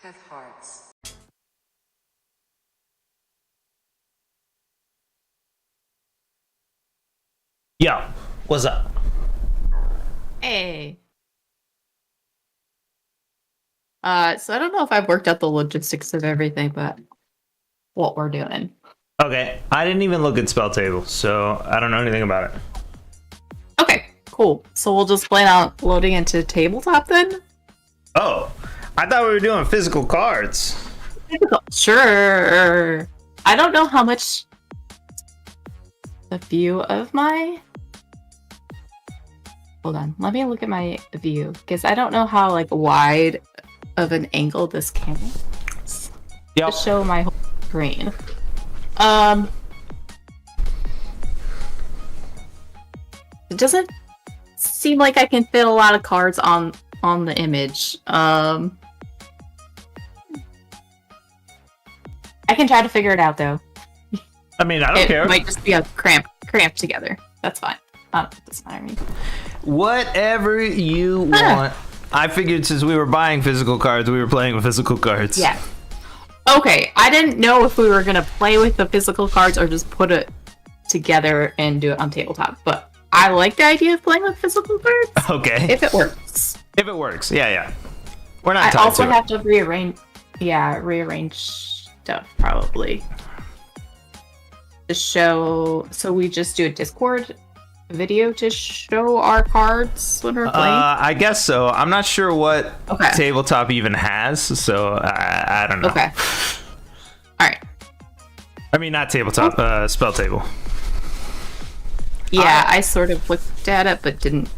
have hearts. Yo, what's up? Hey. So I don't know if I've worked out the logistics of everything, but what we're doing. Okay, I didn't even look at spell table, so I don't know anything about it. Okay, cool. So we'll just plan on loading into tabletop then? Oh, I thought we were doing physical cards. Sure. I don't know how much the view of my... Hold on, let me look at my view, because I don't know how like wide of an angle this camera is Yep. to show my whole screen. It doesn't seem like I can fit a lot of cards on the image. I can try to figure it out though. I mean, I don't care. It might just be a cramp together. That's fine. It doesn't matter to me. Whatever you want. I figured since we were buying physical cards, we were playing with physical cards. Yeah. Okay, I didn't know if we were gonna play with the physical cards or just put it together and do it on tabletop, but I like the idea of playing with physical cards. Okay. If it works. If it works, yeah. We're not I tied also to have to rearrange stuff probably to show. So we just do a Discord video to show our cards when we're playing. I guess so. I'm not sure what Okay. tabletop even has, so I don't know. Okay. All right. I mean, not tabletop, spell table. Yeah, I sort of looked at it, but didn't.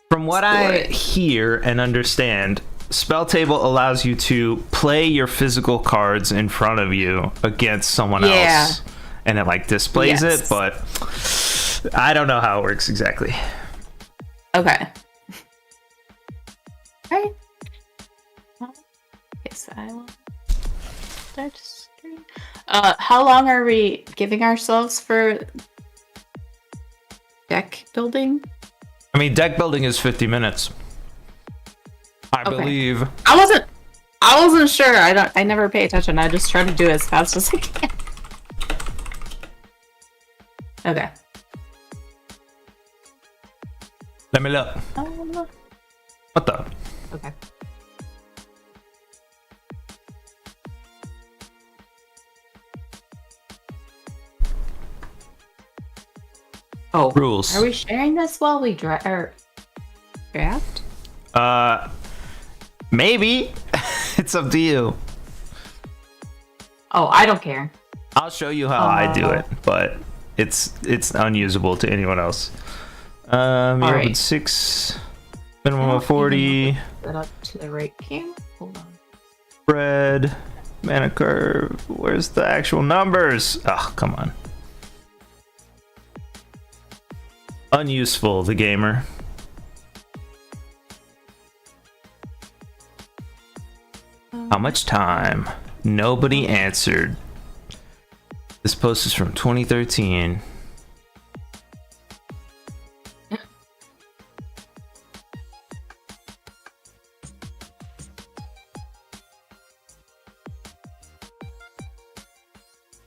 From what I hear and understand, spell table allows you to play your physical cards in front of you against someone else, and it like displays it, but I don't know how it works exactly. Okay. Alright. Okay, so I will start stream. How long are we giving ourselves for deck building? I mean, deck building is 50 minutes. I believe. I wasn't sure. I never pay attention. I just try to do it as fast as I can. Okay. Let me look. What the? Okay. Oh, Rules. Are we sharing this while we draft? Maybe. It's up to you. Oh, I don't care. I'll show you how I do it, but it's unusable to anyone else. You open 6, minimum of 40. Set up to the right cam. Hold on. Spread, mana curve. Where's the actual numbers? Oh, come on. Unuseful, the gamer. How much time? Nobody answered. This post is from 2013.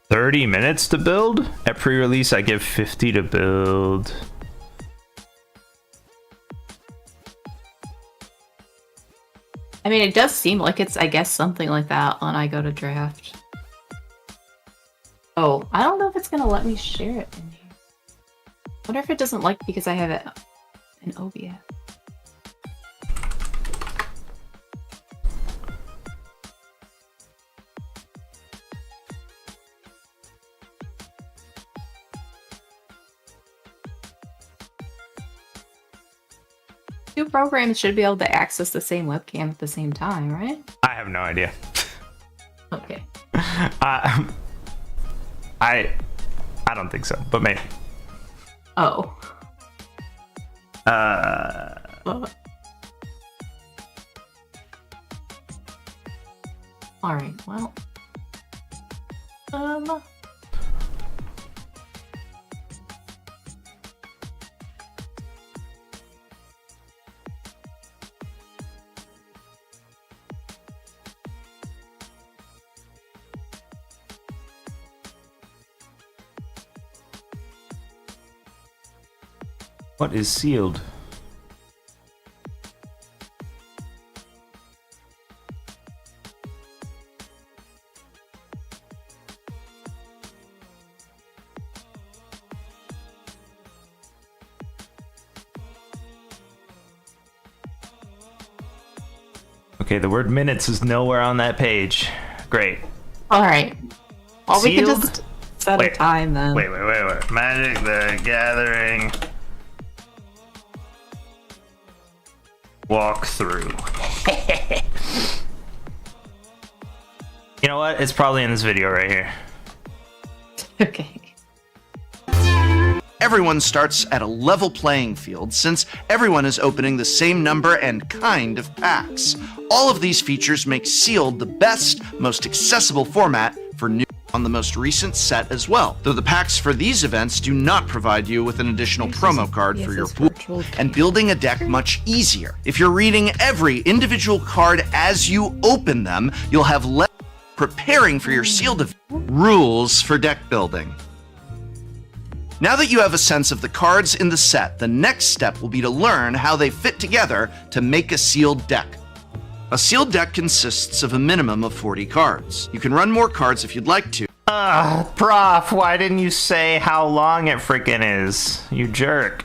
$30 to build? At pre-release, I give 50 to build. I mean, it does seem like it's, I guess, something like that when I go to draft. Oh, I don't know if it's gonna let me share it in here. Wonder if it doesn't like because I have it in OBS. Two programs should be able to access the same webcam at the same time, right? I have no idea. Okay. I don't think so, but maybe. Oh. All right. Well. What is sealed? Okay, the word minutes is nowhere on that page. Great. Alright. Well, we can Sealed? just set a time then. Wait. Magic the Gathering walkthrough. You know what? It's probably in this video right here. Okay. Everyone starts at a level playing field since everyone is opening the same number and kind of packs. All of these features make Sealed the best, most accessible format for new on the most recent set as well, though the packs for these events do not provide you with an additional promo card for your pool, and building a deck much easier. If you're reading every individual card as you open them, you'll have less preparing for your Sealed event. Rules for deck building. Now that you have a sense of the cards in the set, the next step will be to learn how they fit together to make a sealed deck. A sealed deck consists of a minimum of 40 cards. You can run more cards if you'd like to. Prof, why didn't you say how long it freaking is? You jerk.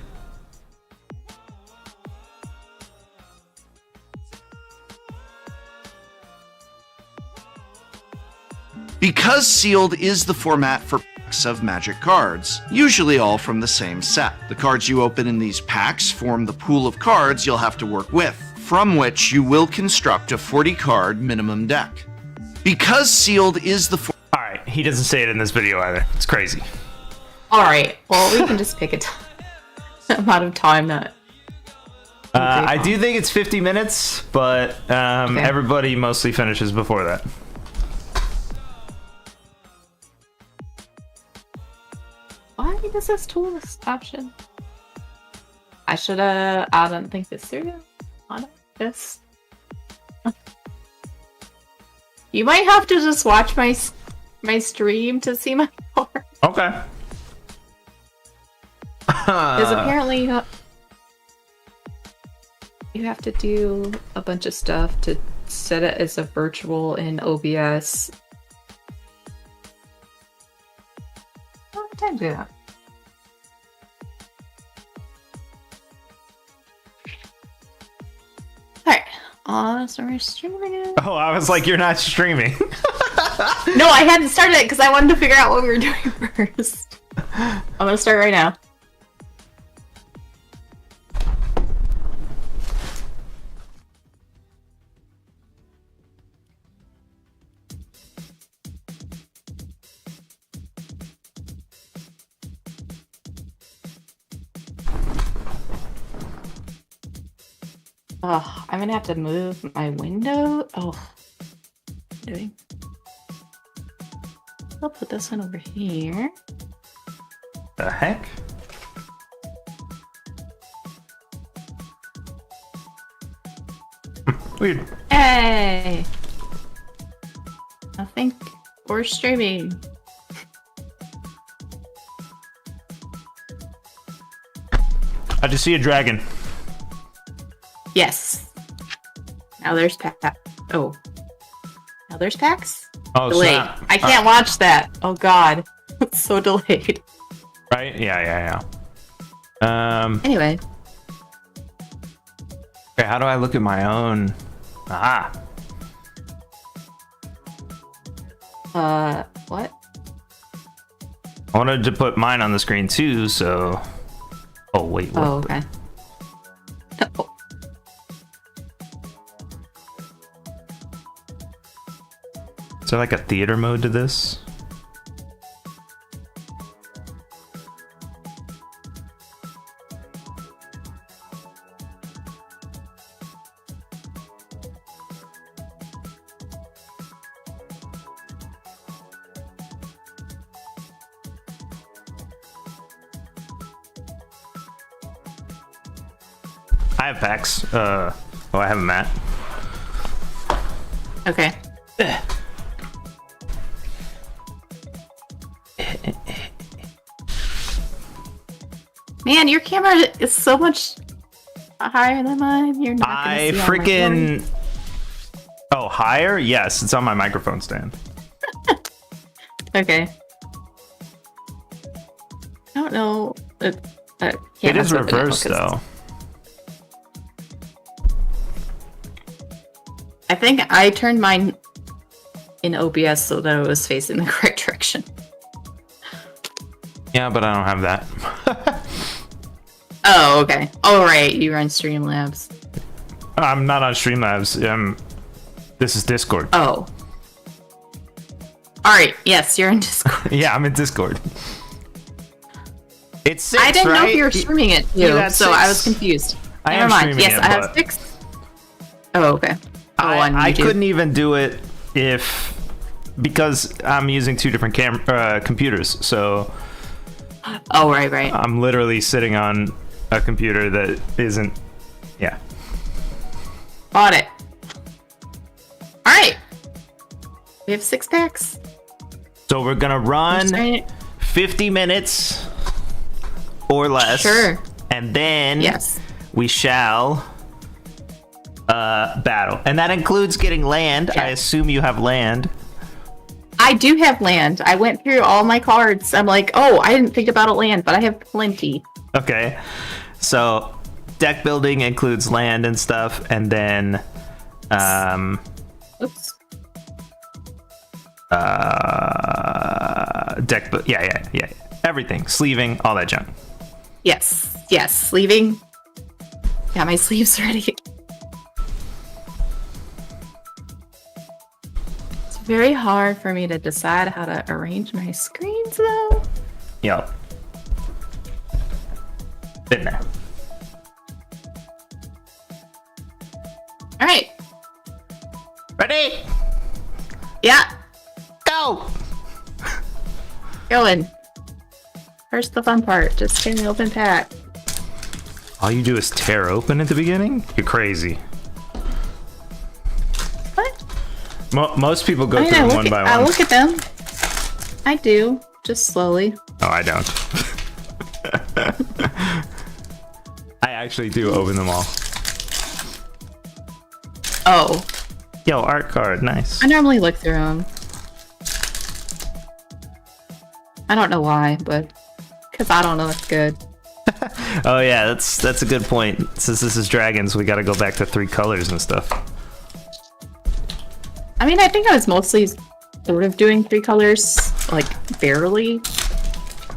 Because Sealed is the format for packs of Magic cards, usually all from the same set. The cards you open in these packs form the pool of cards you'll have to work with, from which you will construct a 40-card minimum deck. Because Sealed is the Alright, he doesn't say it in this video either. It's crazy. Alright, well, we can just pick a amount of time that... I do think it's 50 minutes, but Okay. everybody mostly finishes before that. Why does this tool this option? I don't think this through on this. You might have to just watch my stream to see my card. Okay. Because apparently you have to do a bunch of stuff to set it as a virtual in OBS. How many times do that? Alright, so we're streaming it. Oh, I was like, you're not streaming. No, I hadn't started it because I wanted to figure out what we were doing first. I'm gonna start right now. Oh, I'm gonna have to move my window. Oh, what am I doing? I'll put this one over here. The heck? Weird. Hey! I think we're streaming. I just see a dragon. Yes. Now there's Oh. Now there's packs? Oh, Delayed. snap. I can't watch that. Oh god. It's so delayed. Right? Yeah. Anyway. Okay, how do I look at my own? Ah. What? I wanted to put mine on the screen too, so... Oh, wait, what? Oh, okay. Oh. Is there like a theater mode to this? I have packs. I have a mat. Okay. Man, your camera is so much higher than mine. You're not gonna I see all my freaking. cords. Oh, higher? Yes, it's on my microphone stand. Okay. I don't know. It is reversed though. I think I turned mine in OBS so that it was facing the correct direction. Yeah, but I don't have that. Oh, okay. Oh, right. You run Streamlabs. I'm not on Streamlabs. This is Discord. Oh. Alright, yes, you're in Discord. Yeah, I'm in Discord. It's 6, I didn't know if you were right? streaming it You too, got so 6. I was confused. I Never am mind. streaming Yes, it, I have but 6. Oh, okay. I couldn't even do it because I'm using 2 different computers. So Oh, right. I'm literally sitting on a computer that isn't. Yeah. Bought it. Alright. We have 6 packs. So we're gonna run Right. 50 minutes or less. Sure. And then Yes. we shall battle. And that includes getting land. Yeah. I assume you have land. I do have land. I went through all my cards. I'm like, oh, I didn't think about a land, but I have plenty. Okay. So deck building includes land and stuff, and then Oops. yeah. Everything. Sleeving, all that junk. Yes. Sleeving. Got my sleeves ready. It's very hard for me to decide how to arrange my screens, though. Yep. Been there. All right. Ready? Yeah. Go! Going. First, the fun part. Just getting the open pack. All you do is tear open at the beginning? You're crazy. What? Most people go I mean, through I them look one at, by I one. look at them. I do. Just slowly. Oh, I don't. I actually do open them all. Oh. Yo, art card, nice. I normally look through them. I don't know why, but because I don't look good. Oh yeah, that's a good point. Since this is dragons, we got to go back to 3 colors and stuff. I mean, I think I was mostly sort of doing 3 colors, like barely,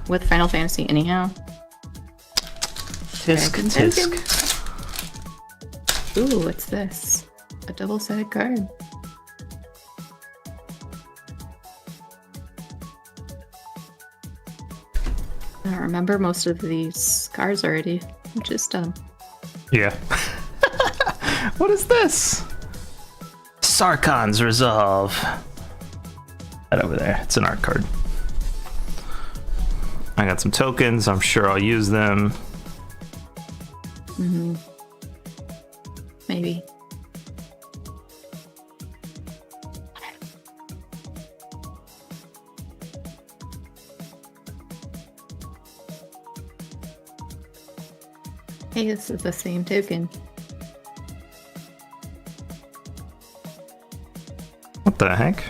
with Final Fantasy anyhow. Tisk, tisk. Ooh, what's this? A double-sided card. I don't remember most of these cards already, which is dumb. Yeah. What is this? Sarkon's Resolve. That over there. It's an art card. I got some tokens. I'm sure I'll use them. Maybe. Hey, this is the same token. What the heck?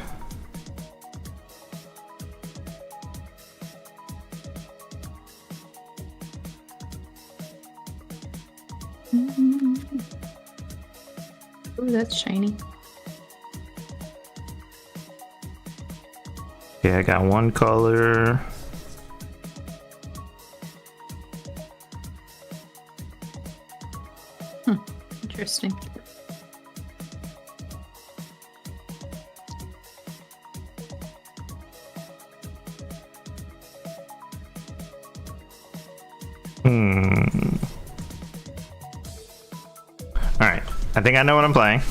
Ooh, that's shiny. Okay, I got 1 color. Interesting. Alright, I think I know what I'm playing.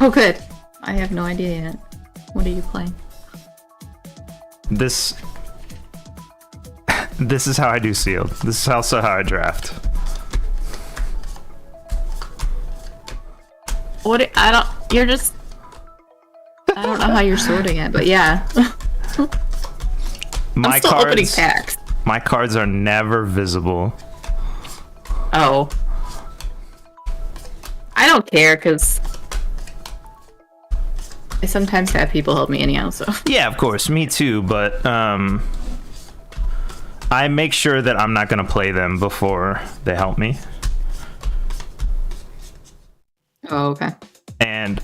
Oh, good. I have no idea yet. What are you playing? This is how I do sealed. This is also how I draft. What? I don't. You're just. I don't know how you're sorting it, but yeah. My I'm still opening cards, packs. My cards are never visible. Oh. I don't care, because I sometimes have people help me anyhow, so. Yeah, of course, me too, but I make sure that I'm not going to play them before they help me. Oh, okay. And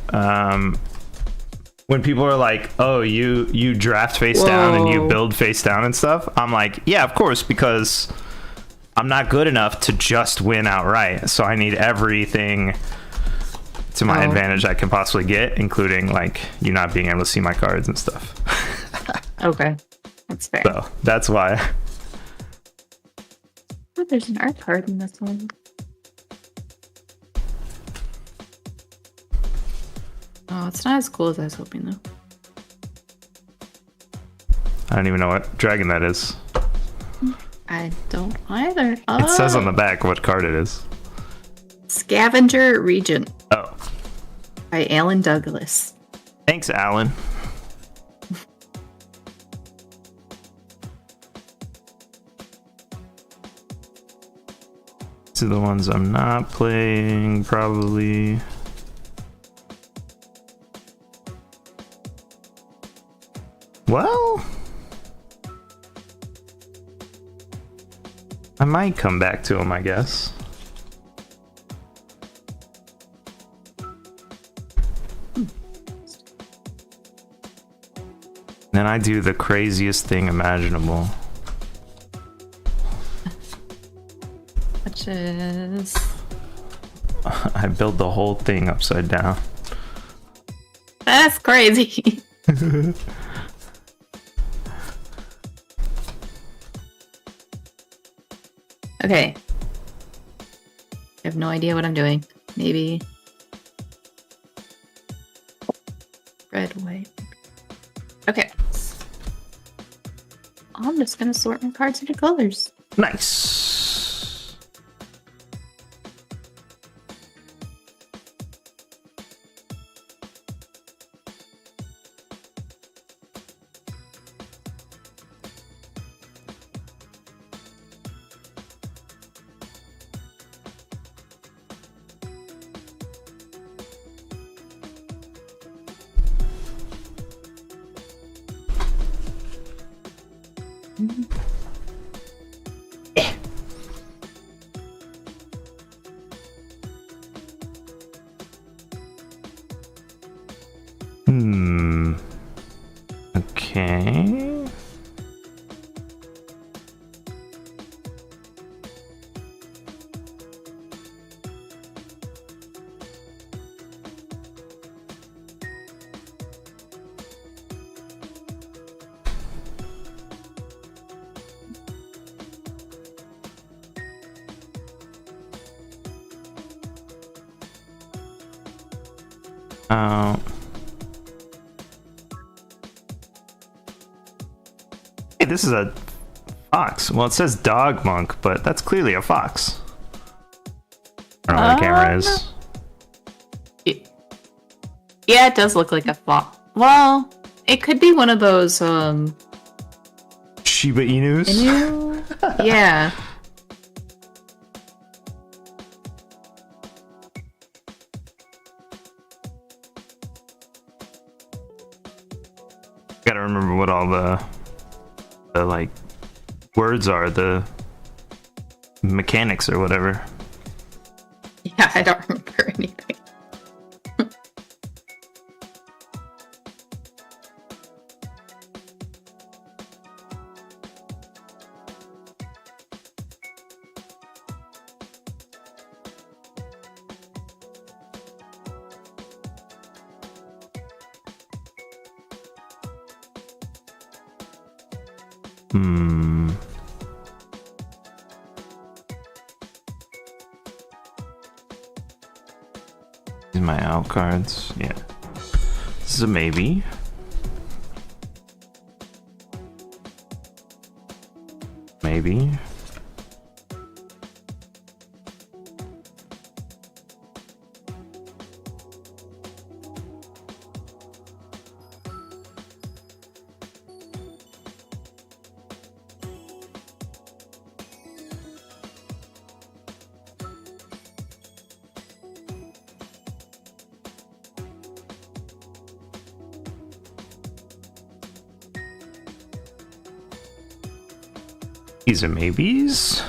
when people are like, oh, you draft face down and you build face down and stuff, I'm like, yeah, of course, because I'm not good enough to just win outright. So I need everything to my advantage I can possibly get, including like you not being able to see my cards and stuff. Okay. That's fair. So that's why. Oh, there's an art card in this one. Oh, it's not as cool as I was hoping, though. I don't even know what dragon that is. I don't either. Oh. It says on the back what card it is. Scavenger Regent. Oh. By Alan Douglas. Thanks, Alan. These are the ones I'm not playing, probably. Well, I might come back to them, I guess. Then I do the craziest thing imaginable. Which is... I build the whole thing upside down. That's crazy. Okay. I have no idea what I'm doing. Maybe... red, white. Okay. I'm just gonna sort my cards into colors. Nice. Okay. Oh. Hey, this is a fox. Well, it says dog monk, but that's clearly a fox. I don't know where the camera is. Yeah, it does look like a fox. Well, it could be one of those, Shiba Inus? Yeah. Gotta remember what all the like words are, the mechanics or whatever. Yeah, I don't remember anything. These are my out cards. Yeah. This is a maybe. Maybe. These are maybes.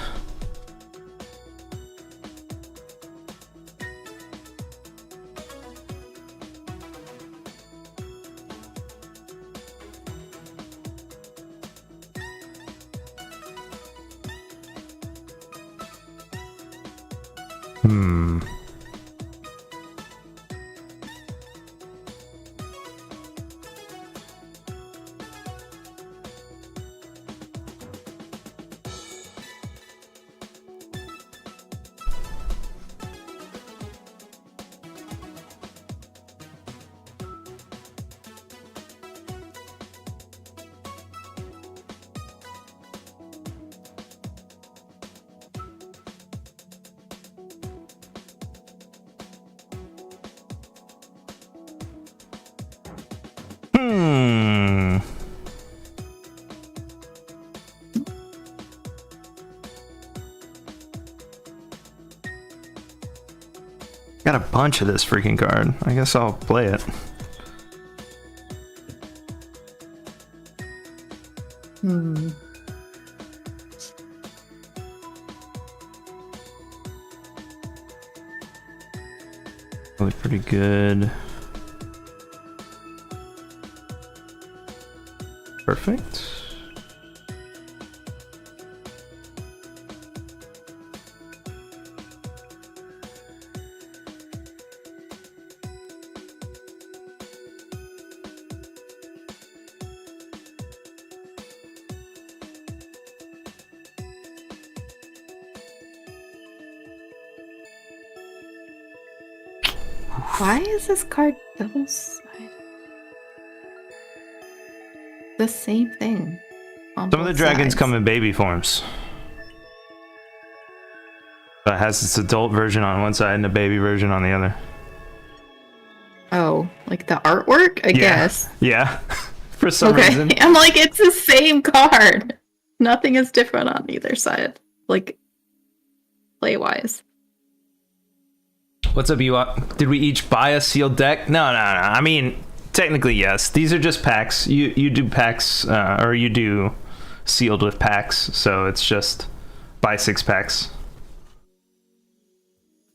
Got a bunch of this freaking card. I guess I'll play it. Really pretty good. Perfect. Why is this card double-sided? The same thing. Some of the dragons come in baby forms. So it has its adult version on one side and a baby version on the other. Oh, like the artwork? I guess. Yeah. For some reason. I'm like, it's the same card. Nothing is different on either side. Like, play-wise. What's up, you? Did we each buy a sealed deck? No. I mean, technically, yes. These are just packs. You do packs, or you do sealed with packs. So it's just buy 6 packs.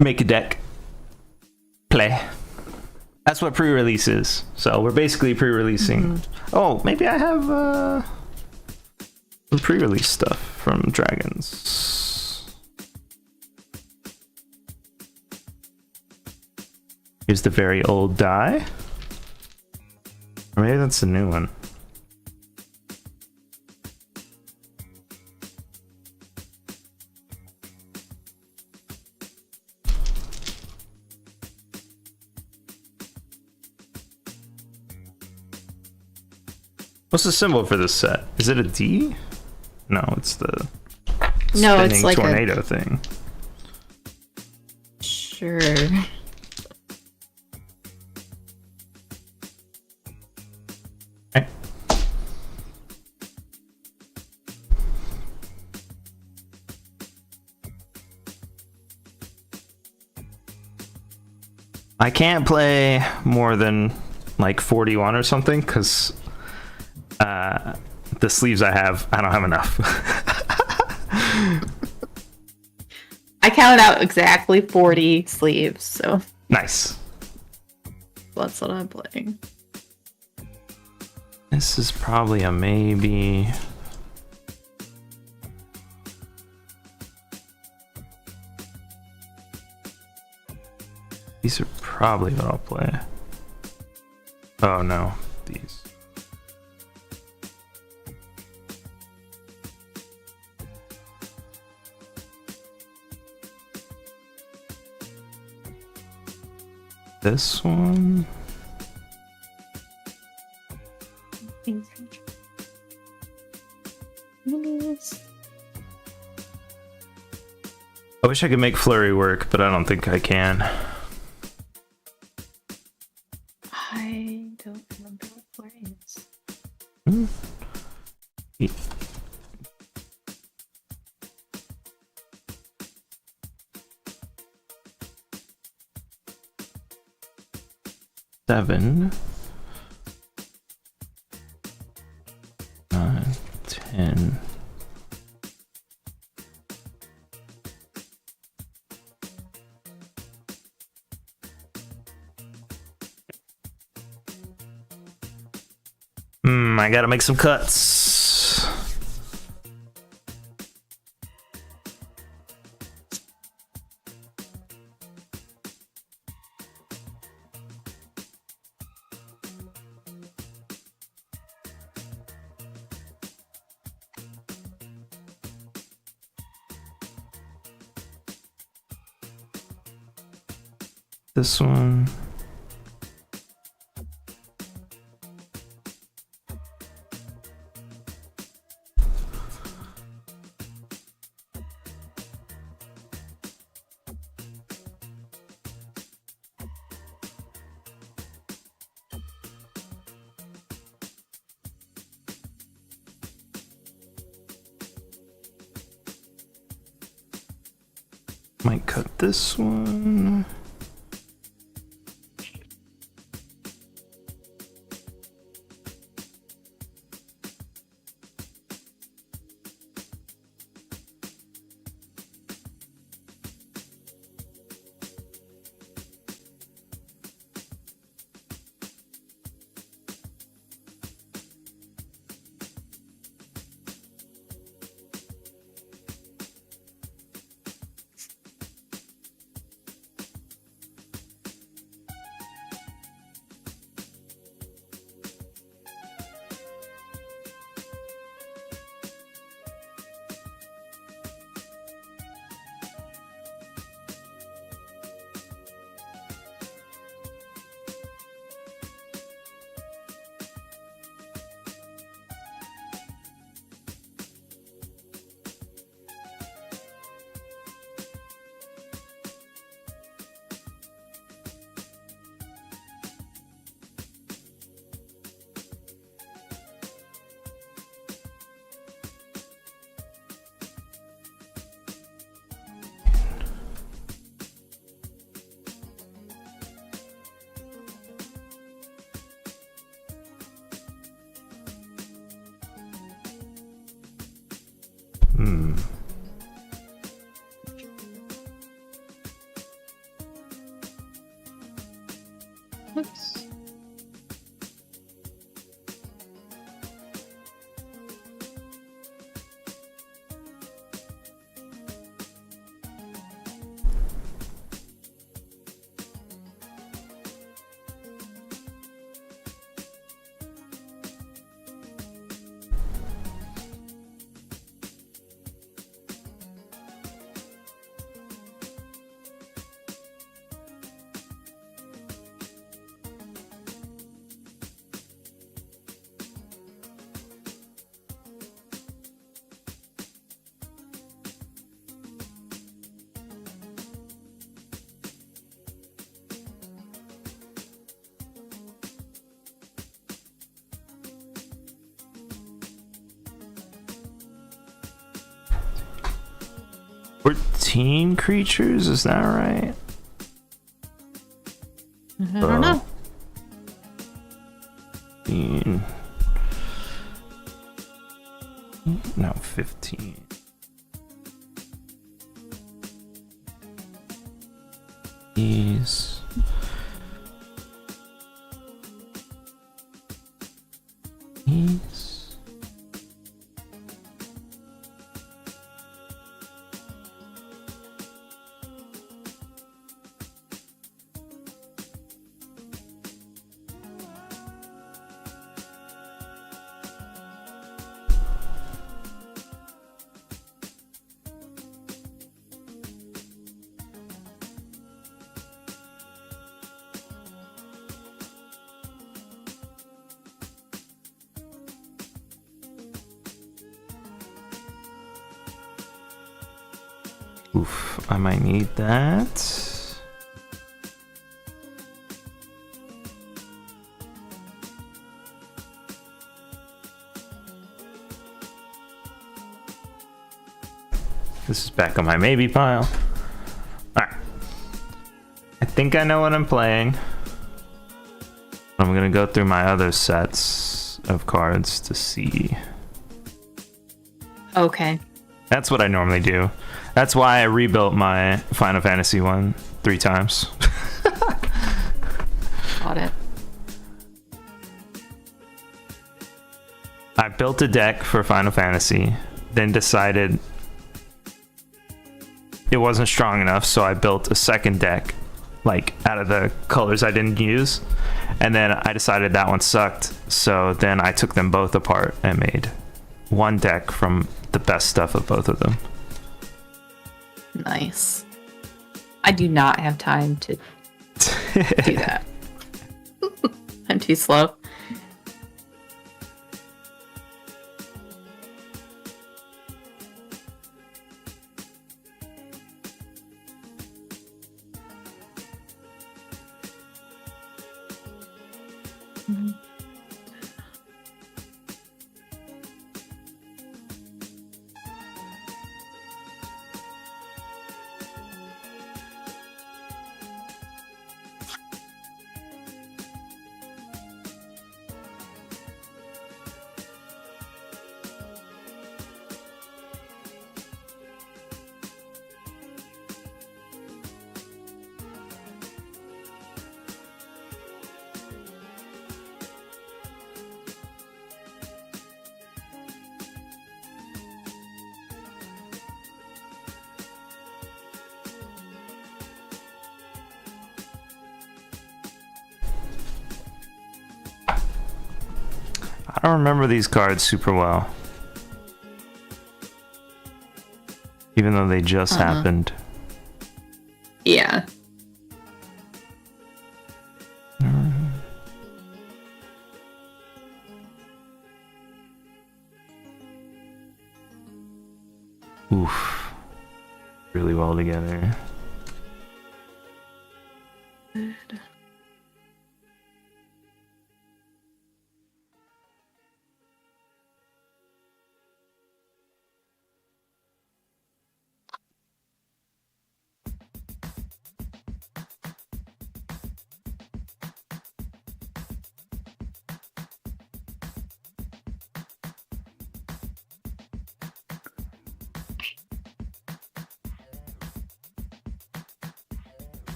Make a deck. Play. That's what pre-release is. So we're basically pre-releasing. Oh, maybe I have some pre-release stuff from Dragons. Here's the very old die. Or maybe that's a new one. What's the symbol for this set? Is it a D? No, it's the spinning like tornado thing. Sure. Okay. I can't play more than like 41 or something because the sleeves I don't have enough. I counted out exactly 40 sleeves, so Nice. that's what I'm playing. This is probably a maybe. These are probably what I'll play. Oh no, these. This one. I wish I could make flurry work, but I don't think I can. I don't remember what flurry is. Seven, 9, 10, I gotta make some cuts. This one. Might cut this one. Oops. Teen creatures, is that right? I don't know. 15. No, 15. These. These. Oof, I might need that. This is back on my maybe pile. Alright. I think I know what I'm playing. I'm gonna go through my other sets of cards to see. Okay. That's what I normally do. That's why I rebuilt my Final Fantasy one 3 times. Got it. I built a deck for Final Fantasy, then decided it wasn't strong enough, so I built a second deck, like out of the colors I didn't use, and then I decided that one sucked, so then I took them both apart and made one deck from the best stuff of both of them. Nice. I do not have time to do that. I'm too slow. I don't remember these cards super well, even though they just happened. Yeah. Oof. Really well together.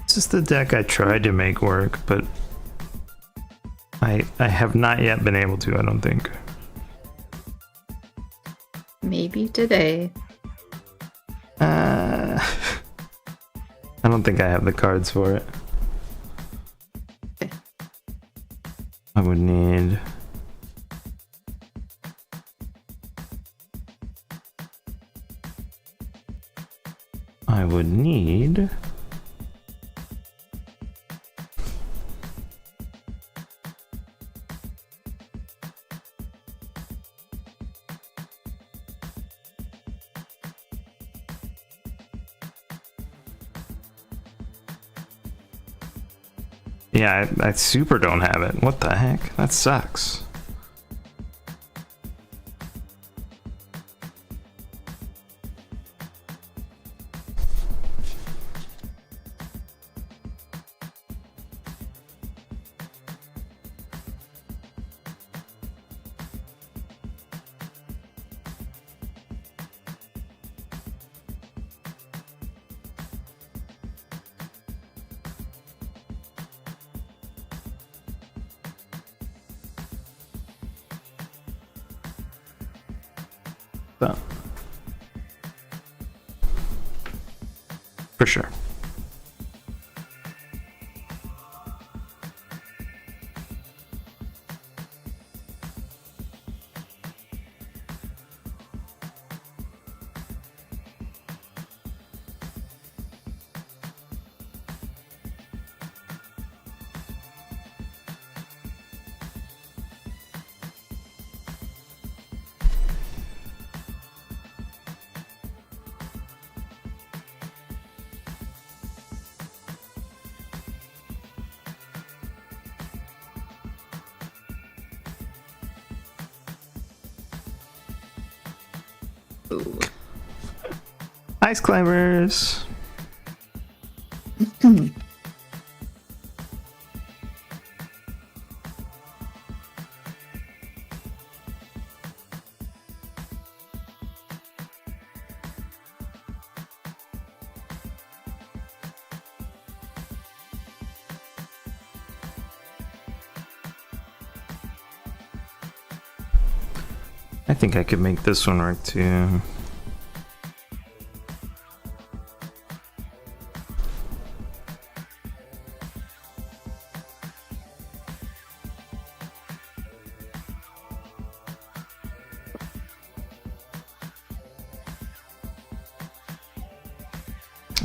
This is the deck I tried to make work, but I have not yet been able to, I don't think. Maybe today. I don't think I have the cards for it. Okay. I would need... Yeah, I super don't have it. What the heck? That sucks. But for sure. Ooh. Ice climbers. I think I could make this one work too.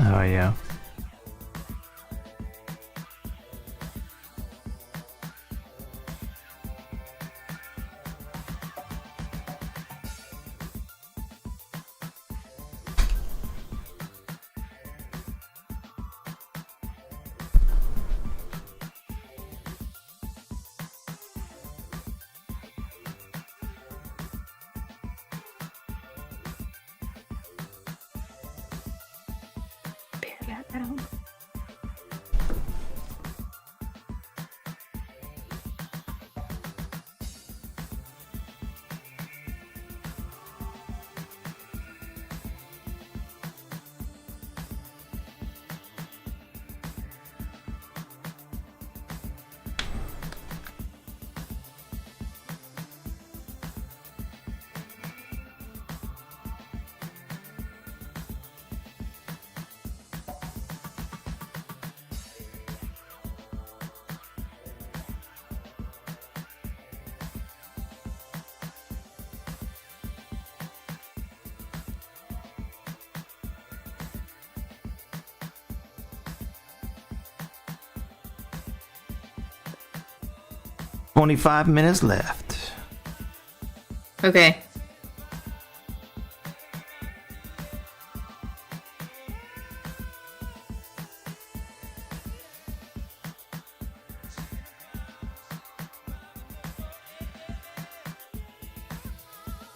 Oh yeah. Bear that down. $25 minutes left. Okay.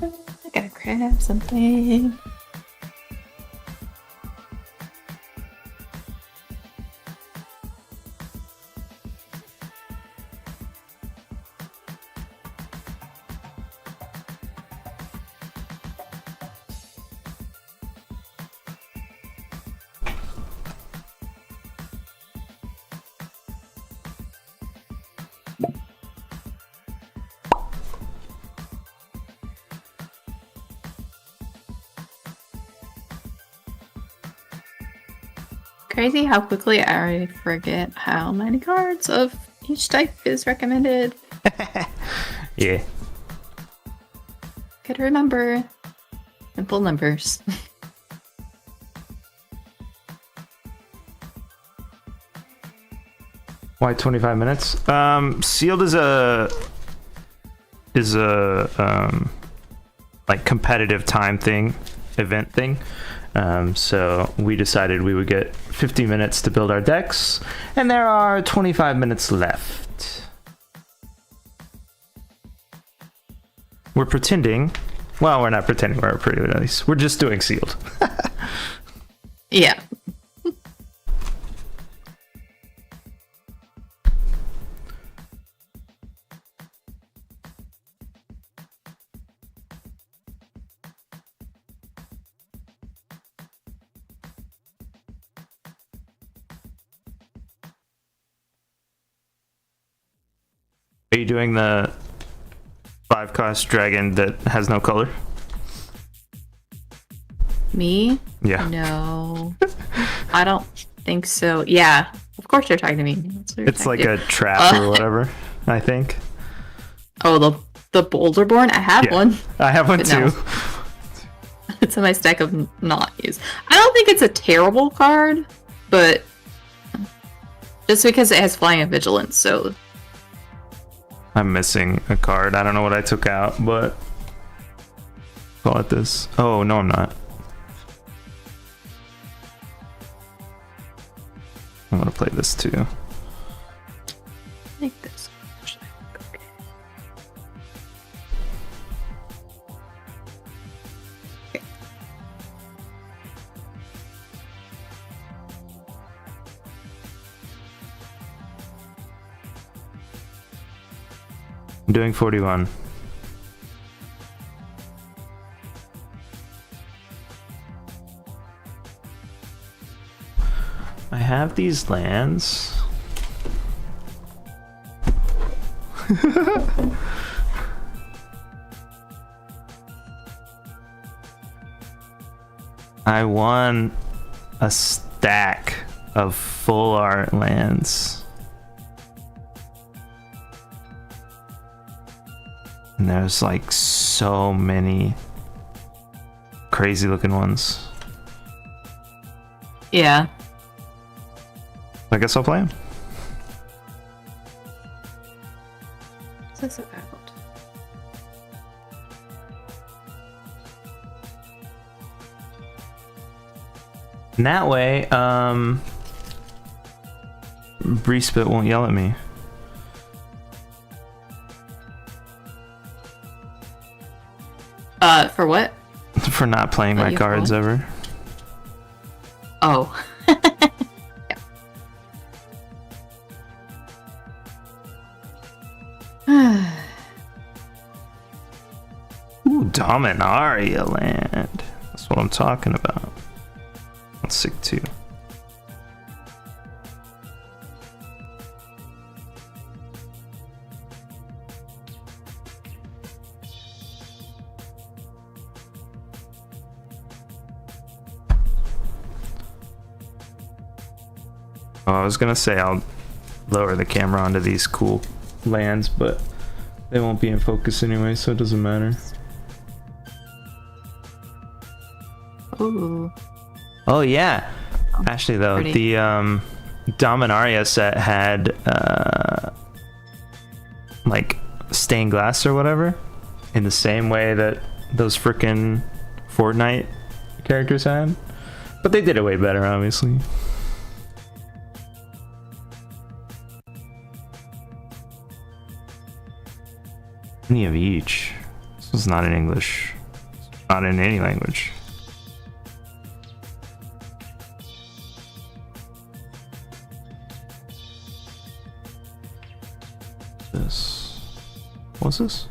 I gotta grab something. Crazy how quickly I forget how many cards of each type is recommended. Yeah. Gotta remember simple numbers. Why 25 minutes? Sealed is a like competitive time thing, event thing. So we decided we would get 50 minutes to build our decks, and there are 25 minutes left. We're pretending. Well, we're not pretending we're pretty nice. We're just doing sealed. Yeah. Are you doing the 5-cost dragon that has no color? Me? Yeah. No. I don't think so. Yeah. Of course you're talking to me. That's what you're It's like talking a to. trap or whatever, I think. Oh, the Boulderborn? I have Yeah. one. I have one But too. no. It's in my stack of not used. I don't think it's a terrible card, but just because it has flying and vigilance, so I'm missing a card. I don't know what I took out, but call it this. Oh, no, I'm not. I'm gonna play this too. like this. Okay. I'm doing 41. I have these lands. I won a stack of full art lands. And there's like so many crazy looking ones. Yeah. I guess I'll play them. What's this about? And that way, Breespit won't yell at me. For what? For not playing my cards ever. Oh. Ooh, Dominaria land. That's what I'm talking about. That's sick too. Oh, I was gonna say I'll lower the camera onto these cool lands, but they won't be in focus anyway, so it doesn't matter. Ooh. Oh yeah. Actually though, Pretty. the Dominaria set had like stained glass or whatever, in the same way that those frickin' Fortnite characters had. But they did it way better, obviously. Any of each. This was not in English. Not in any language. This. What's this?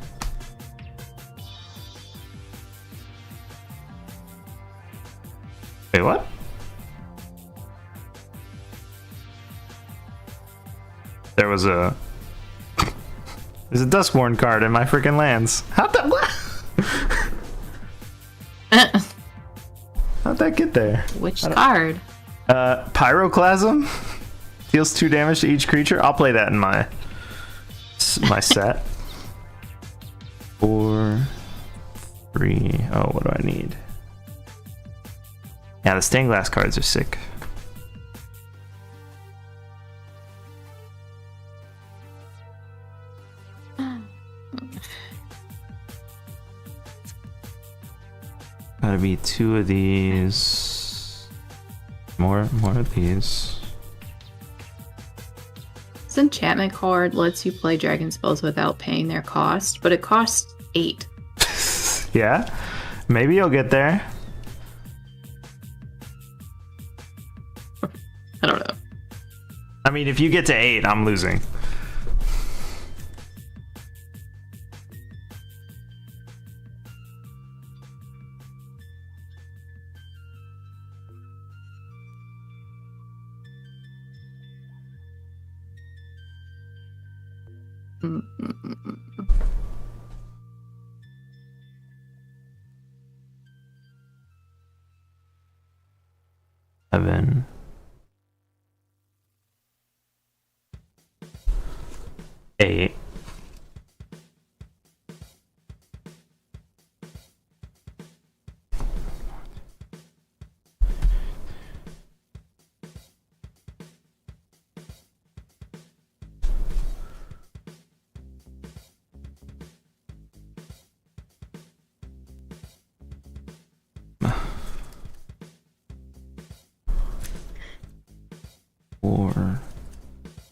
Wait, what? There was a... There's a Duskborn card in my freaking lands. How'd that... What? How'd that get there? Which card? Pyroclasm? Deals 2 damage to each creature. I'll play that in my set. 4, 3. Oh, what do I need? Yeah, the stained glass cards are sick. Gotta be 2 of these. More of these. This enchantment card lets you play dragon spells without paying their cost, but it costs 8. Yeah, maybe you'll get there. I don't know. I mean, if you get to 8, I'm losing. Seven. 8. Four,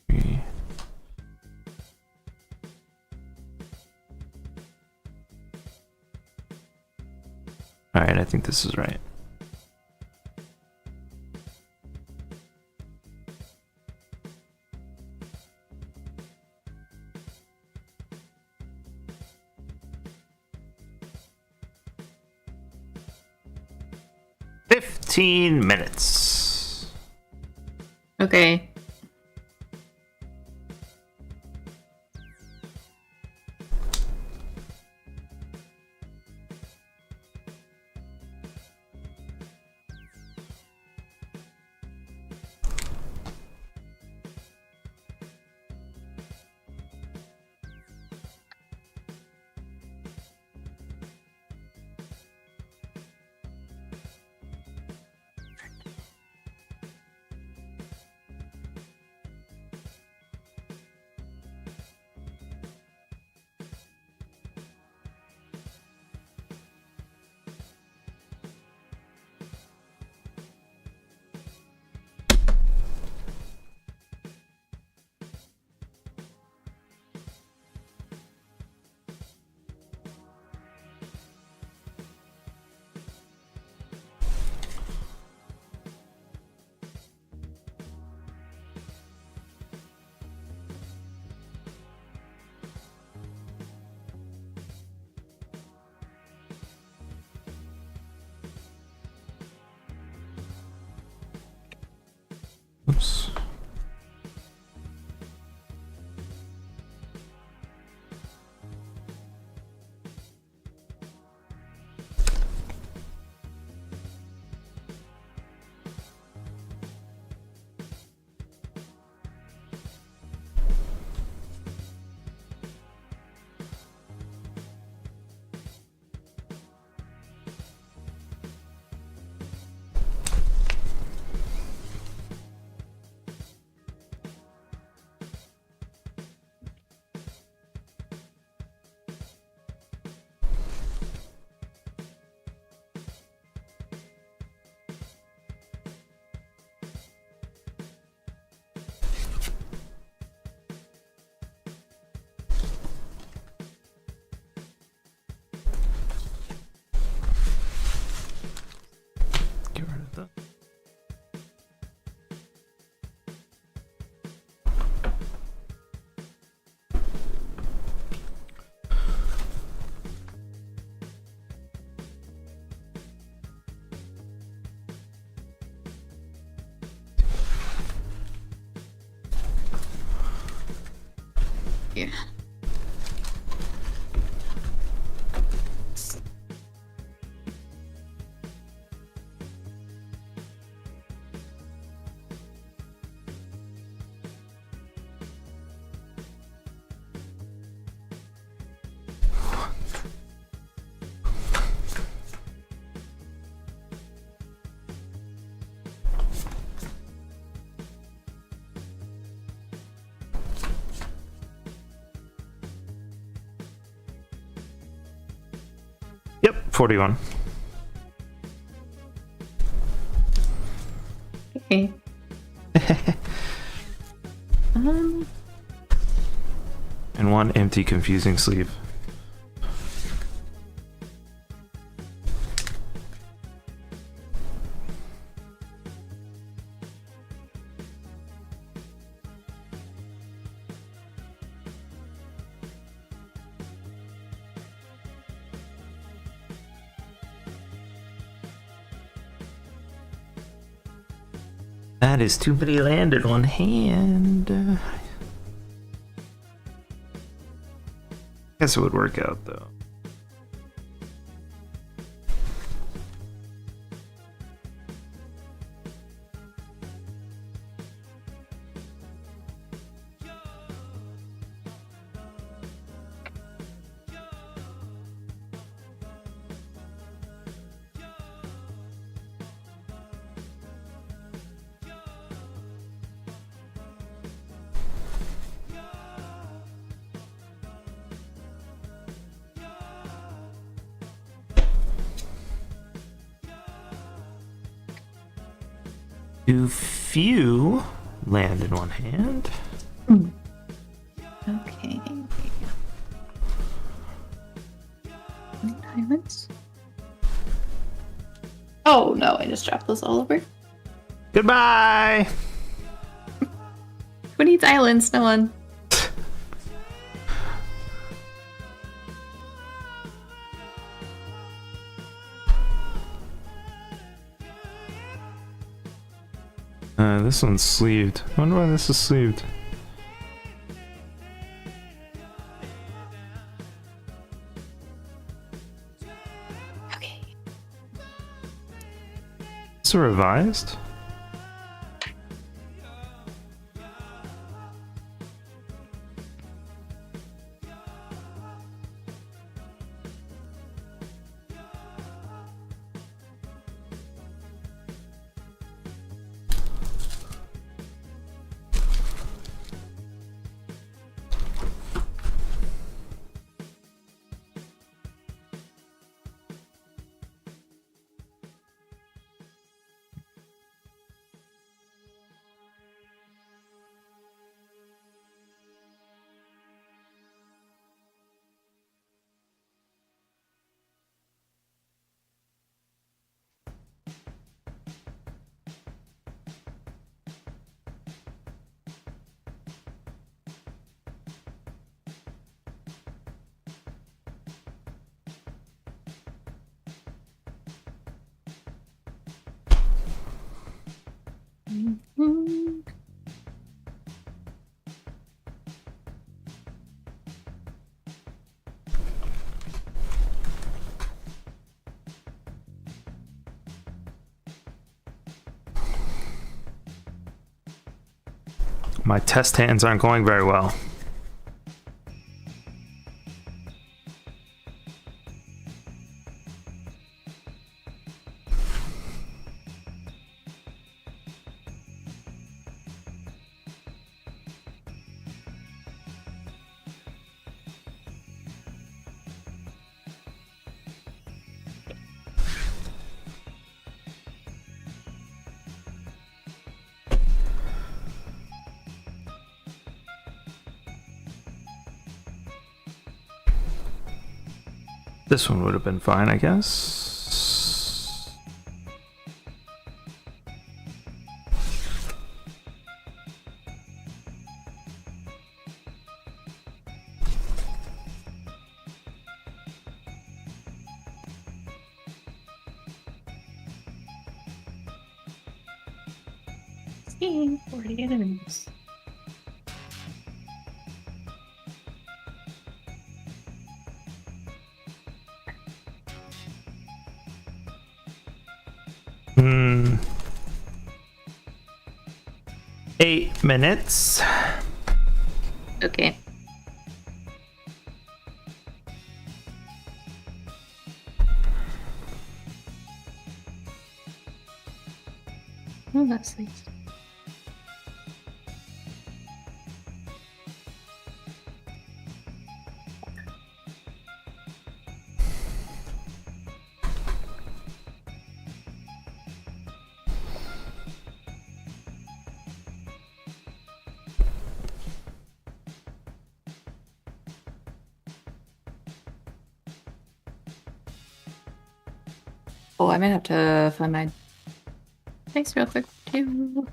3. All right, I think this is right. 15 minutes. Okay. Oops. Get rid of that. Yeah. Yep, 41. Okay. And one empty, confusing sleeve. That is too many land in one hand. Guess it would work out though. Too few land in one hand. Okay. Diamonds. Oh no, I just dropped those all over. Goodbye! Who needs islands? No one. This one's sleeved. I wonder why this is sleeved. Okay. Is it revised? Mhm. My test hands aren't going very well. This one would have been fine, I guess. Seeing 40 enemies. Hmm. 8 minutes. Okay. Oh, that's nice. Oh, I might have to find my things real quick too.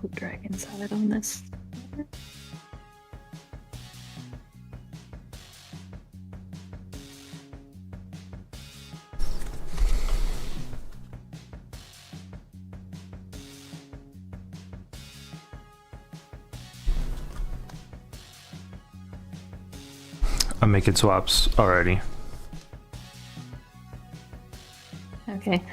Put dragon's head on this. I'm making swaps already. Okay.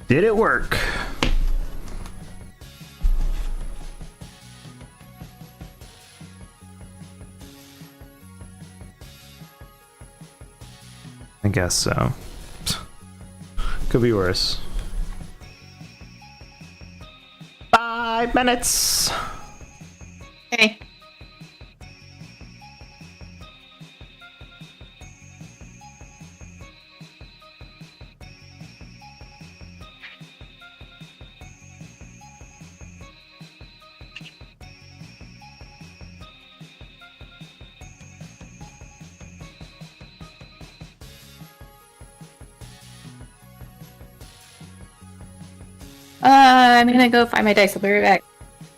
Did it work? I guess so. Could be worse. 5 minutes. Okay. I'm gonna go find my dice. I'll be right back.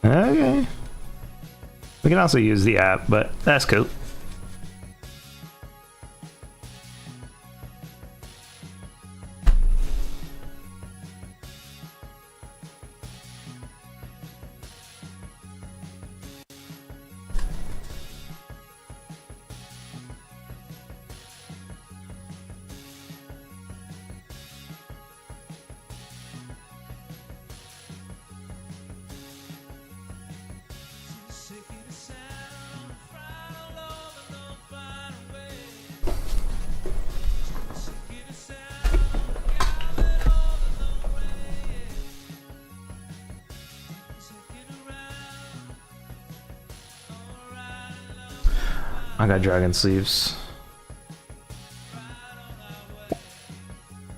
Okay. We can also use the app, but that's cool. I got dragon sleeves.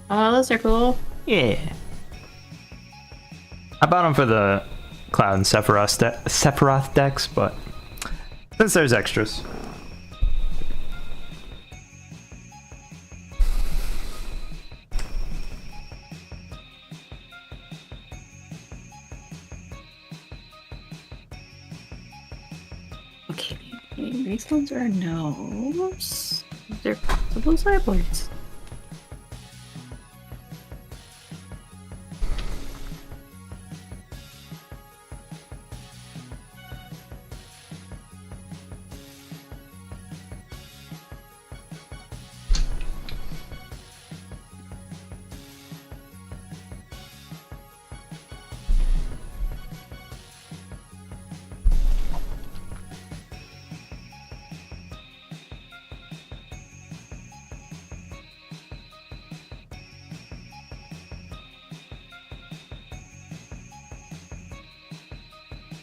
Oh, those are cool. Yeah. I bought them for the Cloud and Sephiroth decks, but since there's extras. Okay, these ones are no's. They're possible sideboards.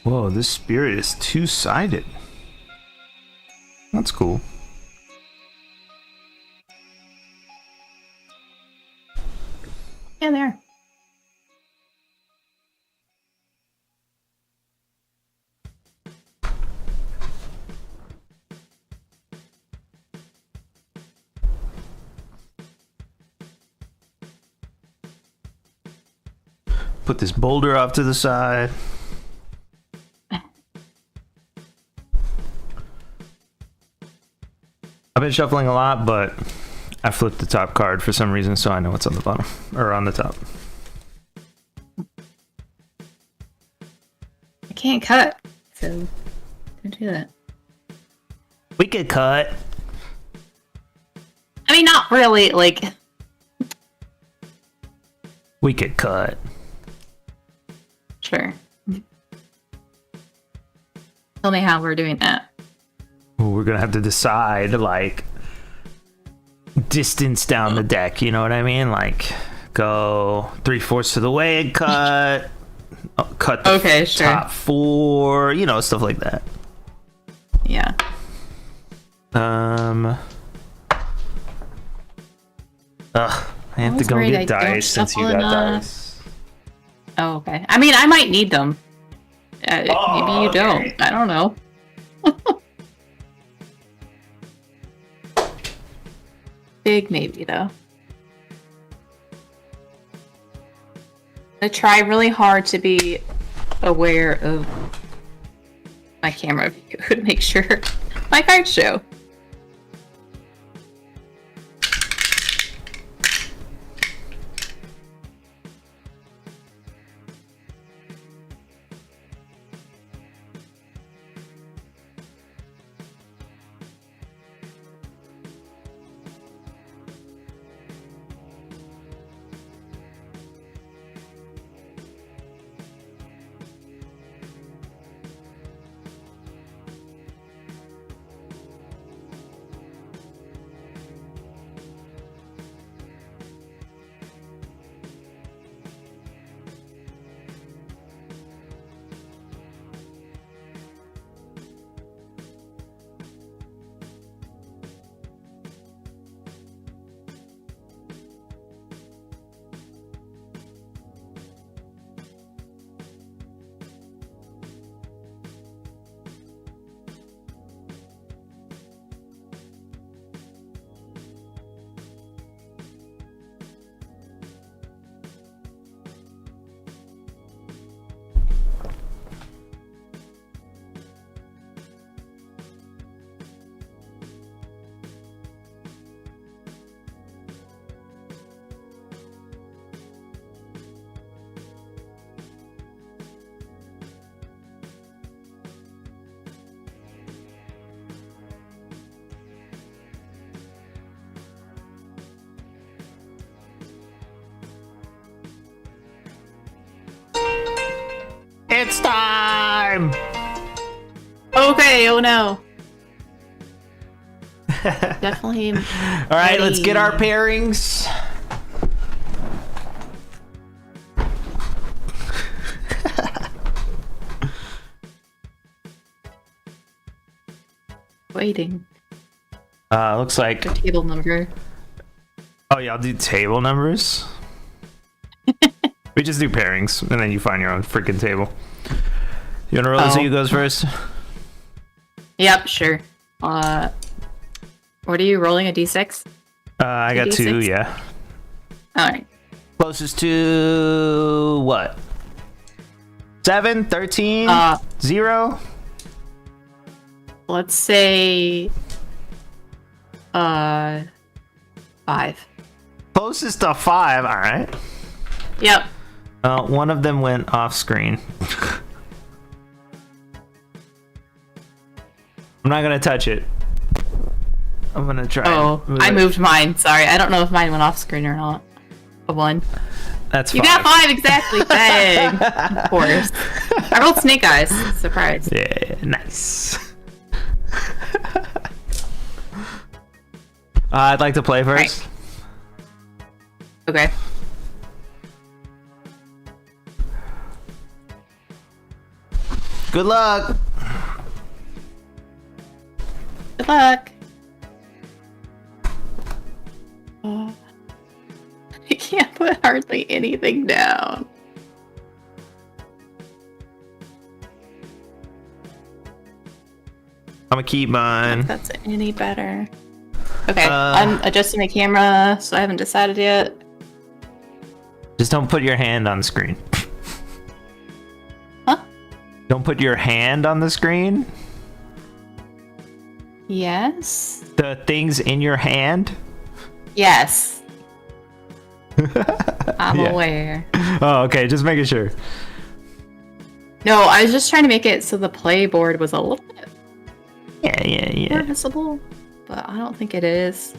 Whoa, this spirit is two-sided. That's cool. Yeah, there. Put this boulder off to the side. I've been shuffling a lot, but I flipped the top card for some reason, so I know what's on the bottom or on the top. I can't cut, so don't do that. We could cut. I mean, not really. Like, We could cut. sure. Tell me how we're doing that. Well, we're gonna have to decide, like, distance down the deck. You know what I mean? Like, go 3/4 of the way and cut. Cut the Okay, sure. top 4. You know, stuff like that. Yeah. I have to was go worried get I don't dice since you shuffle got enough. dice. Oh, okay. I mean, I might need them. Maybe you don't. I don't know. Big maybe, though. I try really hard to be aware of my camera view to make sure my cards show. It's time! Okay, oh no. Definitely. Alright, let's get our pairings. Waiting. Looks like... The table number. Oh yeah, I'll do table numbers. We just do pairings, and then you find your own freaking table. You wanna roll this? Who goes first? Yep, sure. What are you rolling, a d6? I got D6? 2, yeah. Alright. Closest to what? 7, 13, 0? Let's say 5. Closest to 5, alright. Yep. One of them went off screen. I'm not gonna touch it. I'm gonna try. Oh, I moved mine. Sorry, I don't know if mine went off screen or not. A 1. That's you 5. got 5 exactly. Dang. Of course. I rolled Snake Eyes. Surprise. Yeah, nice. I'd like to play first. Right. Okay. Good luck. Good luck. I can't put hardly anything down. I'm gonna keep mine. If that's any better. Okay, I'm adjusting my camera, so I haven't decided yet. Just don't put your hand on the screen. Huh? Don't put your hand on the screen. Yes. The things in your hand. Yes. I'm aware. Oh, okay. Just making sure. No, I was just trying to make it so the play board was a little bit more Yeah. visible, but I don't think it is.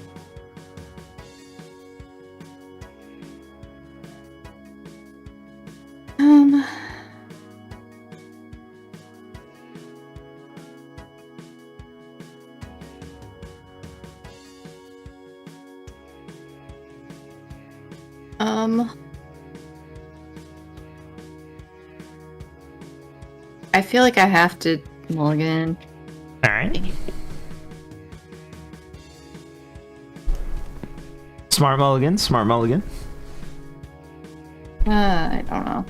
I feel like I have to mulligan. Alright. Smart mulligan, smart mulligan. I don't know.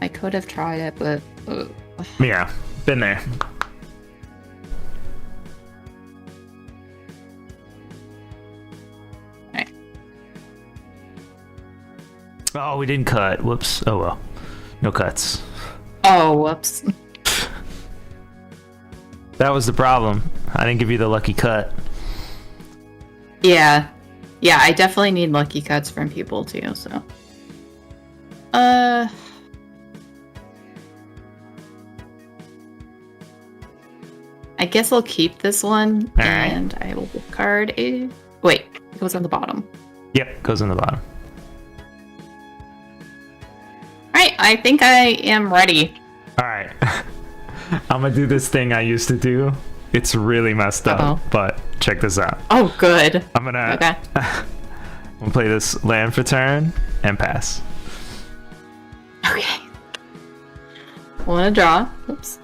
I could have tried it, but... Yeah, been there. Right. Oh, we didn't cut. Whoops. Oh well. No cuts. Oh, whoops. That was the problem. I didn't give you the lucky cut. Yeah. Yeah, I definitely need lucky cuts from people too, so... I guess I'll keep this one, and I will discard a... Wait, it goes on the bottom. Yep, goes on the bottom. Alright, I think I am ready. Alright. I'm gonna do this thing I used to do. It's really messed up, but check this out. Oh, good. I'm gonna... Okay. I'm gonna play this land for turn and pass. Okay. Wanna draw. Oops.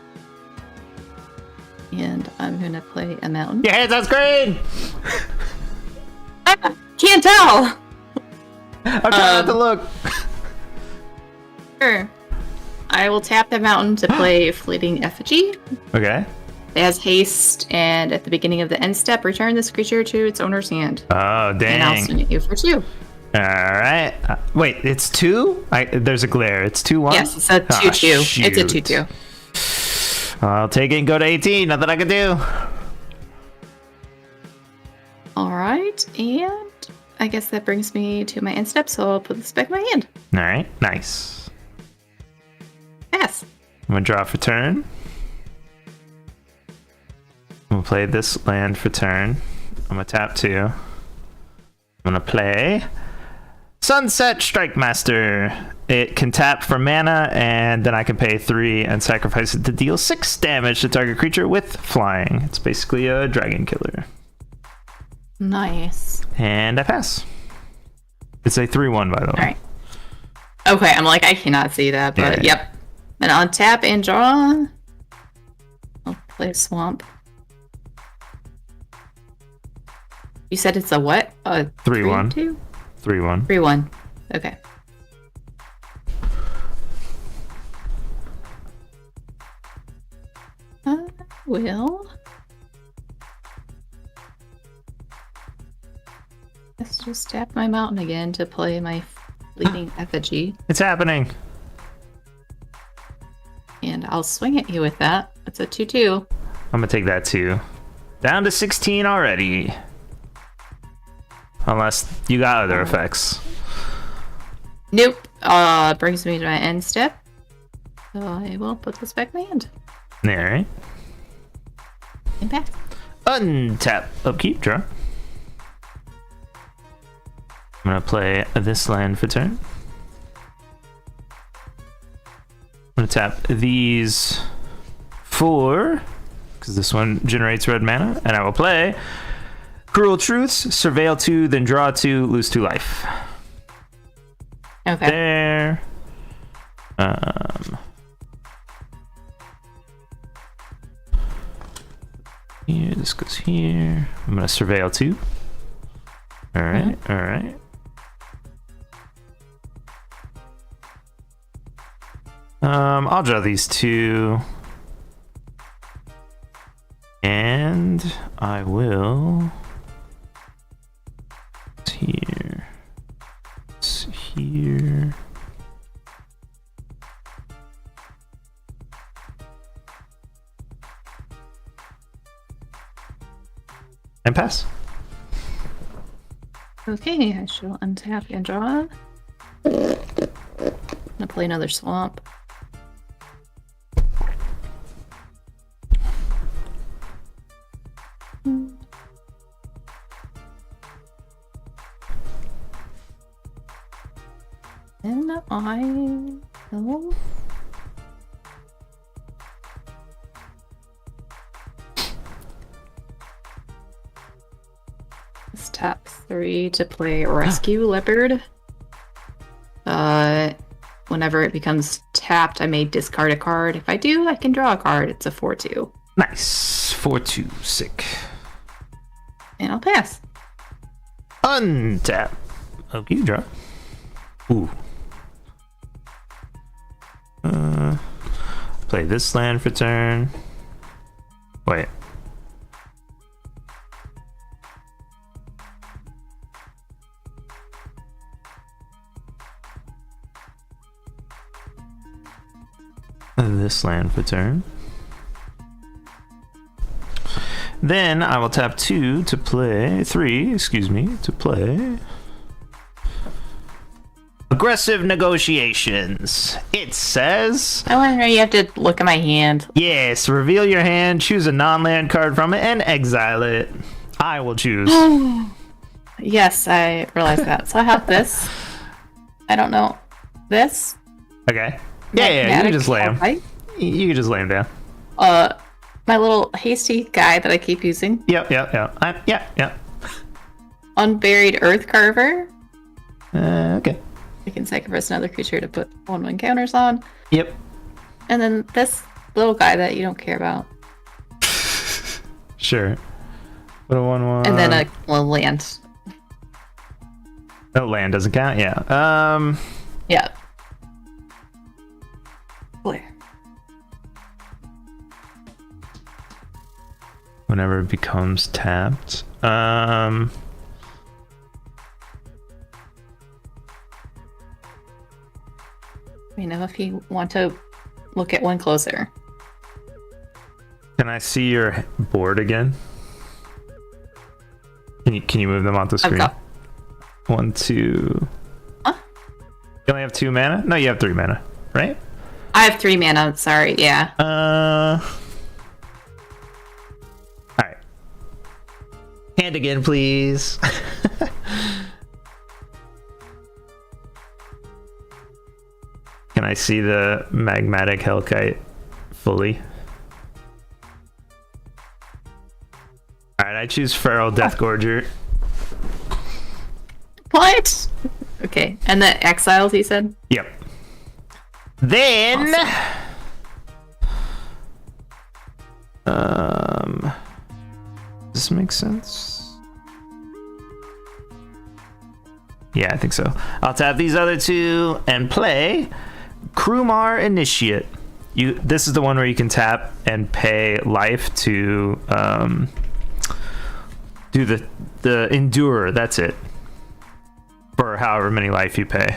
And I'm gonna play a mountain. Your hands on screen! Can't tell! I'm trying not to look. Sure. I will tap the mountain to play Fleeting Effigy. Okay. It has haste, and at the beginning of the end step, return this creature to its owner's hand. Oh, dang. And I'll swing at you for 2. Alright. Wait, it's 2? There's a glare. It's 2-1? Yes, it's a 2-2. It's a 2-2. I'll take it and go to 18. Nothing I can do. Alright, and I guess that brings me to my end step, so I'll put this back in my hand. Alright, nice. Pass. I'm gonna draw for turn. I'm gonna play this land for turn. I'm gonna tap 2. I'm gonna play Sunset Strike Master. It can tap for mana, and then I can pay 3 and sacrifice it to deal 6 damage to target creature with flying. It's basically a dragon killer. Nice. And I pass. It's a 3/1, by the way. All right. Okay, I'm like, I cannot see that, but Yeah. yep. And untap and draw. I'll play a swamp. You said it's a what? A 3/1. 3/2? 3/1. 3/1. Okay. Will. Let's just tap my mountain again to play my fleeting effigy. It's happening. And I'll swing at you with that. It's a 2/2. I'm gonna take that too. Down to 16 already. Unless you got other effects. Nope. Brings me to my end step. So I will put this back in my hand. Alright. And back. Untap. Upkeep. Draw. I'm gonna play this land for turn. I'm gonna tap these 4, because this one generates red mana, and I will play Cruel Truths, Surveil 2, then draw 2, lose 2 life. Okay. There. Here, this goes here. I'm gonna Surveil 2. Alright, alright. I'll draw these 2. And I will. It's here. It's here. And pass. Okay, I shall untap and draw. I'm gonna play another swamp. Then I will tap 3 to play Rescue Leopard. Whenever it becomes tapped, I may discard a card. If I do, I can draw a card. It's a 4/2. Nice. 4/2. Sick. And I'll pass. Untap. Okay, you draw. Ooh. Play this land for turn. Wait. This land for turn. Then I will tap 2 to play 3, excuse me, to play Aggressive Negotiations. It says, I wonder, you have to look at my hand. yes, reveal your hand, choose a non-land card from it, and exile it. I will choose. Yes, I realize that. So I have this. I don't know. This. Okay. Yeah, you can just lay him. Right? You can just lay him down. My little hasty guy that I keep using. Yep. Unburied Earth Carver. Okay. I can sacrifice another creature to put 1/1 counters on. Yep. And then this little guy that you don't care about. Sure. Put a 1/1. And then a land. Oh, land doesn't count? Yeah. Yeah. Clear. Whenever it becomes tapped. You know, if you want to look at one closer. Can I see your board again? Can you move them off the screen? 1, 2. Huh? You only have 2 mana? No, you have 3 mana, right? I have 3 mana. Sorry. Yeah. Alright. Hand again, please. I see the magmatic hellkite fully. Alright, I choose Feral Deathgorger. What? Okay, and the exiles, you said? Yep. Then... Awesome. Does this make sense? Yeah, I think so. I'll tap these other two and play Krumar Initiate. This is the one where you can tap and pay life to do the Endurer. That's it. For however many life you pay.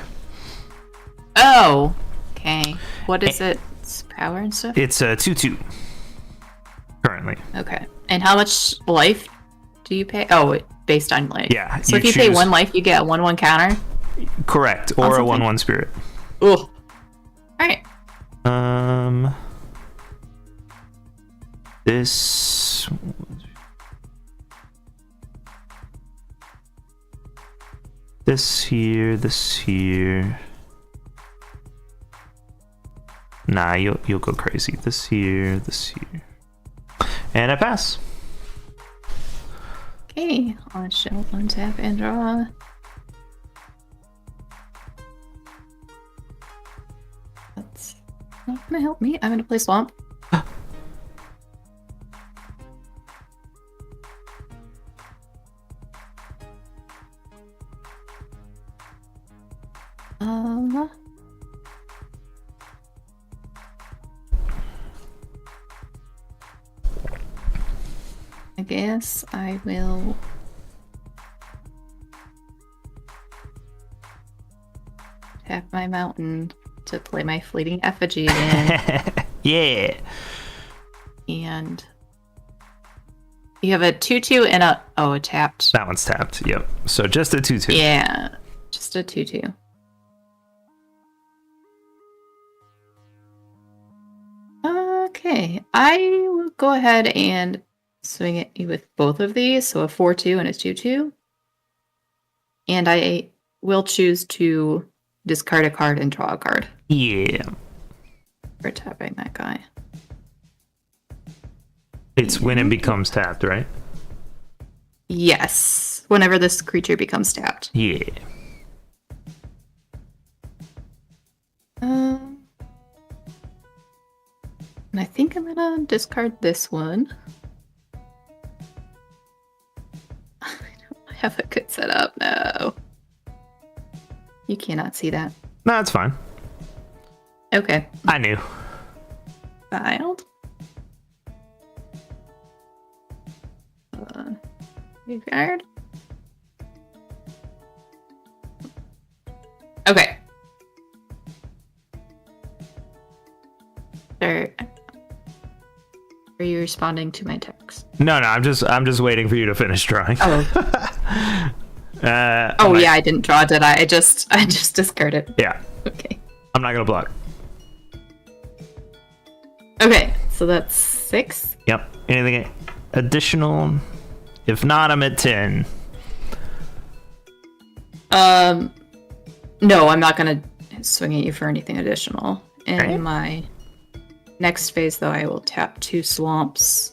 Oh, okay. What is its power and stuff? It's a 2/2 currently. Okay. And how much life do you pay? Oh, based on life. Yeah. So if you pay 1 life, you get a 1/1 counter? Correct. Or a 1/1 spirit. Ugh. Alright. This... This here. Nah, you'll go crazy. This here. And I pass. Okay, on shelf, untap, and draw. That's not gonna help me. I'm gonna play Swamp. I guess I will tap my mountain to play my Fleeting Effigy again. Yeah. And you have a 2/2 and a tapped. That one's tapped. Yep. So just a 2/2. Yeah, just a 2/2. Okay, I will go ahead and swing at you with both of these. So a 4/2 and a 2/2. And I will choose to discard a card and draw a card. Yeah. For tapping that guy. It's when it becomes tapped, right? Yes. Whenever this creature becomes tapped. Yeah. And I think I'm gonna discard this one. I don't have a good setup. No. You cannot see that. No, it's fine. Okay. I knew. Filed. Graveyard. Okay. Are you responding to my text? No, I'm just waiting for you to finish drawing. Oh. Yeah, I didn't draw, did I? I just discarded. Yeah. Okay. I'm not gonna block. Okay, so that's 6. Yep. Anything additional? If not, I'm at 10. No, I'm not gonna swing at you for anything additional. In my next phase, though, I will tap 2 swamps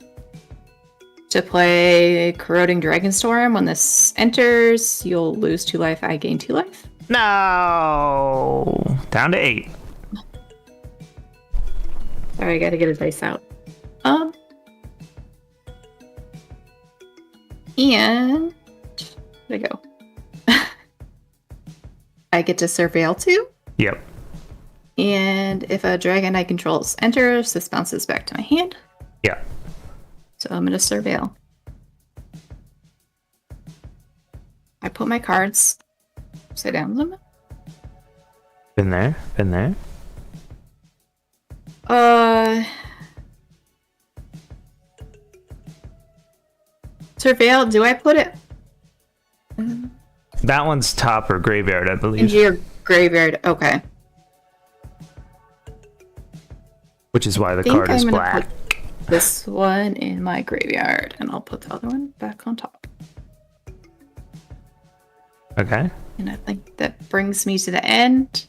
to play Corroding Dragonstorm. When this enters, you'll lose 2 life. I gain 2 life. No, down to 8. Sorry, I gotta get a dice out. And where'd it go? I get to surveil 2. Yep. And if a dragon I control enters, this bounces back to my hand. Yeah. So I'm going to surveil. I put my cards upside down them. Been there. Surveil, do I put it That one's top or graveyard, I believe. into your graveyard? Okay. Which is why the card is black. Put this one in my graveyard, and I'll put the other one back on top. Okay. And I think that brings me to the end.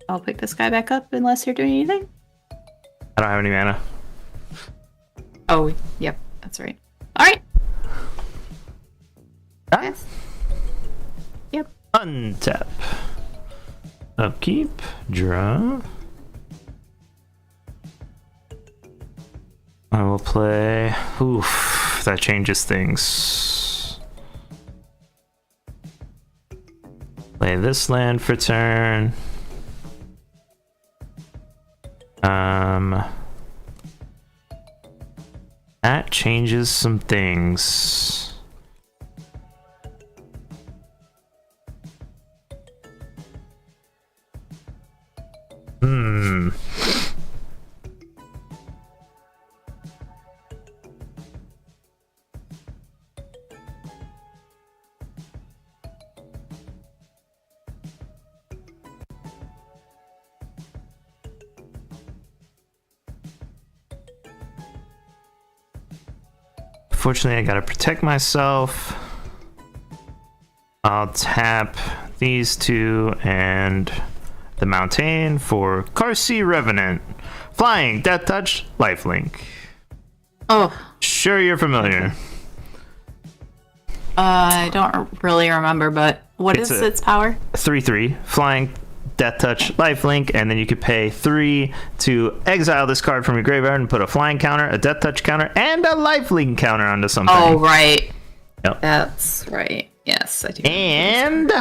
I'll pick this guy back up unless you're doing anything. I don't have any mana. Oh, yep, that's right. All right. Yes. Yep. Untap. Upkeep. Draw. I will play. Oof, that changes things. Play this land for turn. That changes some things. Fortunately, I gotta protect myself. I'll tap these two and the Mountain for Carcy Revenant. Flying, Death Touch, Lifelink. Oh. Sure you're familiar. I don't really remember, but what is its power? 3/3. Flying, Death Touch, Lifelink, and then you could pay 3 to exile this card from your graveyard and put a flying counter, a Death Touch counter, and a Lifelink counter onto something. Oh, right. Yep. That's right. Yes, I do. And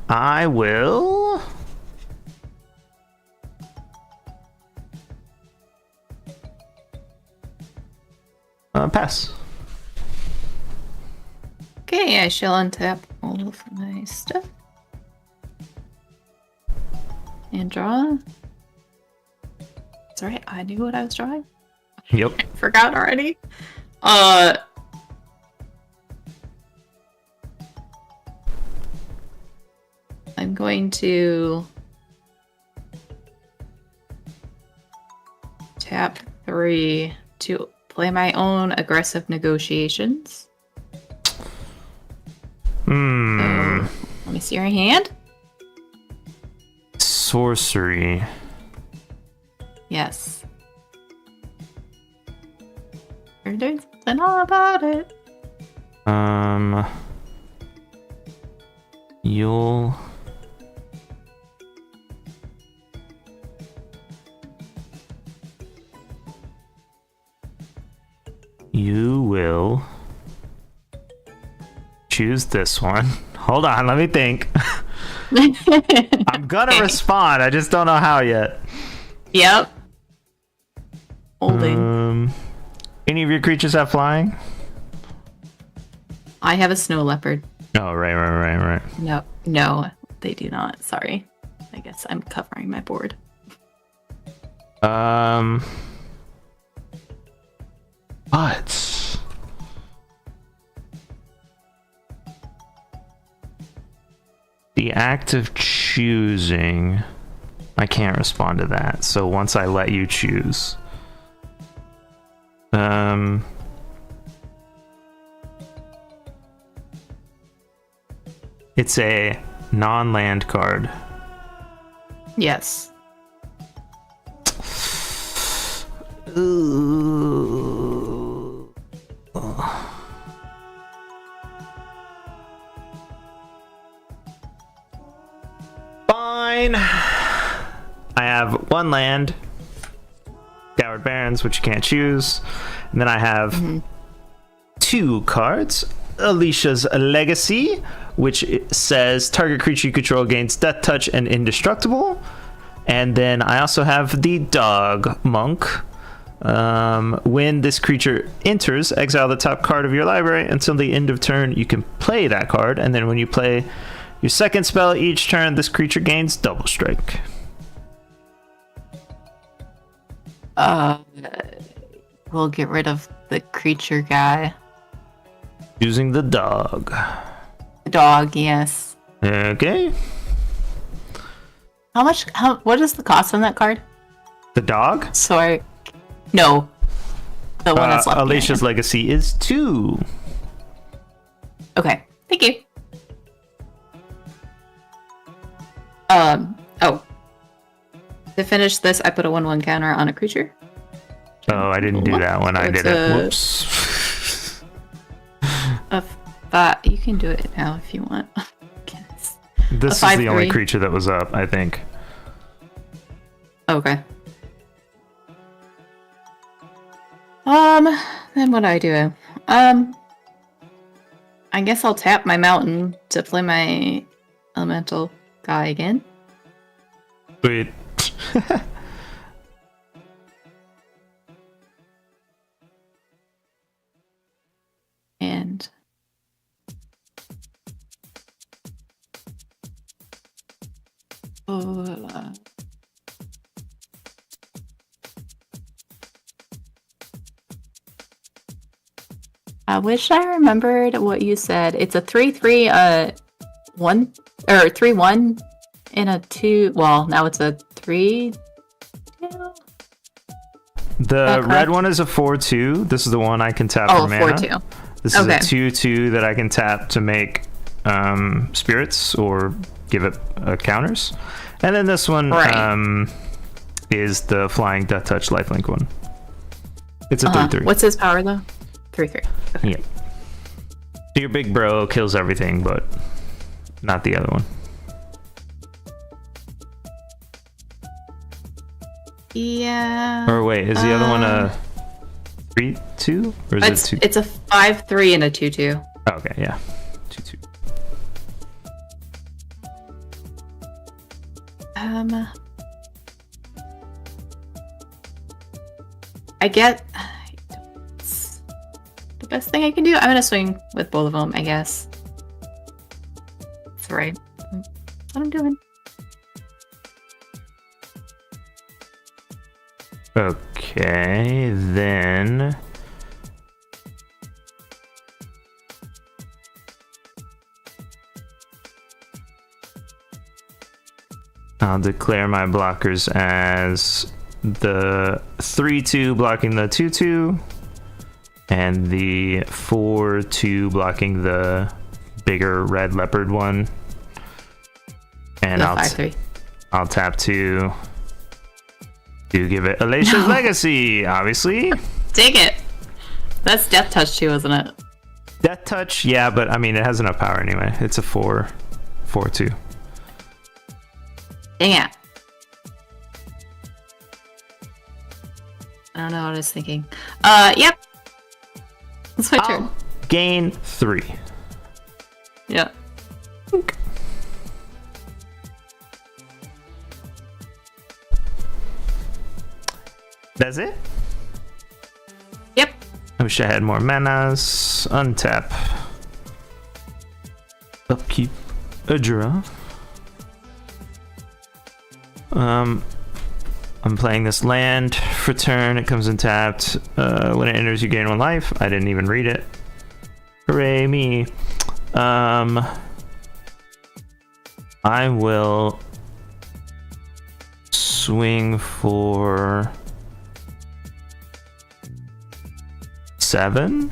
I will... pass. Okay, I shall untap all of my stuff. And draw. It's alright, I knew what I was drawing. Yep. I forgot already. I'm going to tap 3 to play my own aggressive negotiations. So, let me see your hand. Sorcery. Yes. You're doing something all about it. You will choose this one. Hold on, let me think. I'm gonna respond. I just don't know how yet. Yep. Holding. Any of your creatures have flying? I have a snow leopard. Oh, right. No, they do not. Sorry. I guess I'm covering my board. But the act of choosing, I can't respond to that. So once I let you choose, it's a non-land card. Yes. Fine. I have one land, Scoured Barrens, which you can't choose. And then I have 2 cards. Alicia's Legacy, which says target creature you control gains Death Touch and Indestructible. And then I also have the Dog Monk. When this creature enters, exile the top card of your library. Until the end of turn, you can play that card. And then when you play your second spell each turn, this creature gains Double Strike. We'll get rid of the creature guy. Using the dog. The dog, yes. Okay. What is the cost on that card? The dog? No. The one that's left. Alicia's Legacy is 2. Okay. Thank you. To finish this, I put a 1/1 counter on a creature. Oh, I didn't do that one. I did it. Whoops. You can do it now if you want. Goodness. This is the only creature that was up, I think. Okay. Then what do I do? I guess I'll tap my mountain to play my elemental guy again. Sweet. And I wish I remembered what you said. It's a 3/3, 1 or 3/1 and a 2. Well, now it's a 3. The red one is a 4/2. This is the one I can tap for mana. 4/2. This is a 2/2 that I can tap to make spirits or give it counters. And then this one is the flying Death Touch lifelink one. It's a 3/3. What's his power though? 3/3. Yeah. Your big bro kills everything, but not the other one. Yeah. Or wait, is the other one a 3/2? Or is it 2? It's a 5/3 and a 2/2. Oh, okay, yeah. 2/2. I get the best thing I can do. I'm gonna swing with both of them, I guess. That's right. That's what I'm doing. Okay, then I'll declare my blockers as the 3/2 blocking the 2/2 and the 4/2 blocking the bigger red leopard one. And I'll tap to give it Alicia's Legacy, obviously. Take it. That's Death Touch too, isn't it? Death Touch, yeah, but I mean it has enough power anyway. It's a 4/2. Dang it. I don't know what I was thinking. Yep. It's my turn. Gain 3. Yeah. That's it? Yep. I wish I had more manas. Untap. Upkeep. A draw. I'm playing this land for turn. It comes in tapped. When it enters, you gain 1 life. I didn't even read it. Hooray me. I will swing for 7.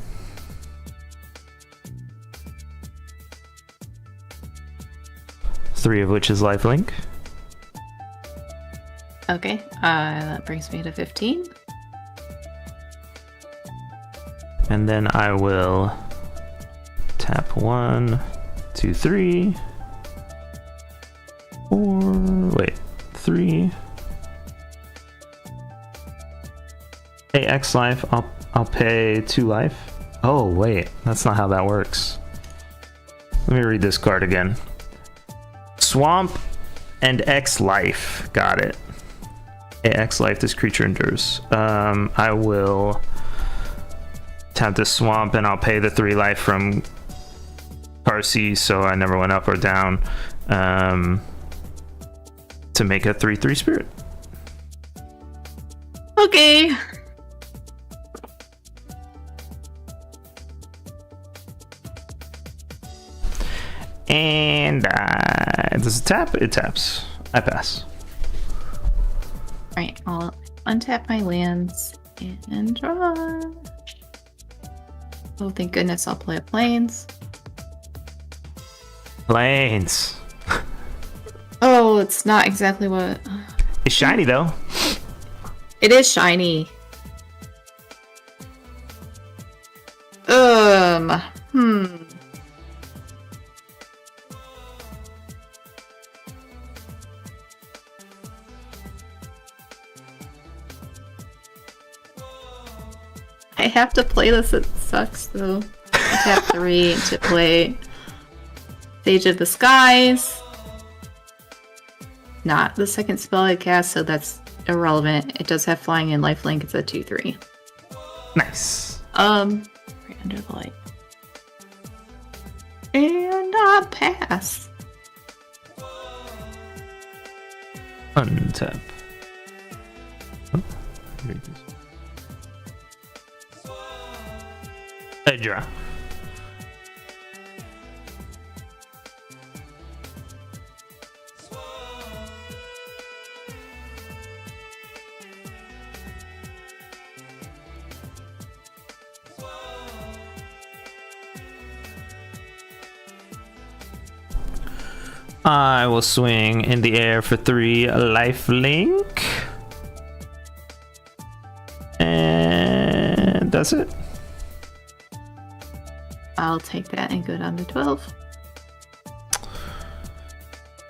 Three of which is lifelink. Okay. That brings me to 15. And then I will tap 1, 2, 3, 4. Wait, 3. Pay X life. I'll pay 2 life. Oh wait, that's not how that works. Let me read this card again. Swamp and X life. Got it. X life. This creature endures. I will tap the swamp and I'll pay the 3 life from Parsi, so I never went up or down, to make a 3/3 spirit. Okay. And does it tap? It taps. I pass. Alright, I'll untap my lands and draw. Oh, thank goodness I'll play a plains. Plains. Oh, it's not exactly what... It's shiny though. It is shiny. Hmm. I have to play this, it sucks though. I tap 3 to play Sage of the Skies. Not the second spell I cast, so that's irrelevant. It does have flying and lifelink, it's a 2/3. Nice. Right under the light. And pass. Untap. Oh, here it is. A draw. I will swing in the air for 3 lifelink. And that's it. I'll take that and go down to 12.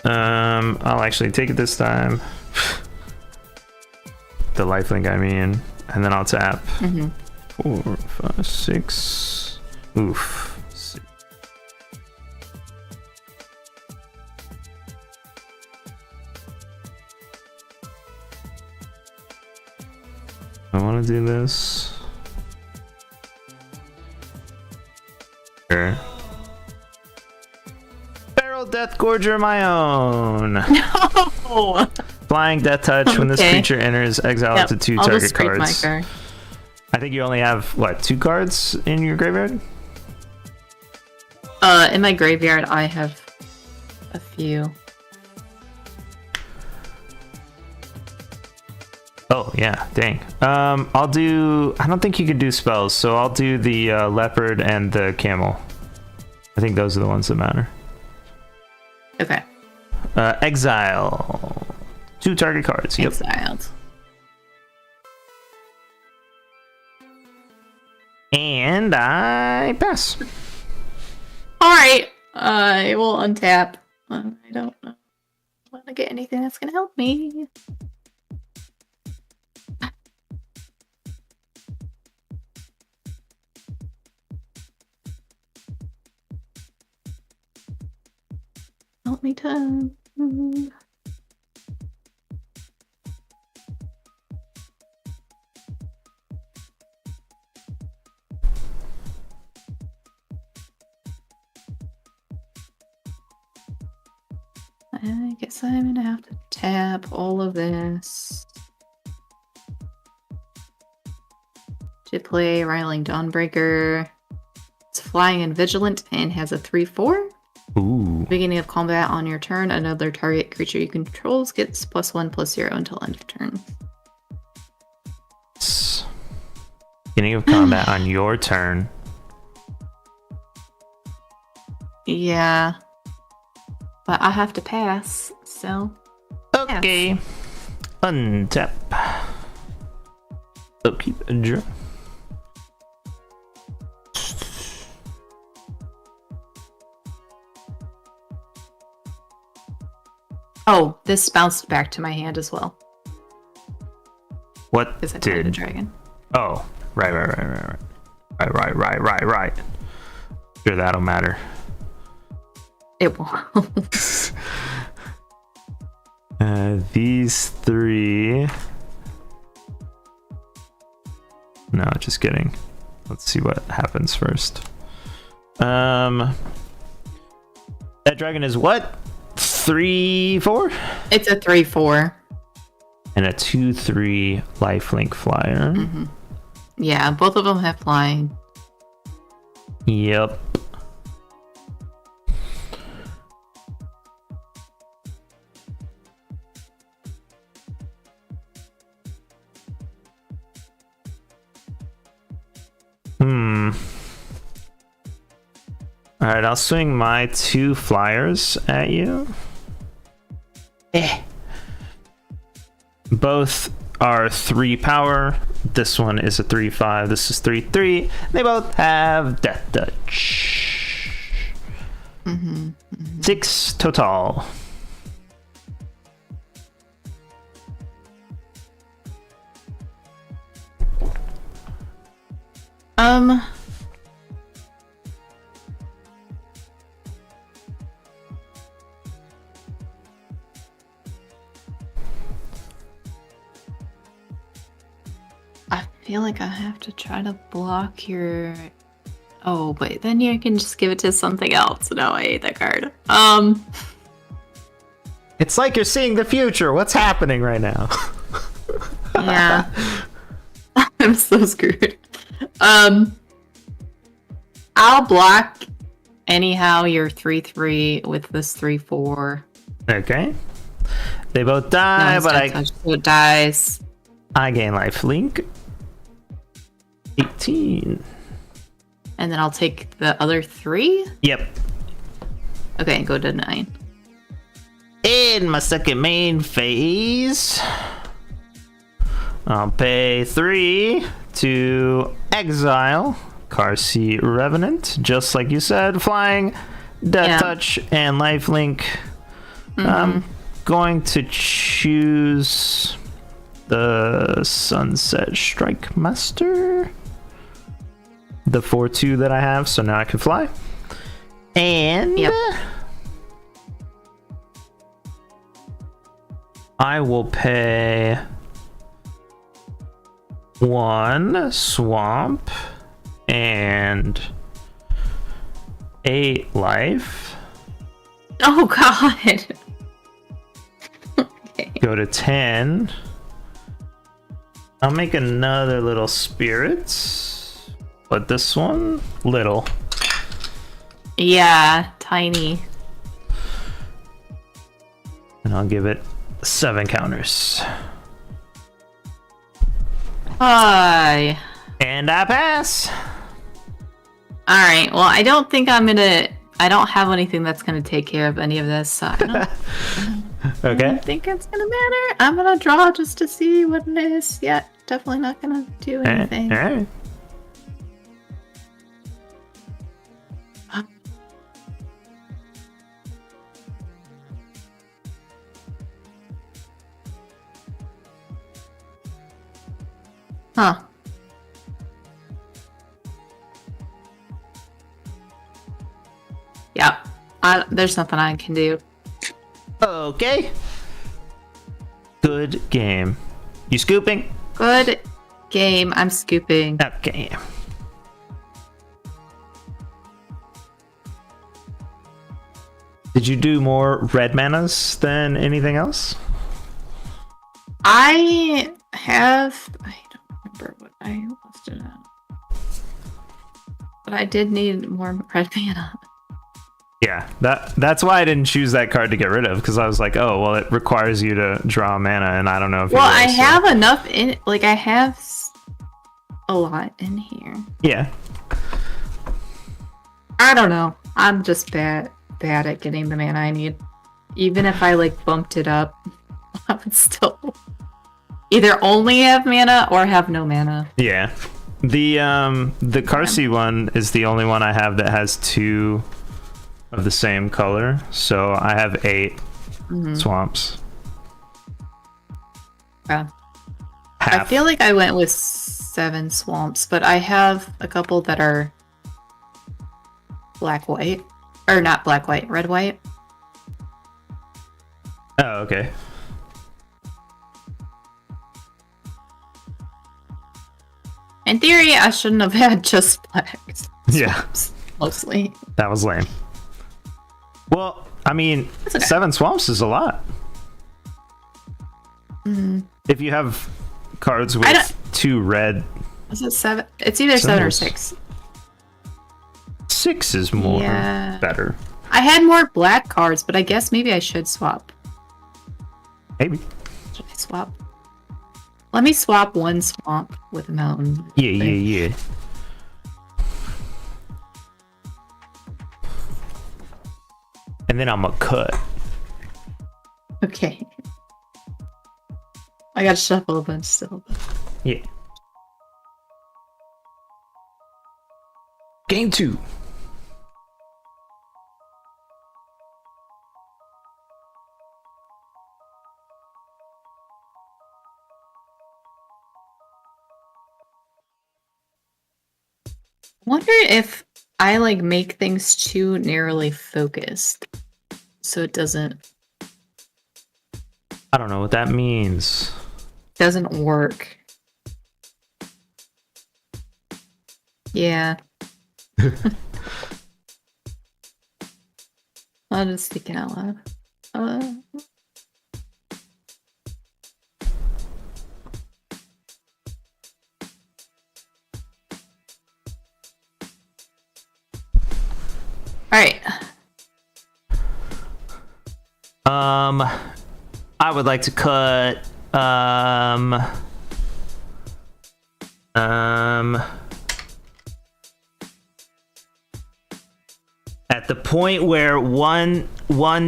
I'll actually take it this time. The lifelink, I mean. And then I'll tap. 4, 5, 6. Oof. I want to do this. Sure. Feral Death Gorger my own. No! Flying Death Touch. When this creature enters, exile up to 2 I'll target just scrape my cards. card. I think you only have, what, 2 cards in your graveyard? In my graveyard, I have a few. Oh, yeah, dang. I'll do... I don't think you can do spells, so I'll do the leopard and the camel. I think those are the ones that matter. Okay. Exile. 2 target cards. Yep. Exiled. And I pass. Alright. I will untap. I don't know. I want to get anything that's going to help me. Help me time. I guess I'm gonna have to tap all of this to play Riling Dawnbreaker. It's flying and vigilant and has a 3/4. Ooh. Beginning of combat on your turn, another target creature you control gets +1/+0 until end of turn. Beginning of combat on your turn. Yeah. But I have to pass, so. Okay. Pass. Untap. Upkeep and draw. Oh, this bounced back to my hand as well. What Because I played a did? dragon. Oh, right. Sure, that'll matter. It won't. These 3. No, just kidding. Let's see what happens first. That dragon is what? 3/4? It's a 3/4. And a 2/3 lifelink flyer. Mm-hmm. Yeah, both of them have flying. Yep. Alright, I'll swing my 2 flyers at you. both are 3 power. This one is a 3/5. This is 3/3. They both have Death Touch. 6 total. I feel like I have to try to block your. Oh, but then you can just give it to something else. No, I hate that card. It's like you're seeing the future. What's happening right now? Yeah. I'm so screwed. I'll block anyhow your 3/3 with this 3/4. Okay. They both die, No, but so it dies. I gain life link. 18. And then I'll take the other 3? Yep. Okay, go to 9. In my second main phase, I'll pay 3 to exile Tarkir Revenant, just like you said, flying, Death Touch, and lifelink. I'm going to choose the Sunset Strike Master, the 4/2 that I have, so now I can fly. And I will pay 1 swamp and 8 life. Oh god. Okay. Go to 10. I'll make another little spirit, but this one little. Yeah, tiny. And I'll give it 7 counters. Hi. And I pass. Alright, well, I don't think I don't have anything that's gonna take care of any of this, so I don't, I don't think it's gonna matter. I'm gonna draw just to see what it is. Yeah, definitely not gonna do anything. Alright. Huh. Yeah, there's nothing I can do. Okay. Good game. You scooping? Good game. I'm scooping. Okay. Did you do more red manas than anything else? I don't remember what I lost it at. But I did need more red mana. Yeah, that's why I didn't choose that card to get rid of, because I was like, oh, well, it requires you to draw mana, and I don't know if. Well, I have enough in, like I have a lot in here. Yeah. I don't know. I'm just bad at getting the mana I need. Even if I like bumped it up, I would still either only have mana or have no mana. Yeah. The Tarkir one is the only one I have that has 2 of the same color, so I have 8 swamps. Yeah. Half. I feel like I went with 7 swamps, but I have a couple that are black-white. Or not black-white, red-white. Oh, okay. In theory, I shouldn't have had just black Yeah. swamps, mostly. That was lame. Well, I mean, okay. 7 swamps is a lot. If you have cards with 2 red. Is it 7? It's either 7 or 6. 6 is more better. I had more black cards, but I guess maybe I should swap. Maybe. Should I swap? Let me swap 1 swamp with a mountain. Yeah. And then I'm gonna cut. Okay. I gotta shuffle a bunch still. Yeah. Game 2. Wonder if I like make things too narrowly focused, so it doesn't I don't know what that means. work. Yeah. I'm just speaking out loud. All right. I would like to cut at the point where one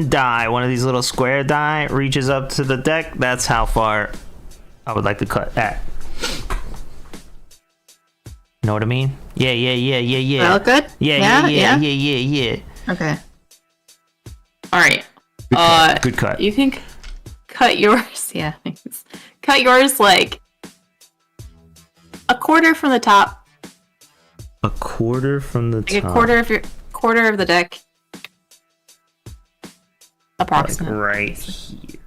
die, one of these little square die reaches up to the deck, that's how far I would like to cut at. Know what I mean? Yeah. Well, good? Yeah. Okay. All right. Good cut. You can cut yours. Yeah, thanks. Cut yours like a quarter from the top. A quarter from the top. Like a quarter of the deck. Approximately. Like right here.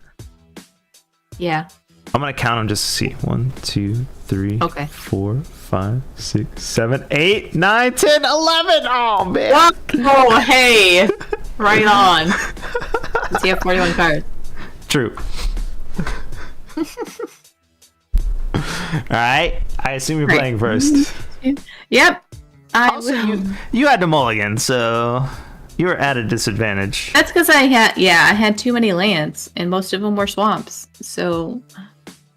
Yeah. I'm gonna count them just to see. 1, 2, 3, Okay. 4, 5, 6, 7, 8, 9, 10, 11. Oh man. Oh, hey. Right on. Does he have 41 cards? True. Alright. I assume you're playing first. Yep. Also, you had the mulligan, so you were at a disadvantage. That's because I had too many lands, and most of them were swamps. So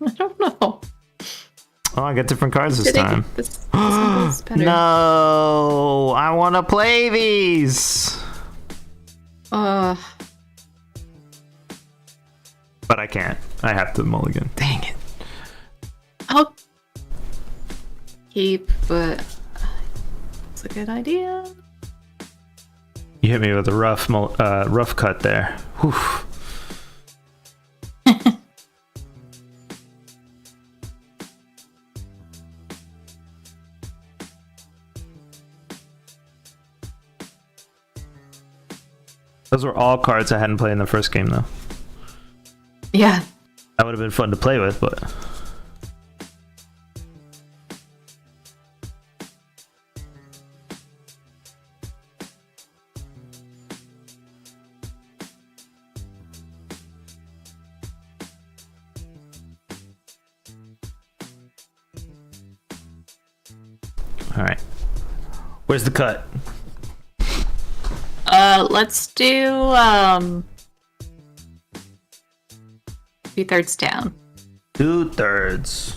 I don't know. Oh, I got different cards this time. This one's better. No, I want to play these. Uh, But I can't. I have to mulligan. Dang it. I'll keep, but it's a good idea. You hit me with a rough cut there. Whew. Those were all cards I hadn't played in the first game, though. Yeah. That would have been fun to play with, but... Alright. Where's the cut? Let's do 2/3 down. 2/3.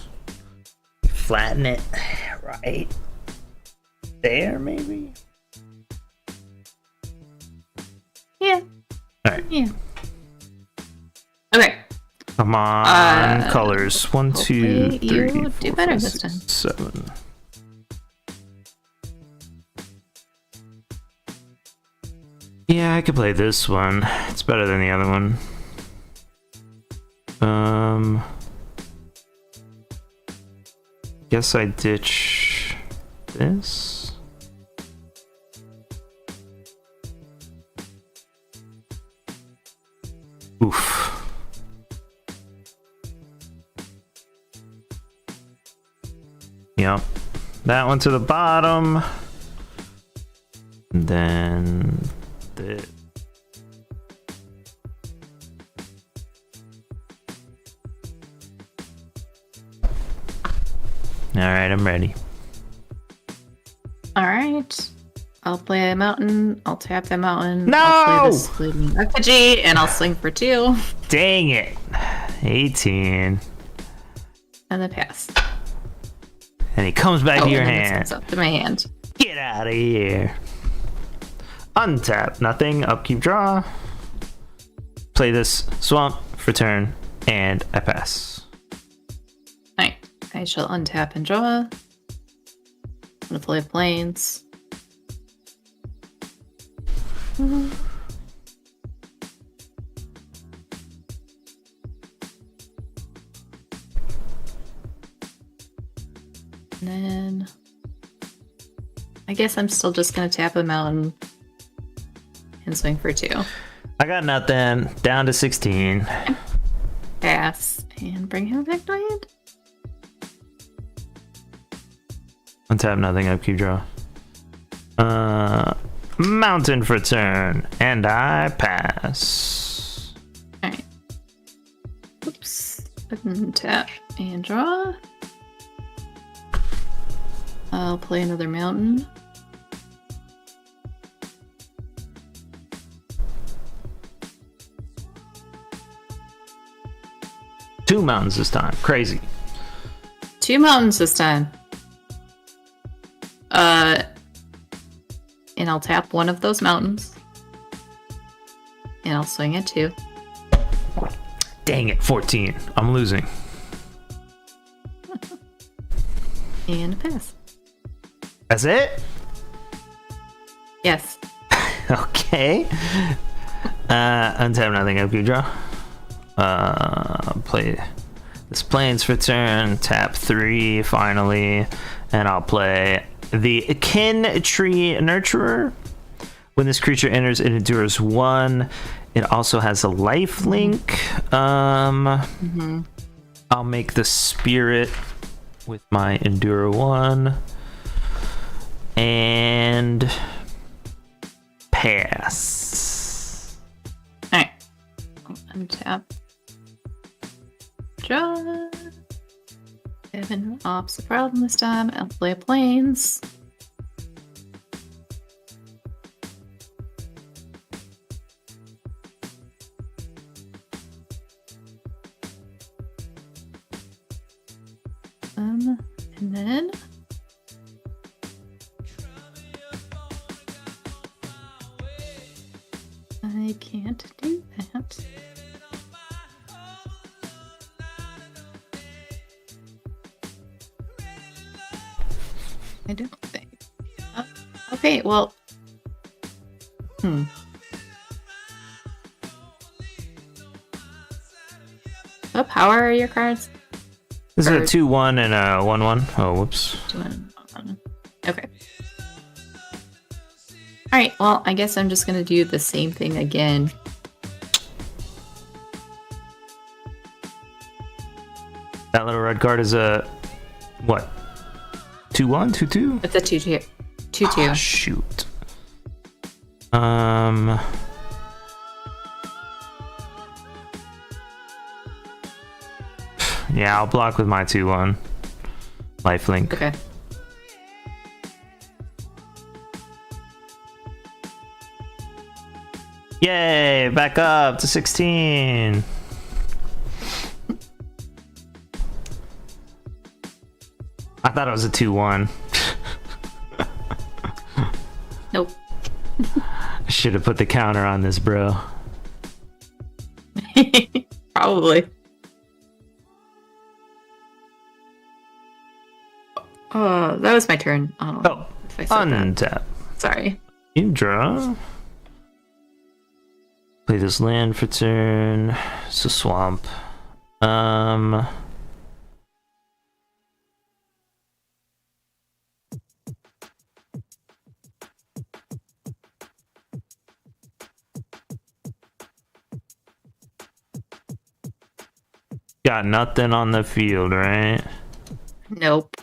Flatten it right there, maybe? Yeah. Alright. Yeah. Okay. Come on, colors. 1, 2, hopefully 3, you 4, do better 5, this 6, time. 7. Yeah, I could play this one. It's better than the other one. Guess I ditch this. Oof. Yep. That one to the bottom. And then the Alright, I'm ready. Alright. I'll play a mountain. I'll tap the mountain. No! I'll play this fleeting effigy, and I'll swing for 2. Dang it. 18. And then pass. And he comes back to your and then it hand. sends up to my hand. Get out of here. Untap. Nothing. Upkeep draw. Play this swamp for turn. And I pass. I shall untap and draw. I'm gonna play Plains. And then I guess I'm still just gonna tap a mountain and swing for 2. I got nothing. Down to 16. Pass and bring him back to hand. Untap nothing, upkeep draw. Mountain for turn, and I pass. Alright. Oops. Untap and draw. I'll play another mountain. Two mountains this time. Crazy. 2 mountains this time. And I'll tap one of those mountains. And I'll swing at 2. Dang it, 14. I'm losing. And a pass. That's it? Yes. Okay. Untap nothing, upkeep draw. Play this Plains for turn, tap 3 finally, and I'll play the Kin Tree Nurturer. When this creature enters, it endures 1. It also has a life link. I'll make the Spirit with my Endure 1 and pass. Alright. Untap. Draw. 7 ops the problem this time. I'll play Plains. And then I can't do that. I don't think. Okay, well. What power are your cards? This is a 2-1 and a 1-1. Oh, whoops. 2-1. Okay. Alright, well, I guess I'm just gonna do the same thing again. That little red card is a what? 2-1, 2-2? It's a 2-2. 2-2. Oh, shoot. Yeah, I'll block with my 2-1. Lifelink. Okay. Yay! Back up to 16. I thought it was a 2-1. Nope. I should have put the counter on this, bro. Probably. Oh, that was my turn. I don't know if I said that. Untap. Sorry. You draw. Play this land for turn. It's a swamp. Got nothing on the field, right? Nope.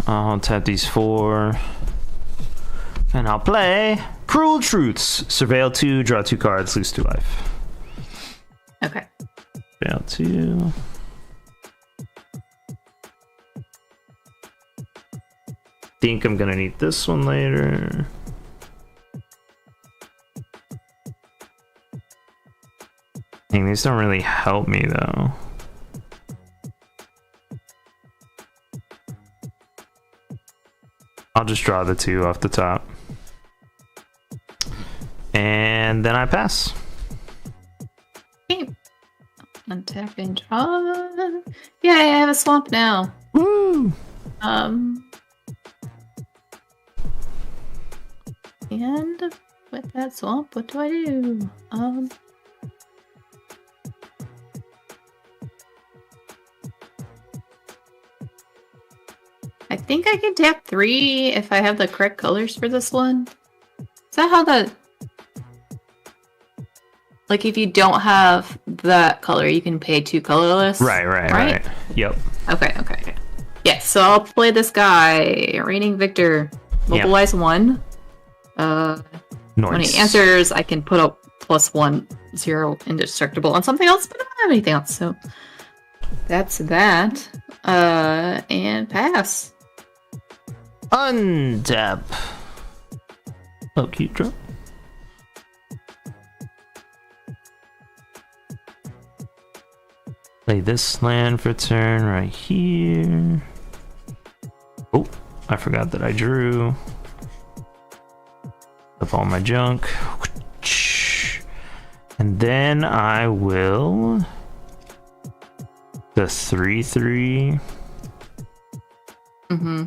I'll tap these 4. And I'll play Cruel Truths. Surveil 2, draw 2 cards, lose 2 life. Okay. Surveil 2. Think I'm gonna need this one later. Dang, these don't really help me though. I'll just draw the 2 off the top. And then I pass. Okay. attack range. Yeah, I have a swamp now. Woo! And with that swamp, what do I do? I think I can tap 3 if I have the correct colors for this one. Is that how the... Like, if you don't have that color, you can pay 2 colorless? Right. Yep. Okay. Yeah, so I'll play this guy, Reigning Victor. Mobilize 1. When he answers, I can put a +1/0 indestructible on something else, but I don't have anything else, so... That's that. And pass. Untap. Oh, keep drop. Play this land for turn right here. Oh, I forgot that I drew. Up all my junk. And then I will... The 3/3. Mm-hmm.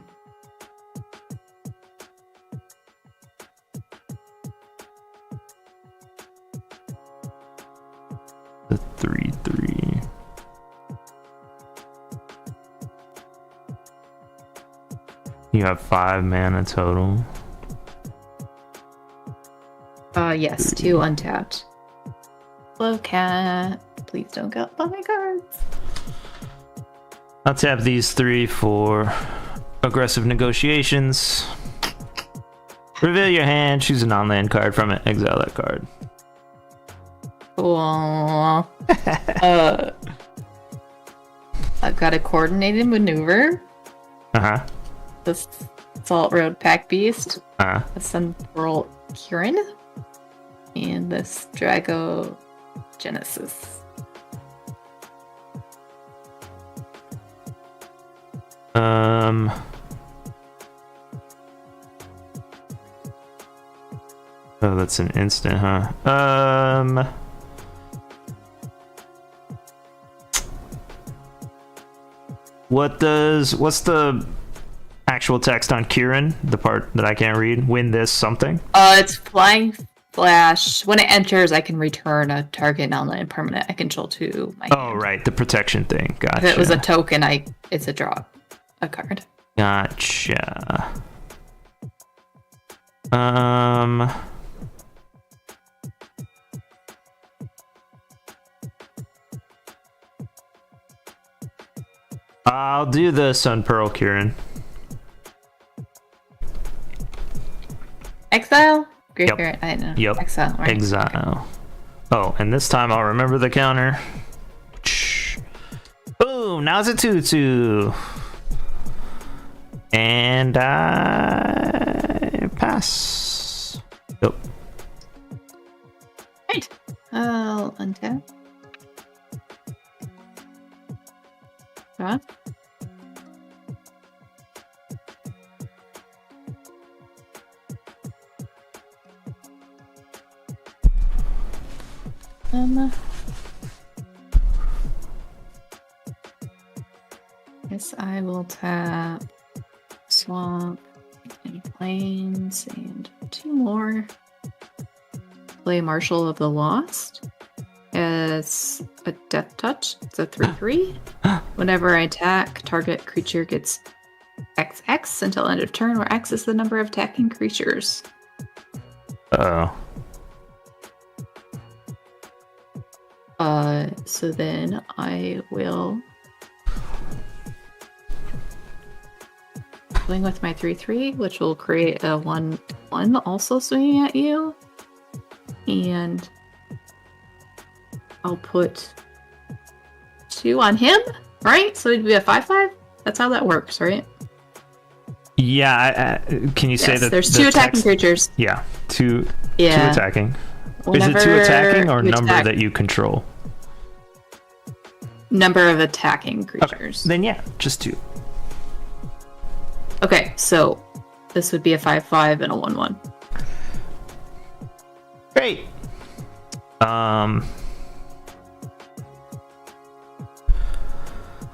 The 3/3. You have 5 mana total. Yes, 2 untapped. Hello, cat. Please don't go up on my cards. I'll tap these 3 for aggressive negotiations. Reveal your hand, choose a non-land card from it, exile that card. Cool. I've got a coordinated maneuver. Uh-huh. This Salt Road Pack Beast. Uh-huh. The Sunpearl Kirin. And this Drago Genesis. Oh, that's an instant, huh? What's the actual text on Kirin? The part that I can't read? Win this something? It's Flying Flash. When it enters, I can return a target non-land permanent I control to my Oh, hand. right, the protection thing. Gotcha. If it was a token, it's a draw a card. Gotcha. I'll do the Sun Pearl Kirin. Exile? Great Yep. Parent. I know. Yep. Exile. Right? Exile. Oh, and this time I'll remember the counter. Boom! Now it's a 2/2. And I pass. Yep. Right. I'll untap. Draw. Guess I will tap Swamp and Plains and 2 more. Play Marshal of the Lost as a Death Touch. It's a 3/3. Whenever I attack, target creature gets XX until end of turn, where X is the number of attacking creatures. Uh-oh. So then I will swing with my 3/3, which will create a 1/1 also swinging at you. And I'll put 2 on him, right? So it'd be a 5/5? That's how that works, right? Yeah, can you say Yes, that there's the 2 attacking text- creatures. Yeah, two Yeah. attacking. Whenever Is it 2 attacking or you number attack- that you control? Number of attacking Okay, creatures. then yeah, just 2. Okay, so this would be a 5/5 and a 1/1. Great.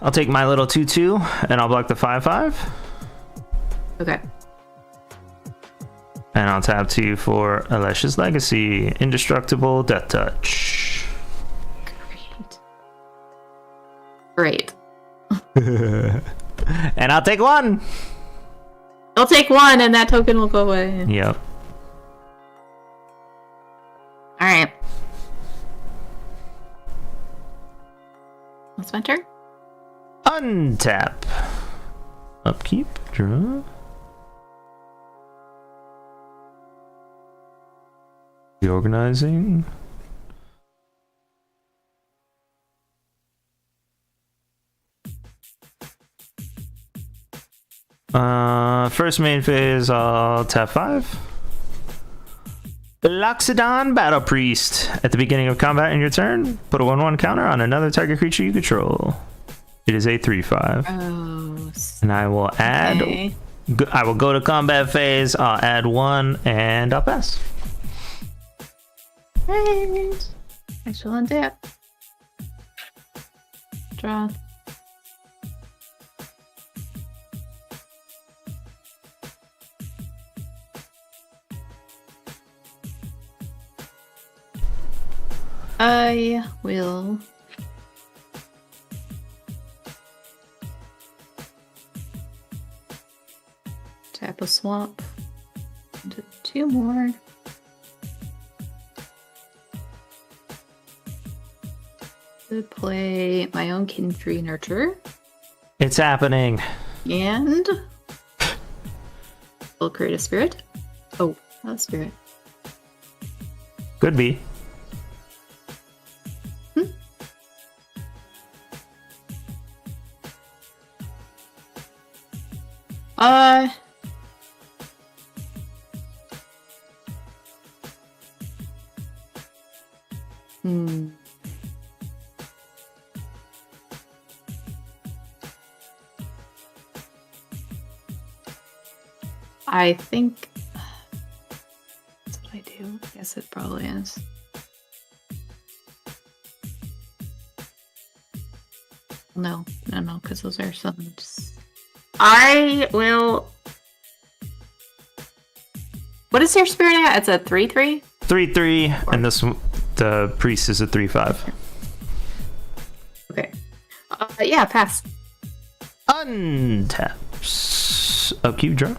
I'll take my little 2/2 and I'll block the 5/5. Okay. And I'll tap 2 for Alesha's Legacy. Indestructible Death Touch. Great. And I'll take 1. I'll take 1 and that token will go away. Yep. Alright. What's my turn? Untap. Upkeep. Draw. Reorganizing. First main phase, I'll tap 5. Loxodon Battle Priest. At the beginning of combat in your turn, put a 1/1 counter on another target creature you control. It is a 3/5. Oh. And I will add. Okay. I will go to combat phase. I'll add 1 and I'll pass. Right. I shall untap. Draw. I will tap a swamp into 2 more. To play my own Kin Tree Nurture It's happening. and we'll create a spirit. Oh, not a spirit. Could be. Uh. Hmm. I think. That's what I do. Yes, it probably is. No, because those are summons. I will. What is your spirit at? It's a 3/3. 3/3, and the priest is a 3/5. Okay. Yeah, pass. Untaps. Upkeep, draw.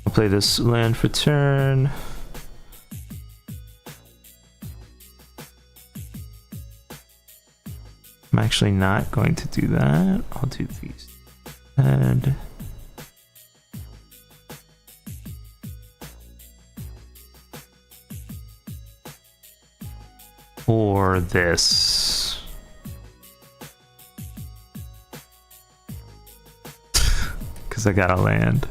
I'll play this land for turn. I'm actually not going to do that. I'll do these. And or this. Because I got a land.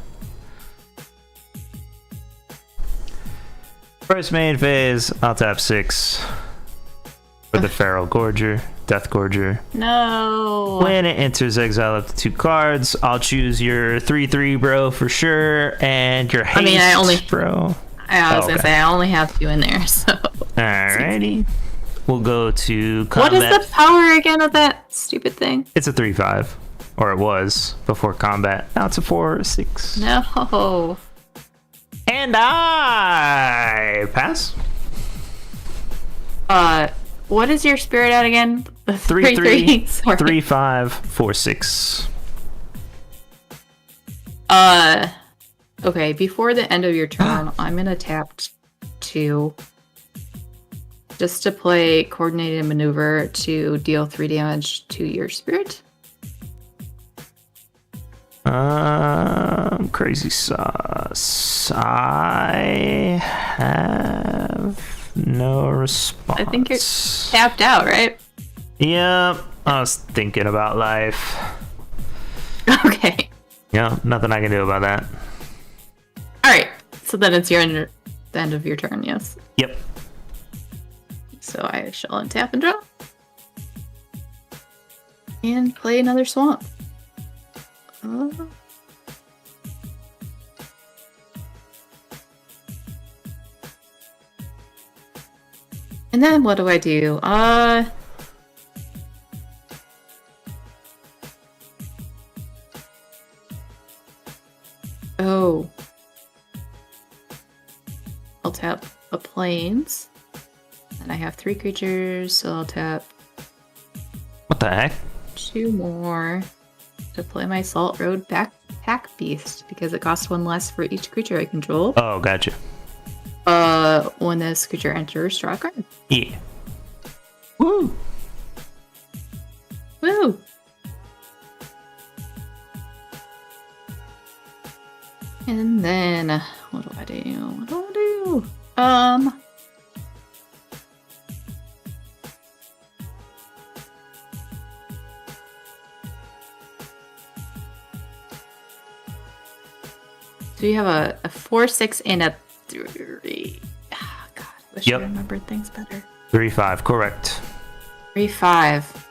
First main phase, I'll tap 6 for the Feral Gorger, Death Gorger. No. When it enters exile up to 2 cards, I'll choose your 3/3 bro for sure, and your haste bro. I was gonna say I only have 2 in there, so. Alrighty. We'll go to combat. What is the power again of that stupid thing? It's a 3/5. Or it was before combat. Now it's a 4/6. No. And I pass. What is your spirit at again? 3/3, Sorry. 3/5, 4/6. Okay, before the end of your turn, I'm gonna tap 2 just to play coordinated maneuver to deal 3 damage to your spirit. Crazy sauce. I have no response. I think you're tapped out, right? Yep. I was thinking about life. Okay. Yeah, nothing I can do about that. Alright, so then it's the end of your turn, yes. Yep. So I shall untap and draw. And play another swamp. And then what do I do? So I'll tap a plains. And I have 3 creatures, so I'll tap What the heck? 2 more to play my Salt Road Backpack Beast because it costs 1 less for each creature I control. Oh, gotcha. When this creature enters, draw a card. Yeah. Woo! Woo! And then, what do I do? So you have a 4/6 and a 3. Oh, God, I wish I remembered things better. 3/5, correct. 3/5.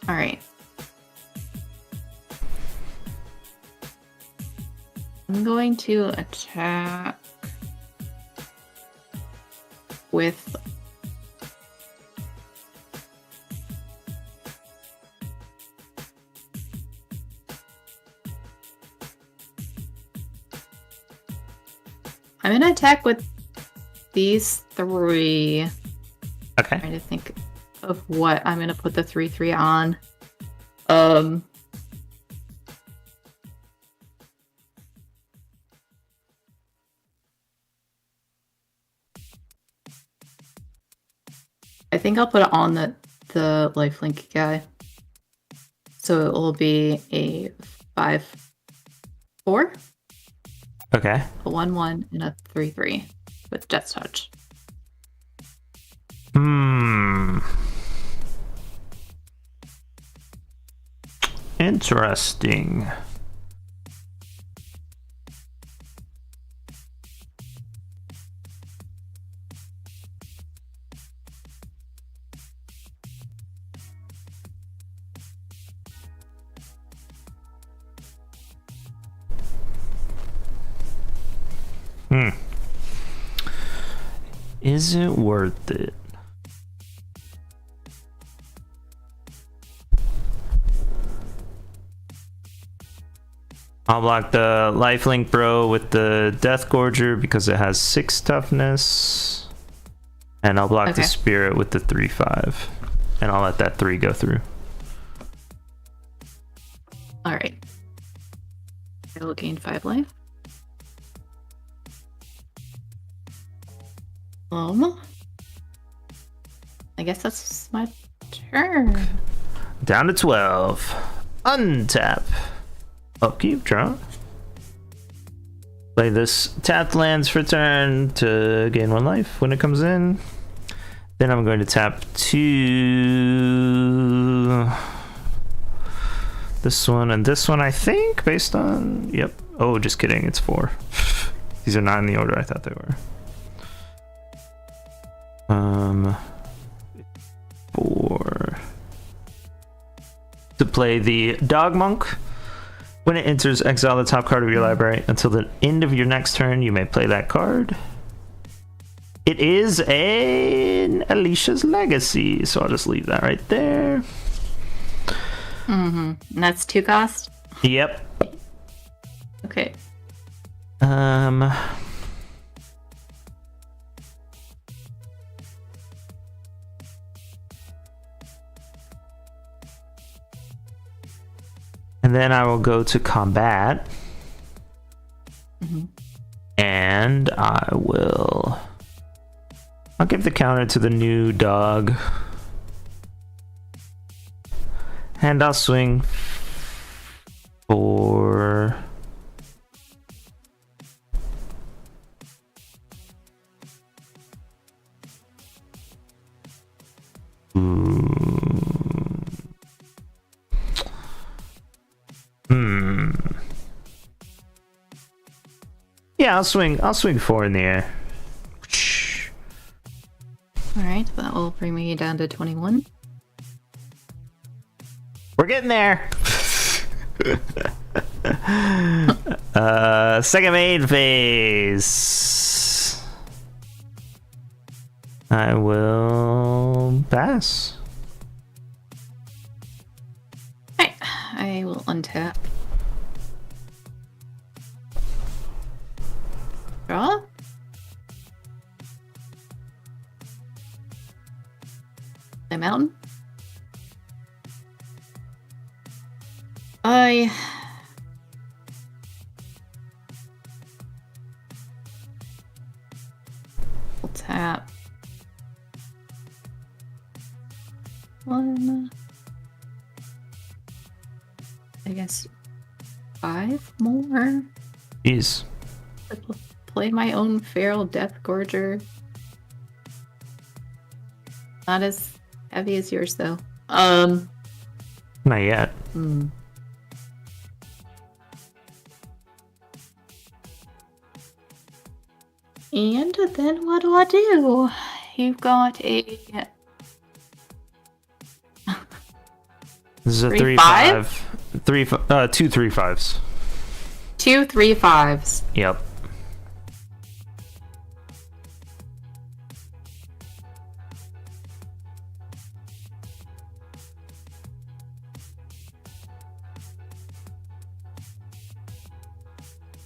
All right. I'm going to attack with these 3. Okay. Trying to think of what I'm gonna put the 3/3 on. I think I'll put it on the lifelink guy. So it will be a 5/4. Okay. A 1/1 and a 3/3 with Death Touch. Interesting. Is it worth it? I'll block the lifelink bro with the Death Gorger because it has 6 toughness. And I'll block the spirit with the 3/5. And I'll let that 3 go through. Alright. I will gain 5 life. I guess that's my turn. Down to 12. Untap. Upkeep, draw. Play this tapped lands for turn to gain 1 life when it comes in. Then I'm going to tap 2. This one and this one, I think, based on... Yep. Oh, just kidding. It's 4. These are not in the order I thought they were. 4. To play the Dog Monk. When it enters, exile the top card of your library. Until the end of your next turn, you may play that card. It is an Alicia's Legacy, so I'll just leave that right there. And that's 2 cost? Yep. Okay. And then I will go to combat. And I'll give the counter to the new dog. And I'll swing for... Yeah, I'll swing 4 in the air. Alright, that will bring me down to 21. We're getting there. Second main phase. I will pass. Right. I will untap. Draw. Play mountain. I will tap. One. I guess 5 more. Jeez. Play my own feral death gorger. Not as heavy as yours though. Not yet. Hmm. And then what do? You've got a This is a 3-5? 3-5. 2 3-5s. 2 3-5s. Yep.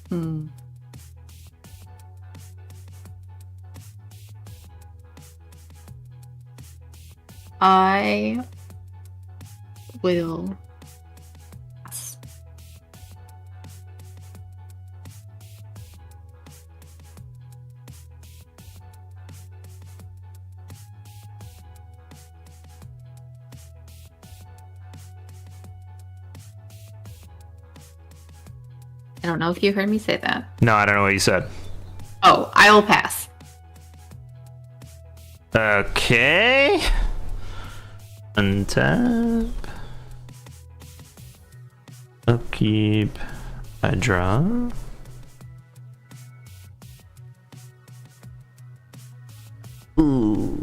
Hmm. I will pass. I don't know if you heard me say that. No, I don't know what you said. Oh, I will pass. Okay. Untap. Upkeep. I draw. Ooh.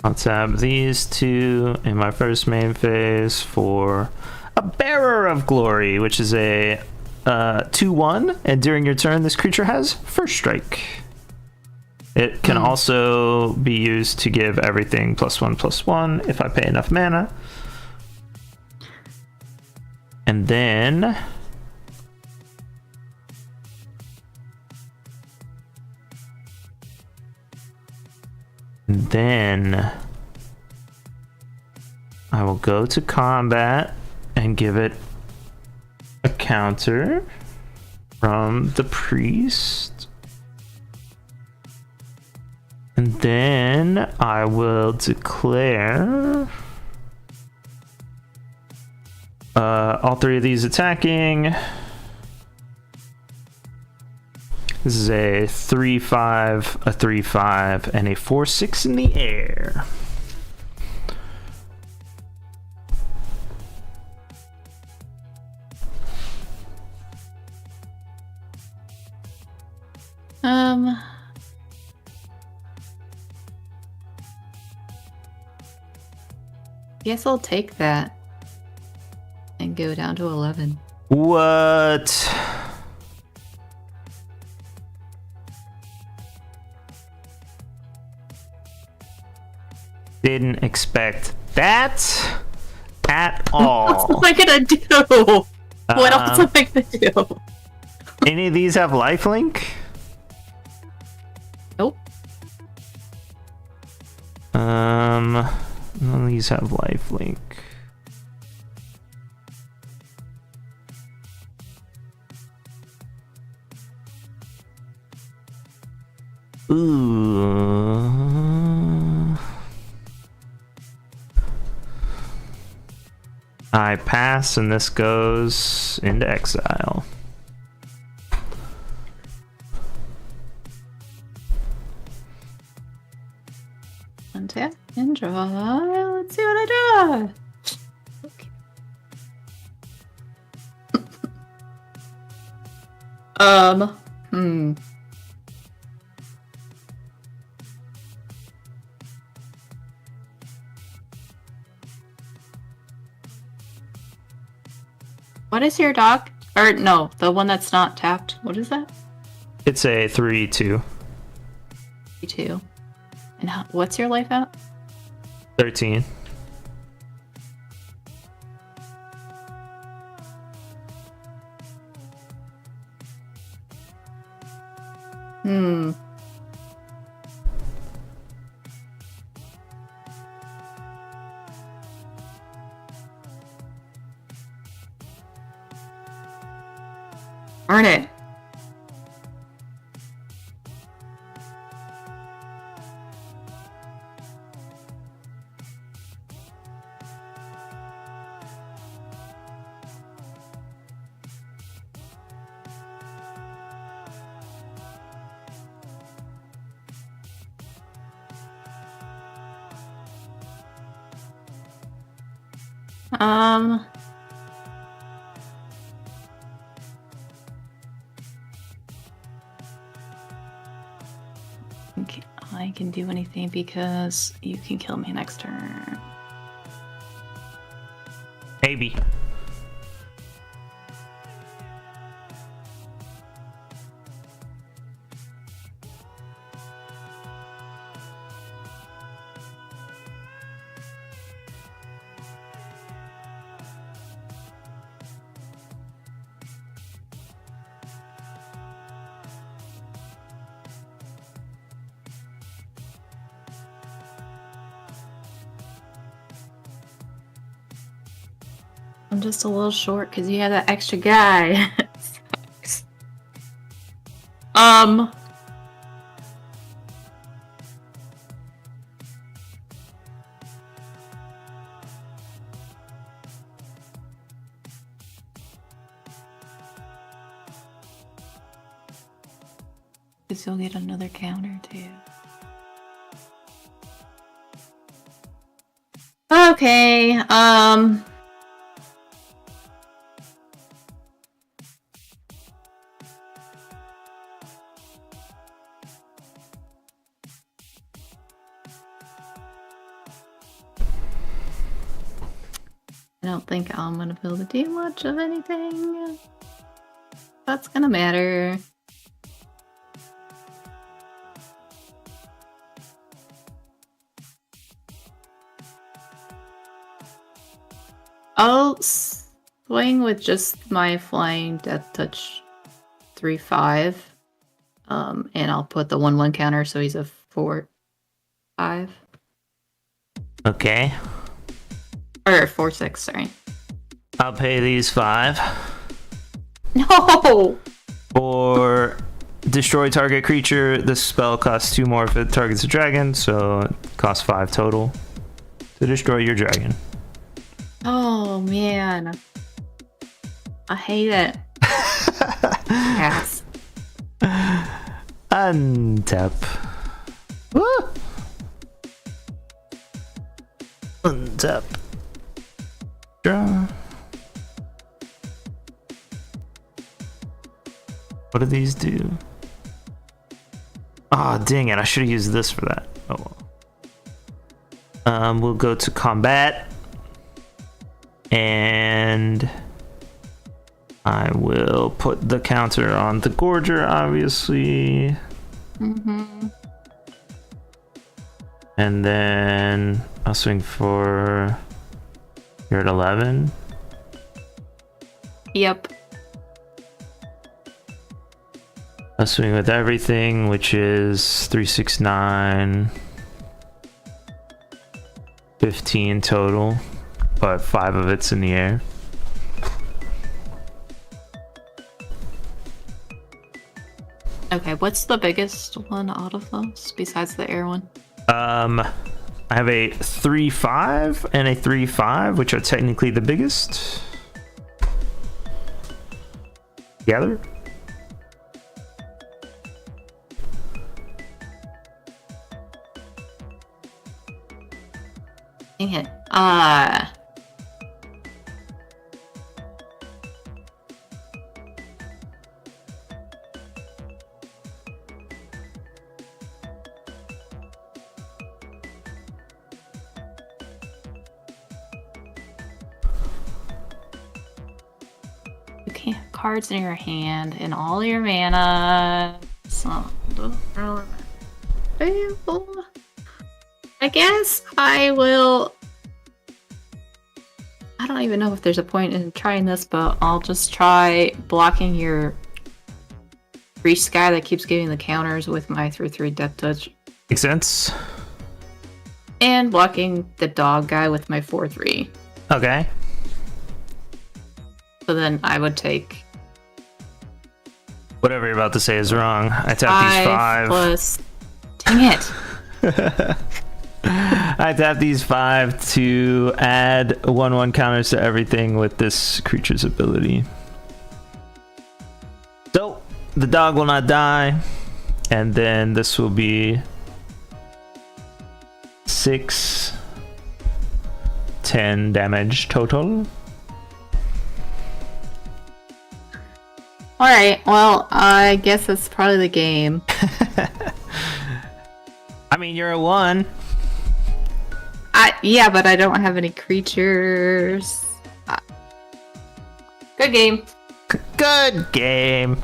I'll tap these two in my first main phase for a Bearer of Glory, which is a 2/1, and during your turn, this creature has first strike. It can also be used to give everything +1/+1 if I pay enough mana. And then I will go to combat and give it a counter from the priest. And then I will declare all three of these attacking. This is a 3/5, a 3/5, and a 4/6 in the air. Guess I'll take that and go down to 11. What? Didn't expect that at all. What else am I gonna do? What else am I gonna do? Any of these have lifelink? Nope. None of these have lifelink. Ooh. I pass, and this goes into exile. Untap and draw. Let's see Ah! Okay. Hmm. What is your dog? Or no, the one that's not tapped. What is that? It's a 3/2. 2. And what's your life at? 13. Hmm. Darn it. Um. think I can do anything because you can kill me next turn. Maybe. I'm just a little short because you have that extra guy. Sucks. Because you'll get another counter too. Okay, I don't think I'm gonna be able to do much of anything that's gonna matter. I'll swing with just my flying death touch 3/5. And I'll put the 1/1 counter so he's a 4/5. Okay. Or 4/6, sorry. I'll pay these 5. No! For destroy target creature, this spell costs 2 more if it targets a dragon, so it costs 5 total to destroy your dragon. Oh man. I hate it. Yes. Untap. Woo! Untap. Draw. What do these do? Ah, oh, dang it. I should have used this for that. Oh well. We'll go to combat. And I will put the counter on the Gorger, obviously. Mm-hmm. And then I'll swing for... You're at 11? Yep. I'll swing with everything, which is 3, 6, 9... 15 total, but 5 of it's in the air. Okay, what's the biggest one out of those besides the air one? I have a 3/5 and a 3/5, which are technically the biggest. Together. Dang it. Ah. You can't have cards in your hand and all your mana. So, I guess I will. I don't even know if there's a point in trying this, but I'll just try blocking your Reach guy that keeps giving the counters with my 3/3 Death Touch. Makes sense. And blocking the dog guy with my 4/3. Okay. So then I would take Whatever you're about to say is wrong. I tap these 5. plus. Dang it. I tap these 5 to add 1/1 counters to everything with this creature's ability. So, the dog will not die. And then this will be 6, 10 damage total. Alright, well, I guess that's probably the game. I mean, you're a 1. Yeah, but I don't have any creatures. Good game. Good game.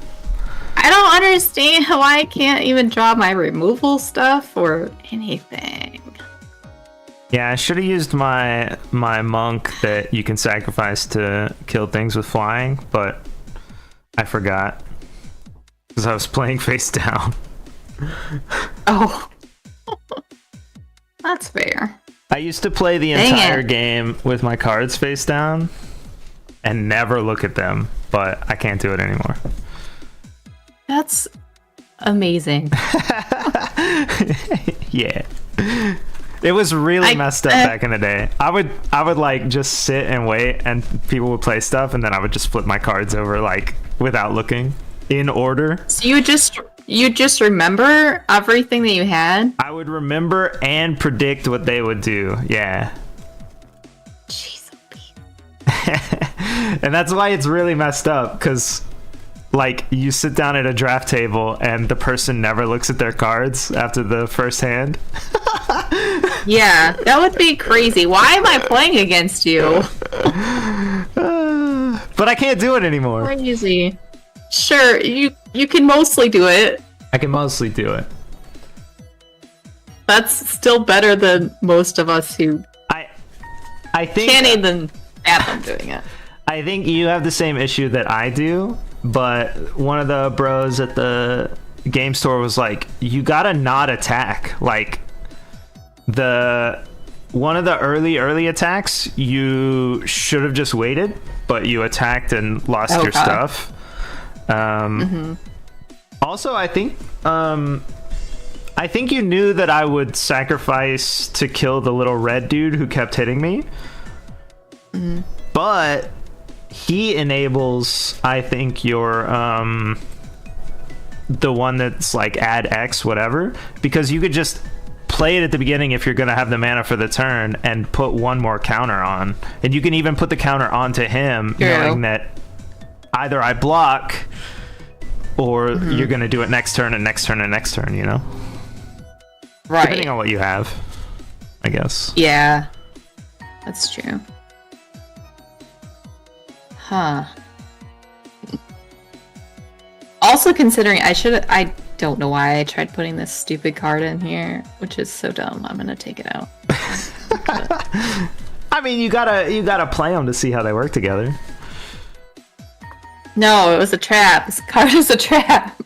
I don't understand why I can't even draw my removal stuff or anything. Yeah, I should have used my monk that you can sacrifice to kill things with flying, but I forgot because I was playing face down. Oh. That's fair. I used to play the entire game with my cards face down and never look at them, but I can't do it anymore. That's amazing. Yeah. It was really messed up back in the day. I would like just sit and wait and people would play stuff and then I would just flip my cards over like without looking in order. So you just remember everything that you had? I would remember and predict what they would do. Yeah. Jeez. And that's why it's really messed up cuz like you sit down at a draft table and the person never looks at their cards after the first hand. Yeah, that would be crazy. Why am I playing against you? But I can't do it anymore. Crazy. Sure, you can mostly do it. I can mostly do it. That's still better than most of us who I think can't even fathom doing it. I think you have the same issue that I do, but one of the bros at the game store was like, you gotta not attack. Like one of the early attacks, you should have just waited, but you attacked and lost your stuff. Also, I think you knew that I would sacrifice to kill the little red dude who kept hitting me. But he enables, I think, your the one that's like add X whatever, because you could just play it at the beginning if you're going to have the mana for the turn and put one more counter on, and you can even put the counter onto him, knowing that either I block or you're going to do it next turn and next turn and next turn, you know? Right. Depending on what you have, I guess. Yeah. That's true. Huh. Also considering I don't know why I tried putting this stupid card in here, which is so dumb. I'm gonna take it out. I mean, you gotta play them to see how they work together. No, it was a trap. This card is a trap.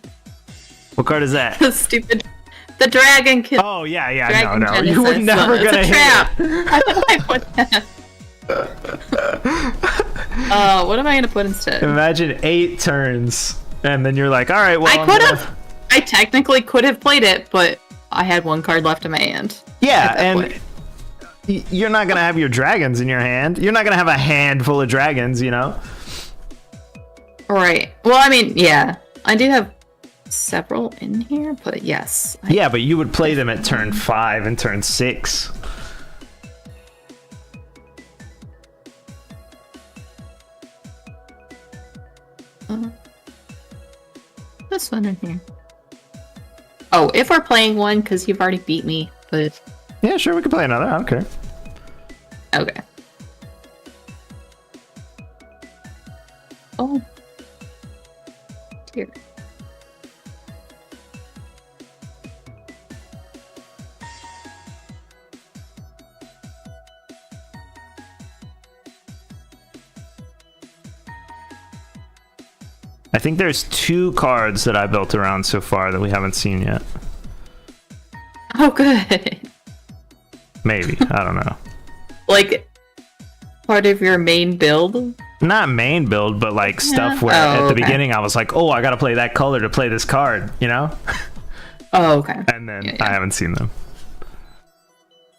What card is that? The dragon kill. Oh yeah, Dragon no. Genesis. You were never It's gonna a hit trap. it. I put that. What am I gonna put instead? Imagine 8 turns, and then you're like, all right, well, I technically could have played it, but I had one card left in my hand. Yeah, and you're not gonna have your dragons in your hand. You're not gonna have a hand full of dragons, you know? Right. Well, I mean, yeah, I do have several in here, but yes. Yeah, but you would play them at turn 5 and turn 6. This one in here. Oh, if we're playing one, because you've already beat me, but... Yeah, sure, we can play another. I don't care. Okay. Oh. Dear. I think there's 2 cards that I built around so far that we haven't seen yet. Oh, good. Maybe. I don't know. Like, part of your main build? Not main build, but like stuff where at the beginning I was like, oh, I gotta play that color to play this card, you know? Oh, okay. And then I haven't seen them.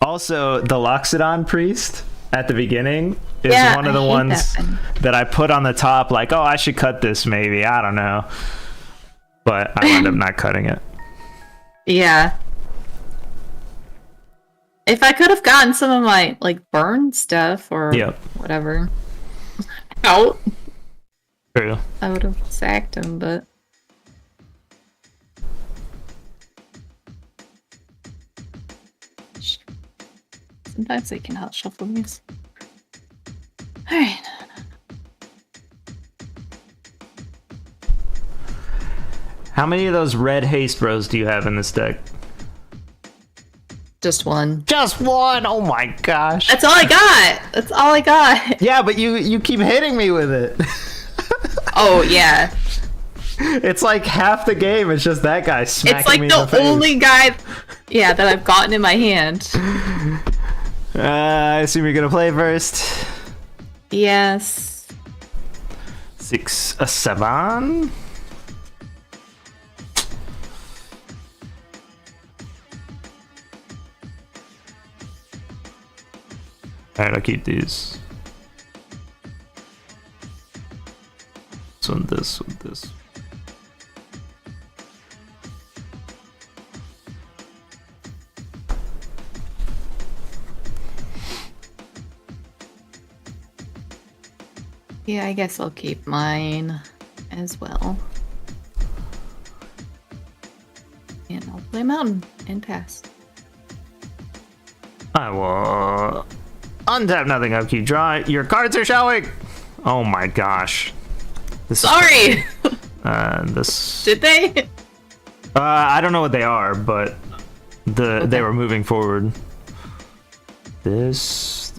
Also, the Loxodon Priest at the beginning is one of the ones that I put on the top, like, oh, I should cut this maybe. I don't know. But I wound up not cutting it. Yeah. If I could have gotten some of my, like, burn stuff or whatever out, true, I would have sacked him, but... Sometimes they can hot shuffle these. Alright. How many of those red haste bros do you have in this deck? Just one. Just one? Oh my gosh. That's all I got! That's all I got! Yeah, but you keep hitting me with it. Oh, yeah. It's like half the game, it's just that guy smacking me in the face. It's like the only guy, that I've gotten in my hand. I assume you're gonna play first. Yes. 6, a 7. Alright, I'll keep these. This one, this. Yeah, I guess I'll keep mine as well. And I'll play mountain and pass. I will untap nothing, upkeep, draw. Your cards are showing! Oh my gosh. Sorry! This... Did they? I don't know what they are, but they were moving forward. This...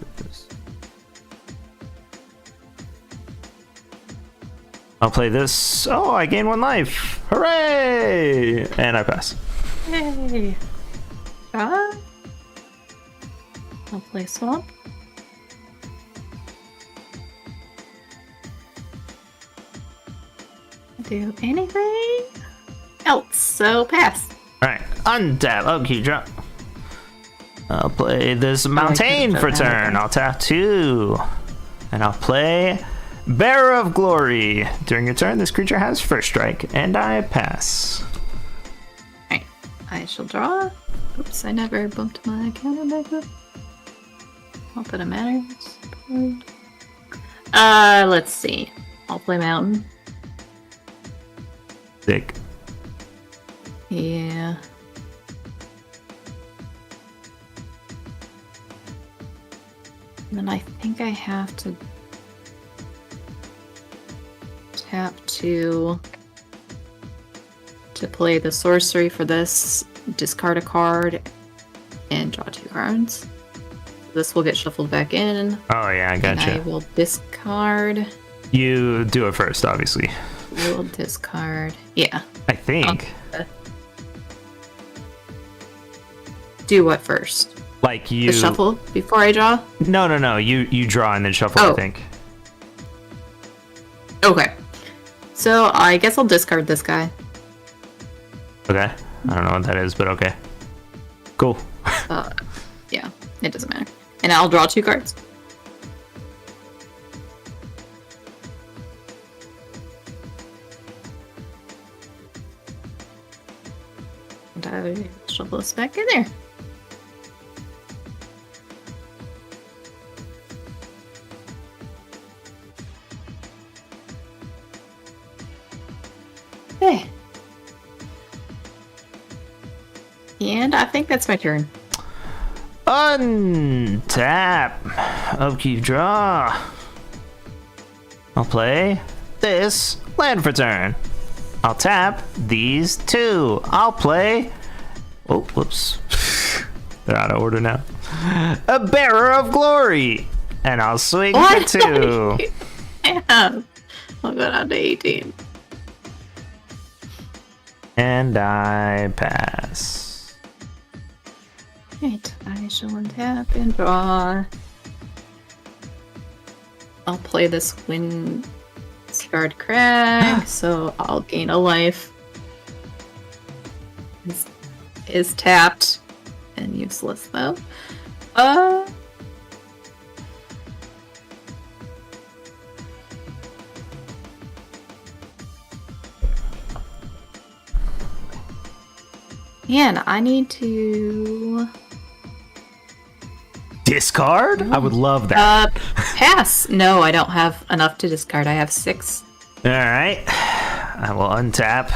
I'll play this. Oh, I gain 1 life. Hooray! And I pass. Hey. I'll play swamp. Do anything else, so pass. Alright, untap, upkeep, drop. I'll play this Mountain for turn. I'll tap 2. And I'll play Bearer of Glory. During your turn, this creature has first strike, and I pass. Alright, I shall draw. Oops, I never bumped my counter back up. Not that it matters. Let's see. I'll play mountain. Sick. Yeah. And then I think I have to tap 2 to play the sorcery for this, discard a card, and draw 2 cards. This will get shuffled back in. Oh yeah, I gotcha. And I will discard. You do it first, obviously. I will discard. Yeah. I think. Do what first? Like you... The shuffle before I draw? No. You draw and then shuffle, I think. Okay. So I guess I'll discard this guy. Okay. I don't know what that is, but okay. Cool. Yeah, it doesn't matter. And I'll draw 2 cards. And I shuffle this back in there. Okay. And I think that's my turn. Untap. Upkeep, draw. I'll play this land for turn. I'll tap these two. I'll play. Oh, whoops. They're out of order now. A Bearer of Glory. And I'll swing for 2. Yeah. I'll go down to 18. And I pass. Right, I shall untap and draw. I'll play this Wind Scarred Crag, so I'll gain a life. Is tapped and useless though. Man, I need to Discard? I would love that. pass. No, I don't have enough to discard. I have 6. Alright. I will untap.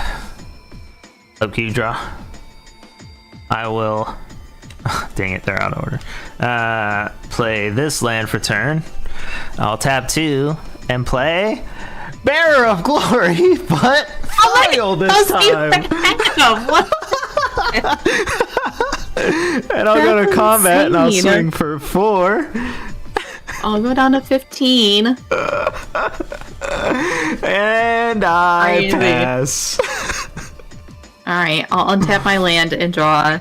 Upkeep, draw. I will. Dang it, they're out of order. Play this land for turn. I'll tap 2 and play Bearer of Glory, but foil this time. What? And I'll go to combat and I'll swing for 4. I'll go down to 15. And I pass. Alright, I'll untap my land and draw. I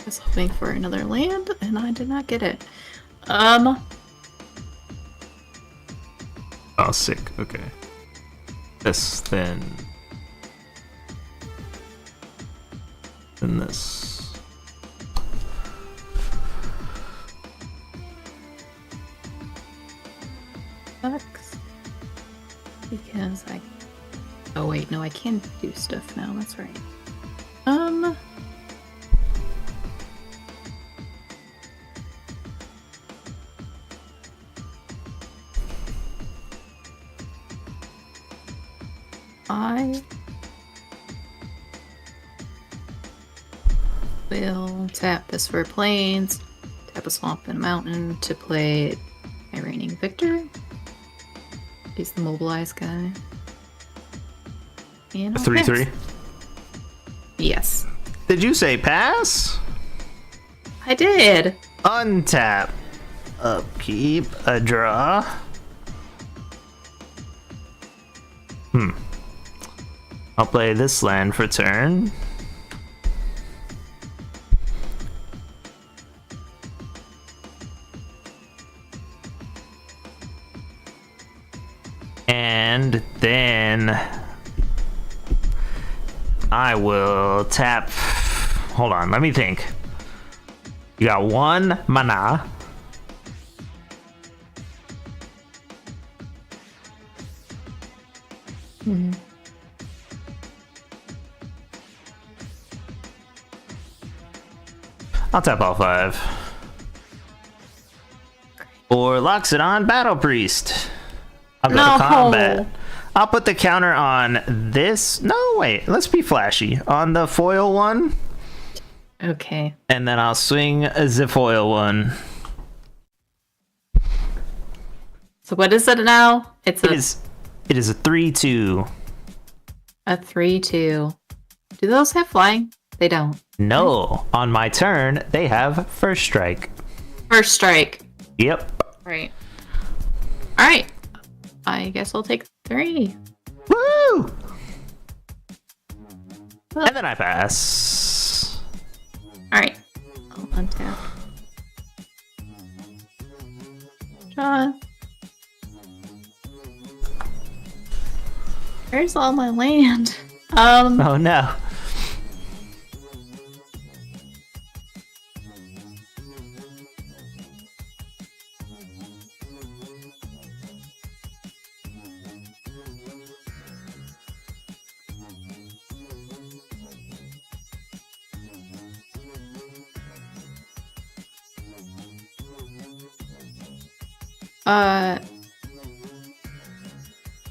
was hoping for another land, and I did not get it. Oh, sick. Okay. This, then this. Sucks. Because I... Oh wait, no, I can do stuff now, that's right. I will tap this for plains, tap a swamp and a mountain to play my reigning victor. He's the mobilized guy. And I'll 3/3. pass. Yes. Did you say pass? I did. Untap. Upkeep. A draw. I'll play this land for turn. And then I will tap. Hold on, let me think. You got 1 mana. I'll tap all 5. Or locks it on Battle Priest. I'll go to combat. I'll put the counter on this. No, wait. Let's be flashy. On the foil one. Okay. And then I'll swing the foil one. So what is it now? It is a 3/2. A 3/2. Do those have flying? They don't. No. On my turn, they have first strike. First strike. Yep. Right. Alright. I guess I'll take 3. Woo! And then I pass. Alright. I'll untap. Draw. Where's all my land? Oh no. I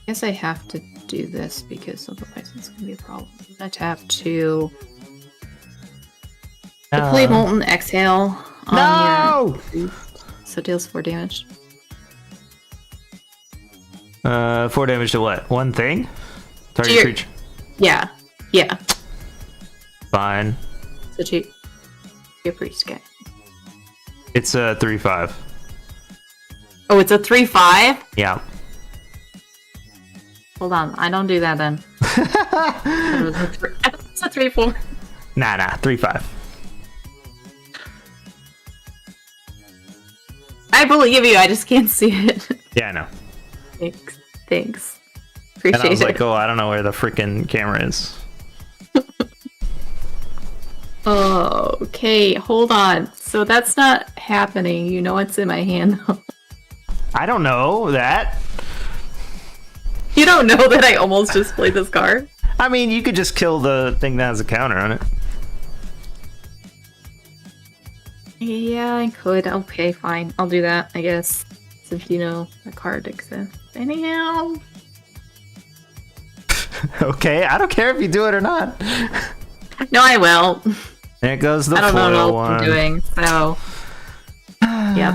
guess I have to do this because otherwise it's gonna be a problem. I'm gonna tap to play Molten Exhale on your so it deals 4 damage. 4 damage to what? One thing? Target creature. Yeah. Fine. So to your priest guy. It's a 3/5. Oh, it's a 3/5? Yeah. Hold on, I don't do that then. It's a 3/4. Nah, 3/5. I believe you, I just can't see it. Yeah, I know. Thanks. Appreciate And I was it. like, oh, I don't know where the freaking camera is. Oh, okay, hold on. So that's not happening. You know what's in my hand, though. I don't know that. You don't know that I almost just played this card? I mean, you could just kill the thing that has a counter on it. Yeah, I could. Okay, fine. I'll do that, I guess. Since you know the card exists. Anyhow. Okay, I don't care if you do it or not. No, I will. There goes the I don't know foil what one. I'm doing, so. Yep.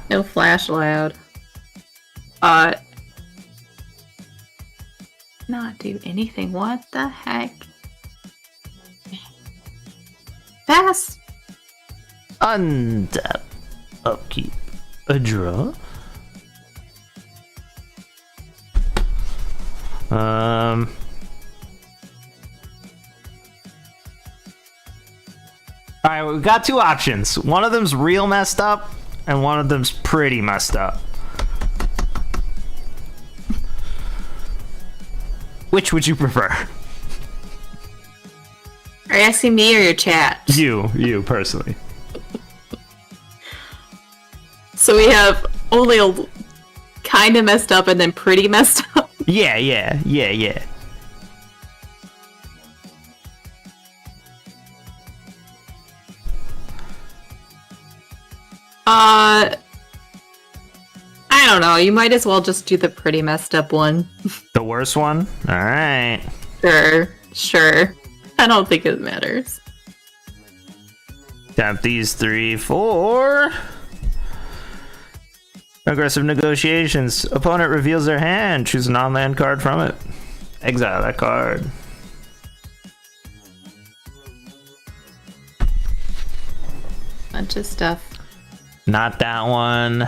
No flash allowed. Not do anything. What the heck? Fast. Untap. Upkeep. A draw. Alright, we've got two options. One of them's real messed up, and one of them's pretty messed up. Which would you prefer? Are you asking me or your chat? You personally. So we have only a kind of messed up and then pretty messed up. Yeah. I don't know. You might as well just do the pretty messed up one. The worst one? Alright. Sure. I don't think it matters. Tap these 3 for aggressive negotiations. Opponent reveals their hand. Choose a non-land card from it. Exile that card. Bunch of stuff. Not that one.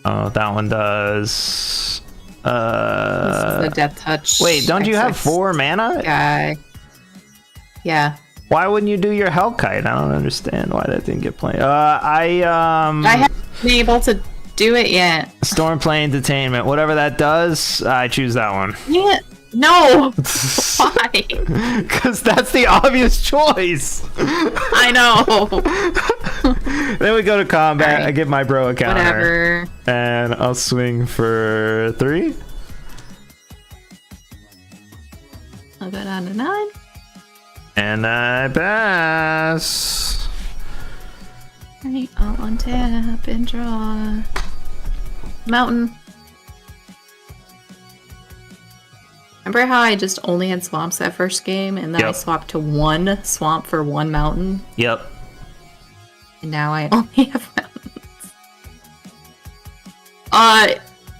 Oh, that one does. This is the Death Touch. Wait, don't you have XX 4 mana? guy? Yeah. Why wouldn't you do your Hellkite? I don't understand why that didn't get played. I haven't been able to do it yet. Stormplane Detainment. Whatever that does, I choose that one. Yeah. No. Why? Because that's the obvious choice. I know. Then we go to combat. Right. I give my bro a counter. Whatever. And I'll swing for 3. I'll go down to 9. And I pass. Alright, I'll untap and draw. Mountain. Remember how I just only had swamps that first game, and then I Yep. swapped to 1 swamp for 1 mountain? Yep. And now I only have mountains.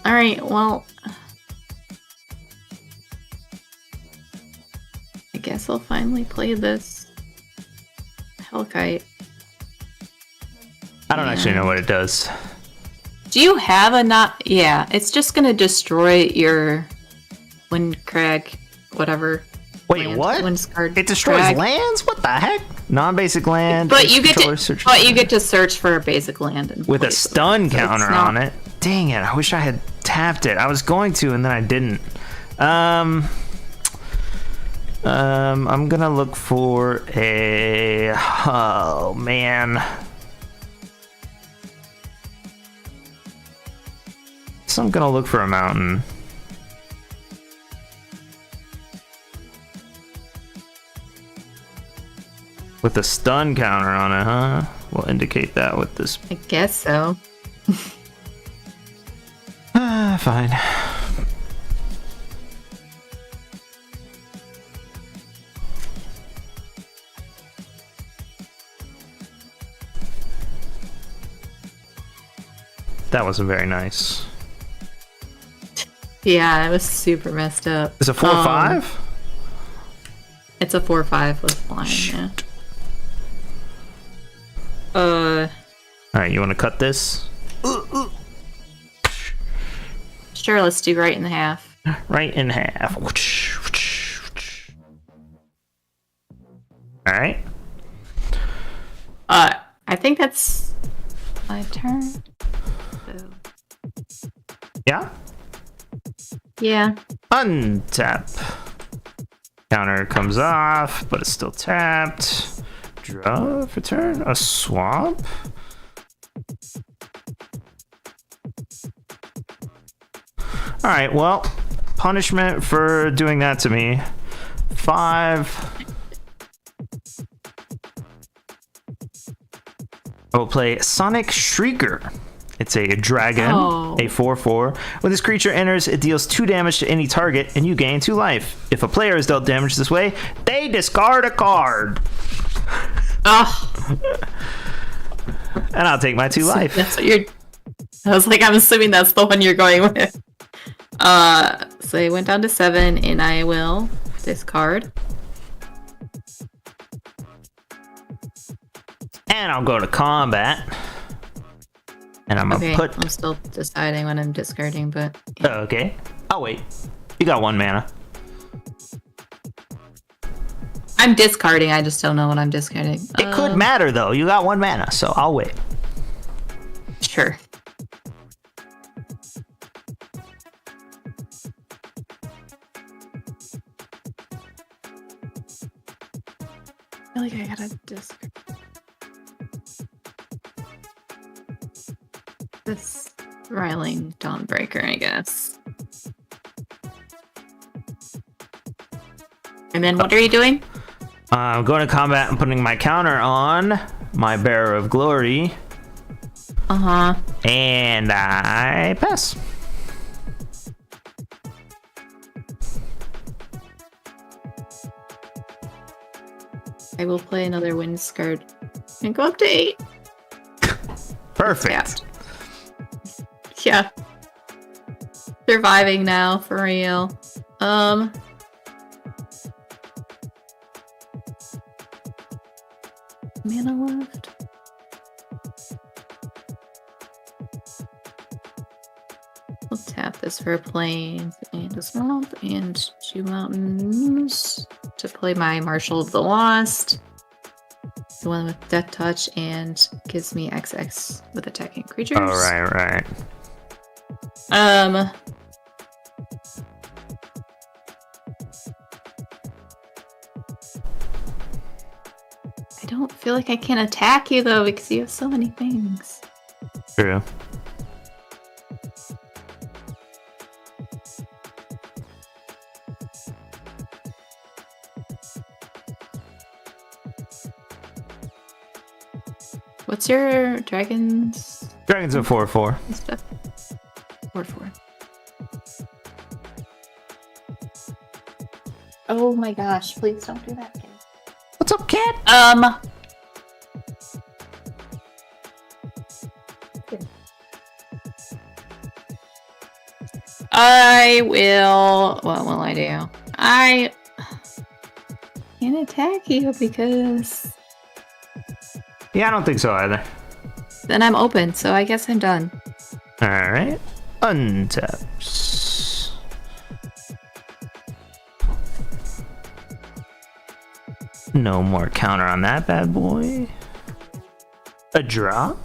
Alright, well. I guess I'll finally play this Hellkite. I don't actually know what it does. Do you have a not? Yeah, it's just gonna destroy your Windcrag, whatever. Wait, land. what? Windscarred It destroys Crag. lands? What the heck? Non-basic land. But its you get controller to, searches but you land. get to search for a basic land and With a place it. stun So it's counter not- on it. Dang it! I wish I had tapped it. I was going to, and then I didn't. I'm gonna look for a. Oh man. So I'm gonna look for a mountain. With a stun counter on it, huh? We'll indicate that with this. I guess so. Fine. That wasn't very nice. Yeah, it was super messed up. It's a 4-5? It's a 4-5 with flying, yeah. Alright, you want to cut this? Sure, let's do right in half. Right in half. Alright. I think that's my turn. So. Yeah? Yeah. Untap. Counter comes off, but it's still tapped. Draw for turn. A swamp? Alright, well, punishment for doing that to me. 5. I will play Sonic Shrieker. It's a dragon, a 4/4. When this creature enters, it deals 2 damage to any target, and you gain 2 life. If a player is dealt damage this way, they discard a card. Oh. And I'll take my 2 life. That's what you're... I was like, I'm assuming that's the one you're going with. So I went down to 7, and I will discard. And I'll go to combat. And I'm gonna put... I'm still deciding when I'm discarding, but... Okay. I'll wait. You got 1 mana. I'm discarding, I just don't know what I'm discarding. It could matter, though. You got 1 mana, so I'll wait. Sure. I feel like I gotta discard. This Riling Dawnbreaker, I guess. And then what are you doing? I'm going to combat and putting my counter on my Bearer of Glory. Uh-huh. And I pass. I will play another Windscard and go up to 8. Perfect. Tapped. Yeah. Surviving now, for real. Mana left. We'll tap this for a plains and a swamp and 2 mountains to play my Marshal of the Lost. The one with Death Touch and gives me XX with attacking creatures. Oh, right. I don't feel like I can attack you though because you have so many things. True. What's your dragons? Dragon's a 4/4. Stuff. 4/4. Oh my gosh! Please don't do that, kid. What's up, cat? I will. What will I do? I can't attack you because Yeah, I don't think so either. then I'm open. So I guess I'm done. Alright. Untaps. No more counter on that bad boy. A draw?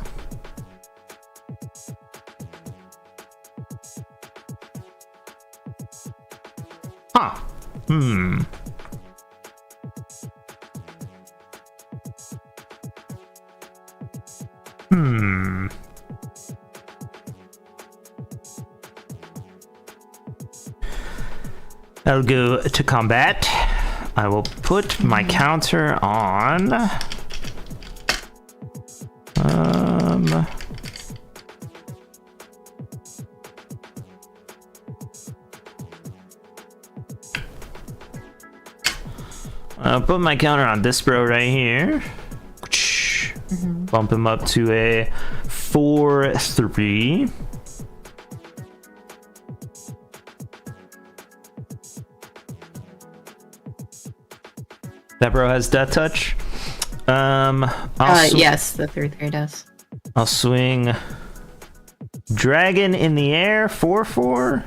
Huh. I'll go to combat. I will put my counter on. I'll put my counter on this bro right here. Bump him up to a for 3. That bro has Death Touch. Yes, the 3/3 does. I'll swing Dragon in the Air 4/4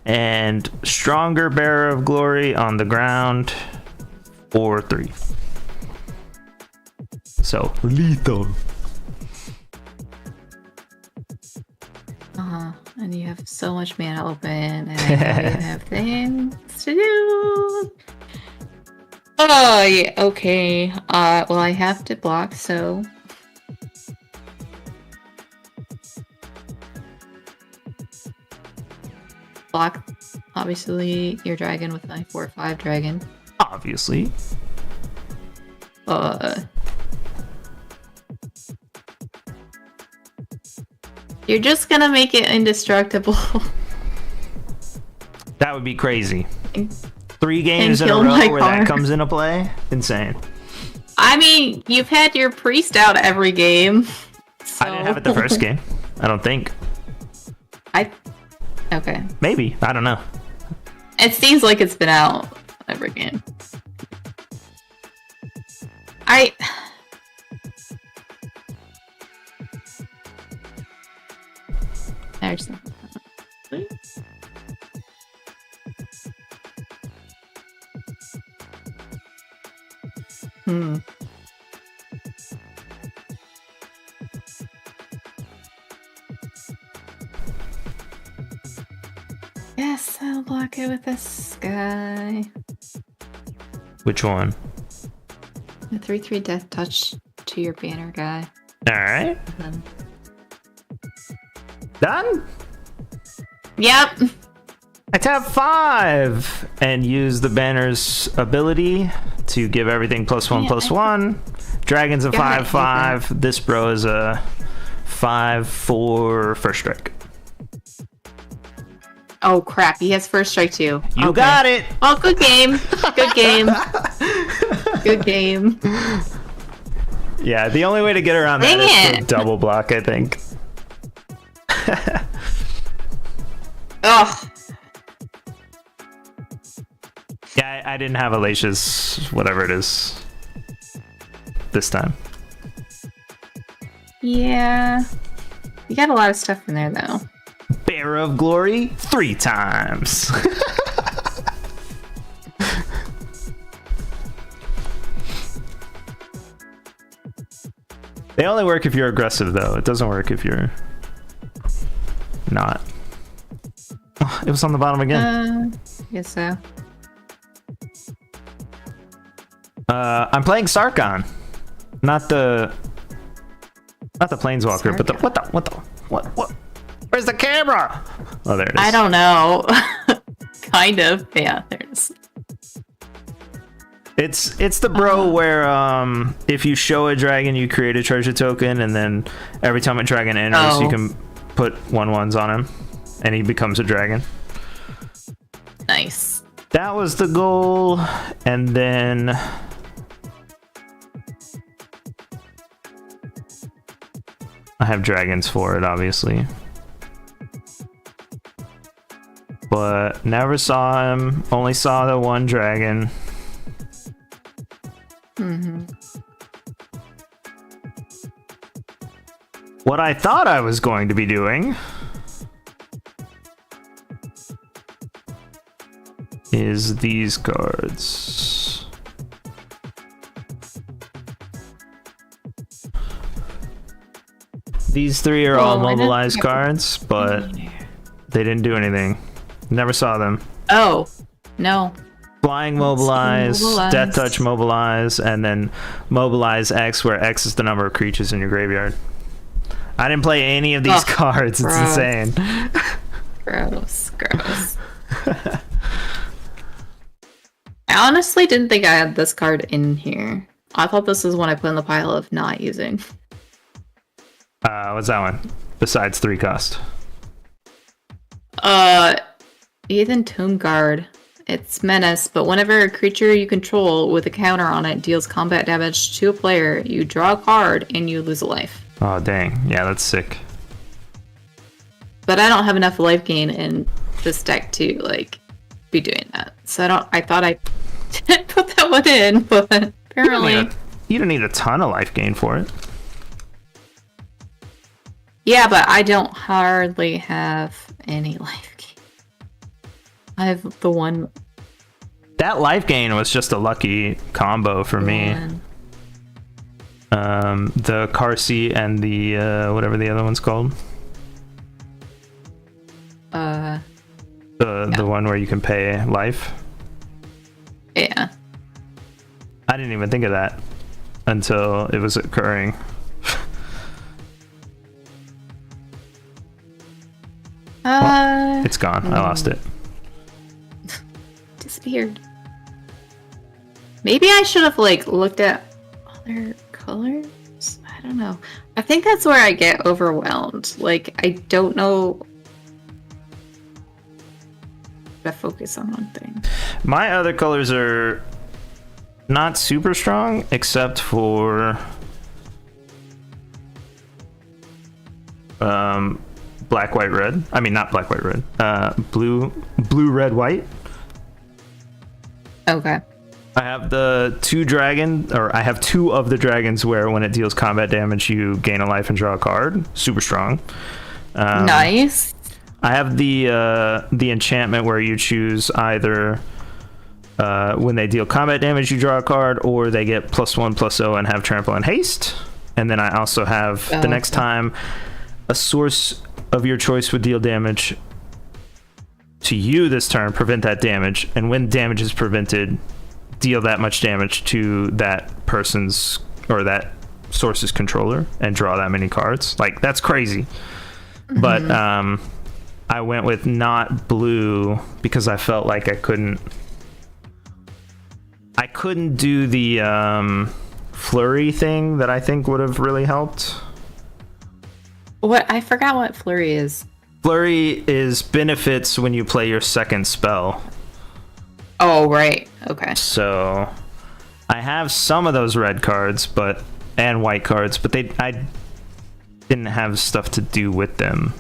and Stronger Bearer of Glory on the ground 4/3. So lethal. And you have so much mana open, and I know you have things to do. Oh, yeah, okay. Well, I have to block, so... Block, obviously, your dragon with my 4/5 dragon. Obviously. You're just gonna make it indestructible. That would be crazy. 3 games in a kill row my where card. that comes into play? Insane. I mean, you've had your priest out every game. So... I didn't have it the first game. I don't think. Okay. Maybe. I don't know. It seems like it's been out every game. There's something. Yes, I'll block it with this guy. Which one? The 3/3 Death Touch to your banner guy. Alright. Then... Done? Yep. I tap 5 and use the banner's ability to give everything +1/+1. Dragon's a 5/5. This bro is a 5/4 first strike. Oh crap, he has first strike too. You got it! Oh, good game. Good game. Good game. Yeah, the only way to get around that is to double block, I think. Ugh. Yeah, I didn't have Alicia's whatever it is this time. Yeah. You got a lot of stuff in there though. Bearer of Glory 3 times. They only work if you're aggressive though. It doesn't work if you're not. Oh, it was on the bottom again. I guess so. I'm playing Sarkon. Not the Planeswalker, but the what? Where's the camera? Oh, there it is. I don't know. Kind of. Yeah, there it is. It's the bro where if you show a dragon, you create a treasure token, and then every time a dragon enters, you can put 1/1s on him, and he becomes a dragon. Nice. That was the goal, and then I have dragons for it, obviously. But never saw him, only saw the one dragon. What I thought I was going to be doing is these cards. These 3 are all mobilized cards, but they didn't do anything. Never saw them. Oh, no. Flying mobilize, Death Touch mobilize, and then mobilize X, where X is the number of creatures in your graveyard. I didn't play any of these cards. It's insane. Gross. I honestly didn't think I had this card in here. I thought this was one I put in the pile of not using. What's that one? Besides 3 cost. Ethan Tomb Guard. It's Menace, but whenever a creature you control with a counter on it deals combat damage to a player, you draw a card and you lose a life. Oh, dang. Yeah, that's sick. But I don't have enough life gain in this deck to, like, be doing that. So I thought I didn't put that one in, but apparently... You don't need a ton of life gain for it. Yeah, but I don't hardly have any life gain. I have the one... That life gain was just a lucky combo for me. The car seat and the whatever the other one's called. The one where you can pay life. Yeah. I didn't even think of that until it was occurring. Well, it's gone. I lost it. Disappeared. Maybe I should have like looked at other colors. I don't know. I think that's where I get overwhelmed. Like I don't know how to focus on one thing. My other colors are not super strong, except for black, white, red. I mean, not black, white, red. Blue, red, white. Okay. I have I have two of the dragons where when it deals combat damage, you gain a life and draw a card. Super strong. Nice. I have the enchantment where you choose either when they deal combat damage, you draw a card, or they get +1/+0 and have trample and haste. And then I also have the next time a source of your choice would deal damage to you this turn, prevent that damage, and when damage is prevented, deal that much damage to that person's or that source's controller and draw that many cards. Like, that's crazy. Mm-hmm. But I went with not blue because I felt like I couldn't do the flurry thing that I think would have really helped. What? I forgot what flurry is. Flurry is benefits when you play your second spell. Oh, right. Okay. So I have some of those red cards and white cards, but I didn't have stuff to do with them.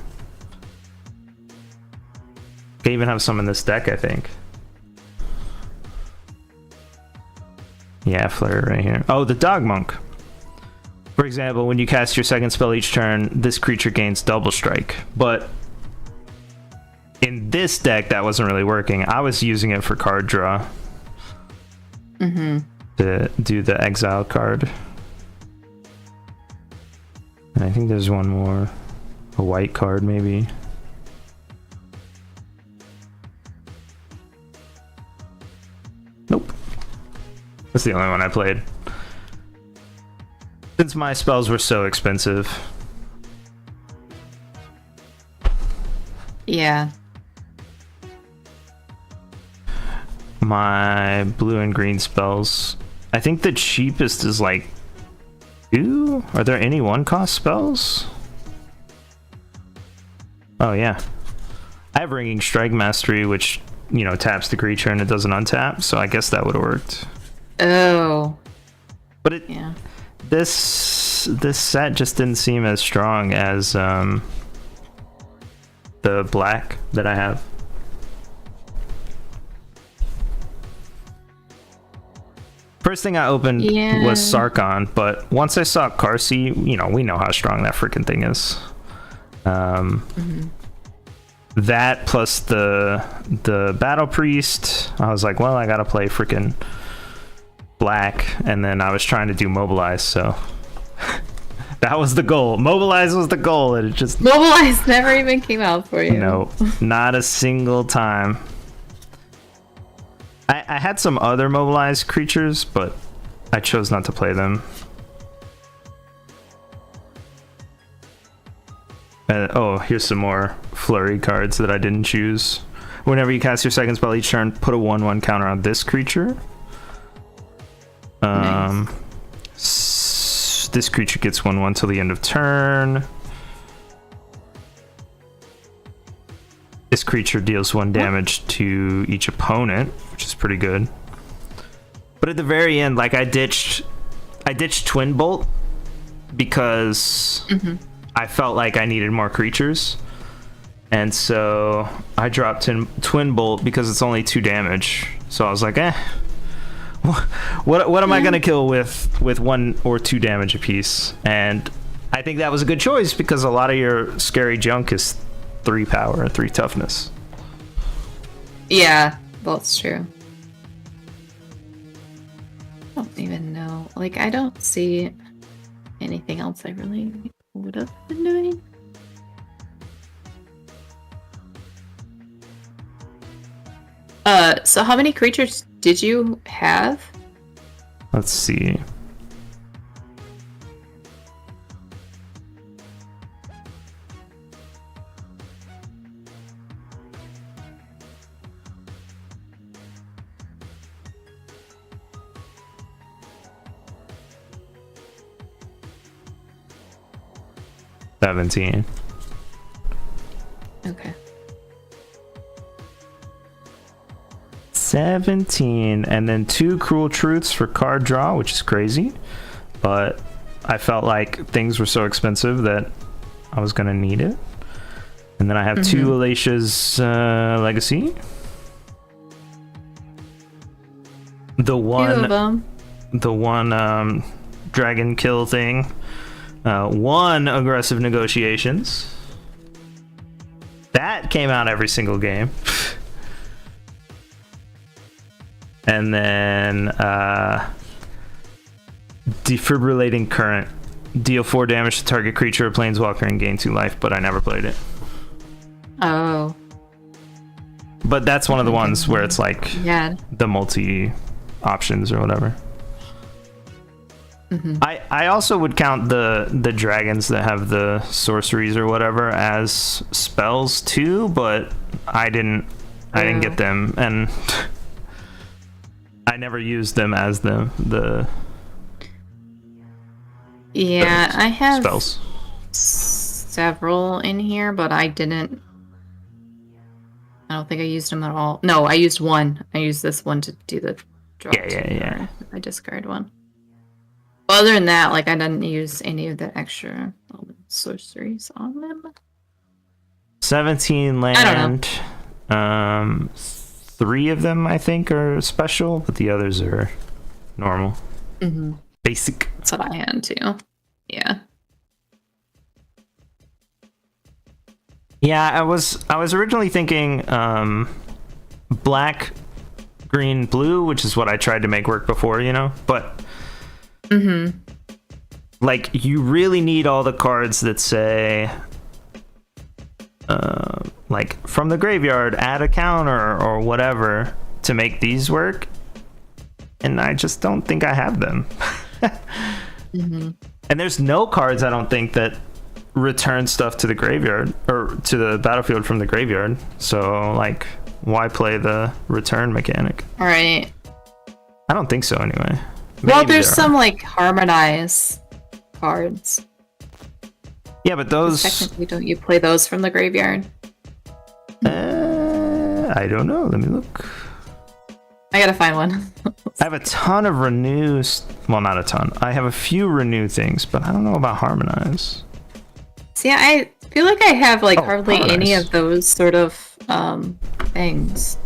I even have some in this deck, I think. Yeah, flurry right here. Oh, the dog monk. For example, when you cast your second spell each turn, this creature gains double strike. But in this deck, that wasn't really working. I was using it for card draw. Mm-hmm. To do the exile card. And I think there's one more. A white card, maybe. Nope. That's the only one I played. Since my spells were so expensive. Yeah. My blue and green spells. I think the cheapest is like 2? Are there any 1-cost spells? Oh, yeah. I have Ringing Strike Mastery, which, you know, taps the creature and it doesn't untap, so I guess that would have worked. Oh. But yeah. This set just didn't seem as strong as the black that I have. First thing I opened was Sarkon, but once I saw Karsi, you know, we know how strong that freaking thing is. That plus the Battle Priest, I was like, well, I gotta play freaking black, and then I was trying to do Mobilize, so that was the goal. Mobilize was the goal, and it just... Mobilize never even came out for you. No, not a single time. I had some other mobilized creatures, but I chose not to play them. Oh, here's some more flurry cards that I didn't choose. Whenever you cast your second spell each turn, put a 1/1 counter on this creature. Nice. This creature gets 1/1 till the end of turn. This creature deals 1 damage to each opponent, which is pretty good. But at the very end, like I ditched Twin Bolt because I felt like I needed more creatures. And so I dropped in Twin Bolt because it's only 2 damage. So I was like, what am I going to kill with 1 or 2 damage apiece? And I think that was a good choice because a lot of your scary junk is 3 power, 3 toughness. Yeah, that's true. I don't even know. Like, I don't see anything else I really would have been doing. So how many creatures did you have? Let's see. $17. Okay. 17, and then 2 Cruel Truths for card draw, which is crazy, but I felt like things were so expensive that I was gonna need it. And then I have 2 Alatia's Legacy. The one dragon kill thing. 1 Aggressive Negotiations. That came out every single game. And then Defibrillating Current. Deal 4 damage to target creature or planeswalker and gain 2 life, but I never played it. Oh. But that's one of the ones where it's like Yeah. the multi options or whatever. I also would count the dragons that have the sorceries or whatever as spells too, but I didn't get them, and I never used them as the Yeah, I have spells. several in here, but I don't think I used them at all. No, I used one. I used this one to do the draw. Yeah. I discard one. Other than that, like, I didn't use any of the extra sorceries on them. 17 land. 3 of them I think are special, but the others are normal. Basic. That's what I had too. Yeah. Yeah, I was originally thinking black, green, blue, which is what I tried to make work before, but like, you really need all the cards that say like, from the graveyard, add a counter or whatever to make these work, and I just don't think I have them. And there's no cards, I don't think, that return stuff to the graveyard or to the battlefield from the graveyard, so like, why play the return mechanic? All right. I don't think so anyway. Well, Maybe there's there some are. like harmonize cards. Yeah, but those Technically, don't you play those from the graveyard? I don't know, let me look. I gotta find one. I have a ton of renews. Well, not a ton. I have a few renew things, but I don't know about harmonize. See, I feel like I have like Oh, hardly any harmonize. of those sort of things.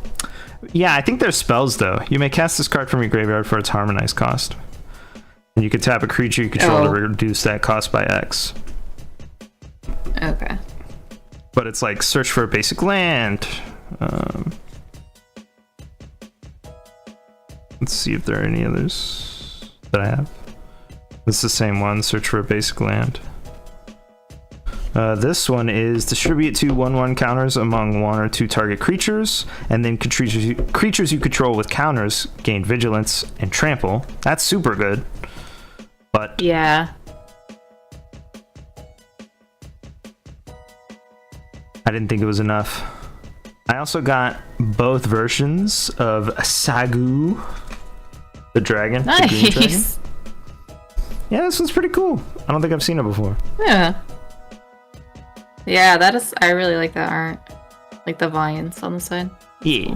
Yeah, I think they're spells though. You may cast this card from your graveyard for its harmonize cost, and you can tap a creature you control to reduce that cost by X. Okay. But it's like search for a basic land. Let's see if there are any others that I have. It's the same one. Search for a basic land. This one is distribute 2 1/1 counters among 1 or 2 target creatures, and then creatures you control with counters gain vigilance and trample. That's super good. But Yeah. I didn't think it was enough. I also got both versions of Sagu, the dragon. The green dragon. Nice. Yeah, this one's pretty cool. I don't think I've seen it before. Yeah. Yeah, that is. I really like that art. Like the vines on the side. Yeah.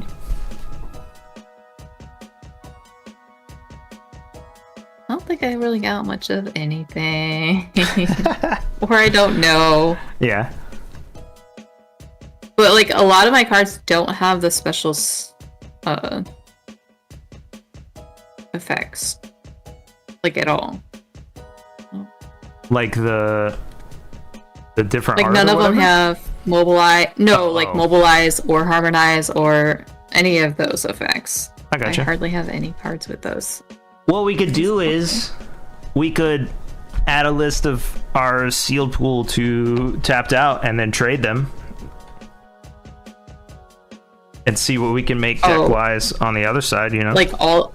don't think I really got much of anything. Or I don't know. Yeah. But like a lot of my cards don't have the special effects. Like at all. Like the different like art none or of them whatever? have mobilize like mobilize or harmonize or any of those effects. I gotcha. I hardly have any cards with those. What we could do is we could add a list of our sealed pool to tapped out and then trade them and see what we can make deck wise on the other side, you know? Like all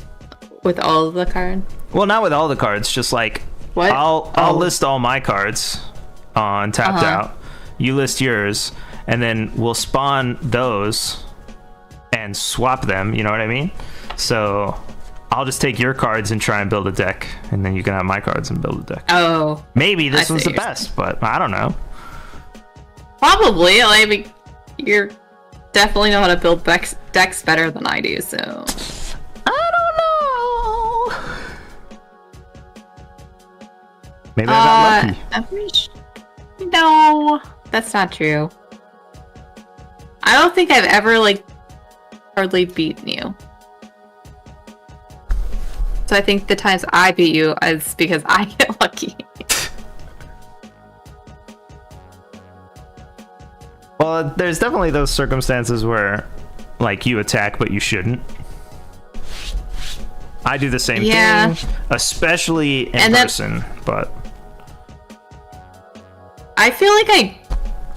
with all of the cards? Well, not with all the cards, just like What? I'll list all my cards on tapped out. You list yours, and then we'll spawn those and swap them, you know what I mean? So I'll just take your cards and try and build a deck, and then you can have my cards and build a deck. Oh. Maybe this I one's see the what you're best, but I don't know. Probably. I mean, you're definitely know how to build decks better than I do, so. I don't know. Maybe I got lucky. I'm pretty sure. No, that's not true. I don't think I've ever, like, hardly beaten you. So I think the times I beat you is because I get lucky. Well, there's definitely those circumstances where, like, you attack but you shouldn't. I do the same thing, especially in person, but... I feel like I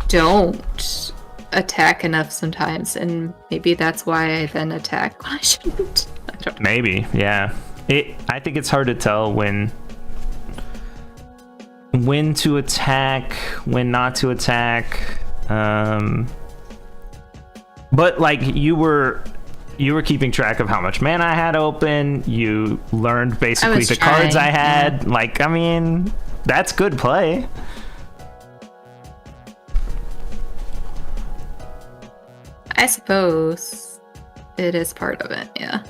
don't attack enough sometimes, and maybe that's why I then attack when I shouldn't. I don't know. Maybe, yeah. I think it's hard to tell when to attack, when not to attack. But like you were keeping track of how much mana I had open. You learned basically the cards I had. Yeah. Like, I mean, that's good play. I suppose it is part of it, yeah.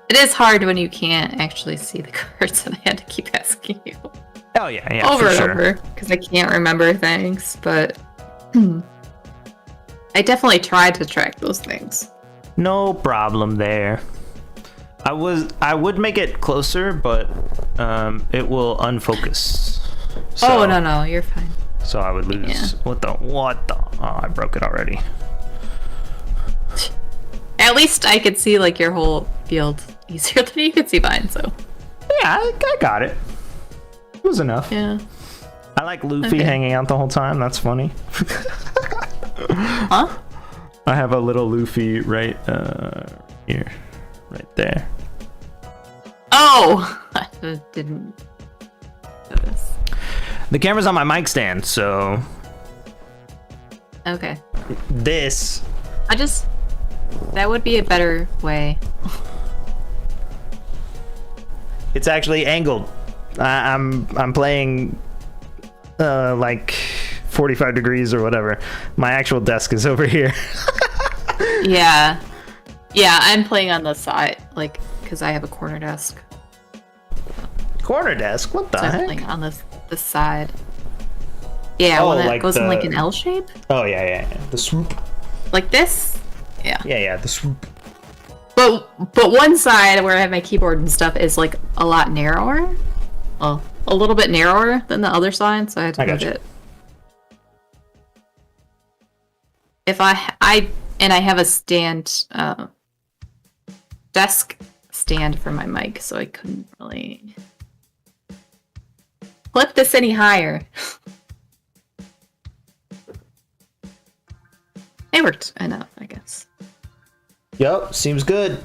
It is hard when you can't actually see the cards, and I had to keep asking you. Oh yeah, over for and sure. over, because I can't remember things, but I definitely tried to track those things. No problem there. I would make it closer, but it will unfocus. So, no, you're fine. So I would lose. Yeah. What the? Oh, I broke it already. At least I could see like your whole field easier than you could see mine, so. Yeah, I got it. It was enough. Yeah. I like Luffy hanging out the whole time. That's funny. Huh? I have a little Luffy right here. Right there. Oh! I didn't notice. The camera's on my mic stand, so... Okay. This... That would be a better way. It's actually angled. I'm playing like 45 degrees or whatever. My actual desk is over here. Yeah. Yeah, I'm playing on the side, like, because I have a corner desk. Corner desk? What the So I'm heck? playing on the side. Yeah, Oh, one that like goes in the- like an L shape. Oh, yeah. The swoop. Like this? Yeah. Yeah, the swoop. But one side where I have my keyboard and stuff is like a lot narrower. Well, a little bit narrower than the other side, so I had to move it. If I have a stand desk stand for my mic, so I couldn't really flip this any higher. It worked enough, I guess. Yup, seems good.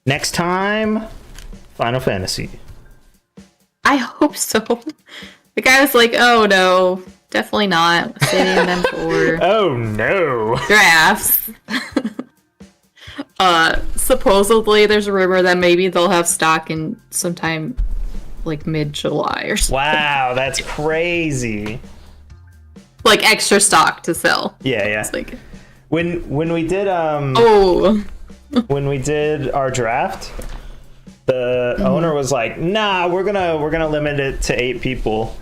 Next time, Final Fantasy. I hope so. The guy was like, oh no, definitely not. Saving them for Oh no. drafts. Supposedly there's a rumor that maybe they'll have stock in sometime like mid-July or something. Wow, that's crazy. Like extra stock to sell. Yeah. It's like, When we did oh. when we did our draft, the owner was like, nah, we're gonna limit it to 8 people.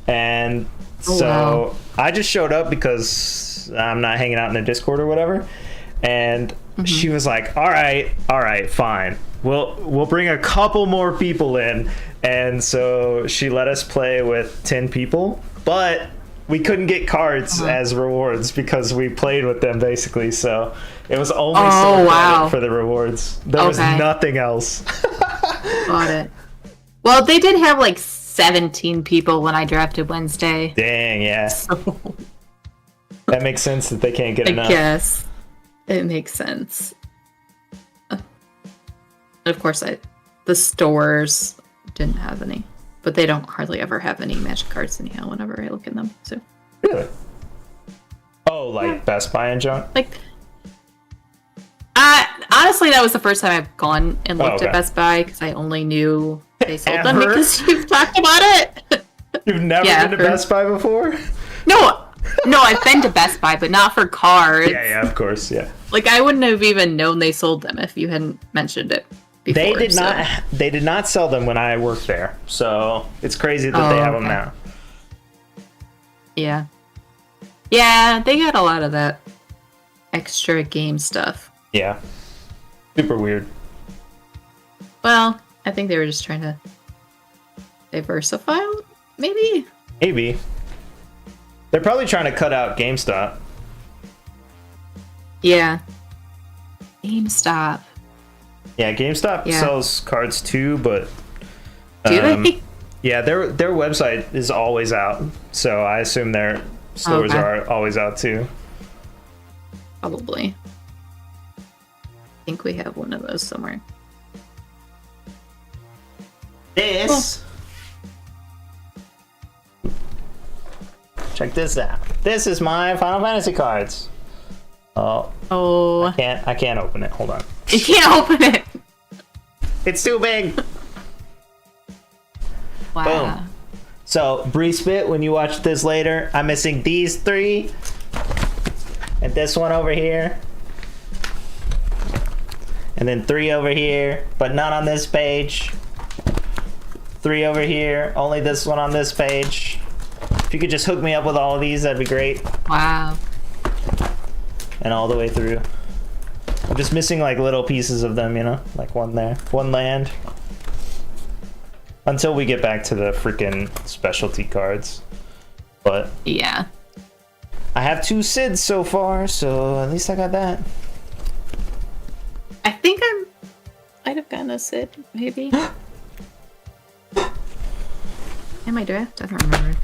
And so I just showed up because I'm not hanging out in the Discord or whatever. And she was like, all right, fine. We'll bring a couple more people in. And so she let us play with 10 people, but we couldn't get cards as rewards because we played with them basically. So it was only for the rewards. There was nothing else. Got it. Well, they did have like 17 people when I drafted Wednesday. Dang, yeah. So... that makes sense that they can't get enough. I guess it makes sense. Of course, the stores didn't have any, but they don't hardly ever have any Magic cards anyhow. Whenever I look in them, so really. Oh, like Best Buy and junk. Like, honestly, that was the first time I've gone and looked at Best Buy because I only knew they sold them because you've talked about it. You've never been to Best Buy before? No, I've been to Best Buy, but not for cards. Yeah, of course, yeah. Like, I wouldn't have even known they sold them if you hadn't mentioned it before. They did not sell them when I worked there, so it's crazy that they have them now. Yeah. Yeah, they got a lot of that extra game stuff. Yeah. Super weird. Well, I think they were just trying to diversify, maybe? Maybe. They're probably trying to cut out GameStop. Yeah. GameStop. Yeah, GameStop sells cards too, but... Do they? Yeah, their website is always out, so I assume their stores are always out too. Probably. I think we have one of those somewhere. This... Check this out. This is my Final Fantasy cards. Oh. I can't open it. Hold on. You can't open it. It's too big. Wow. Boom. So, Bree-Spit, when you watch this later, I'm missing these 3. And this one over here. And then 3 over here, but not on this page. 3 over here, only this one on this page. If you could just hook me up with all of these, that'd be great. Wow. And all the way through. I'm just missing like little pieces of them, you know? Like one there, one land. Until we get back to the freaking specialty cards. But yeah. I have 2 Sids so far, so at least I got that. I think I might have gotten a Sid, maybe. In my draft? I don't remember.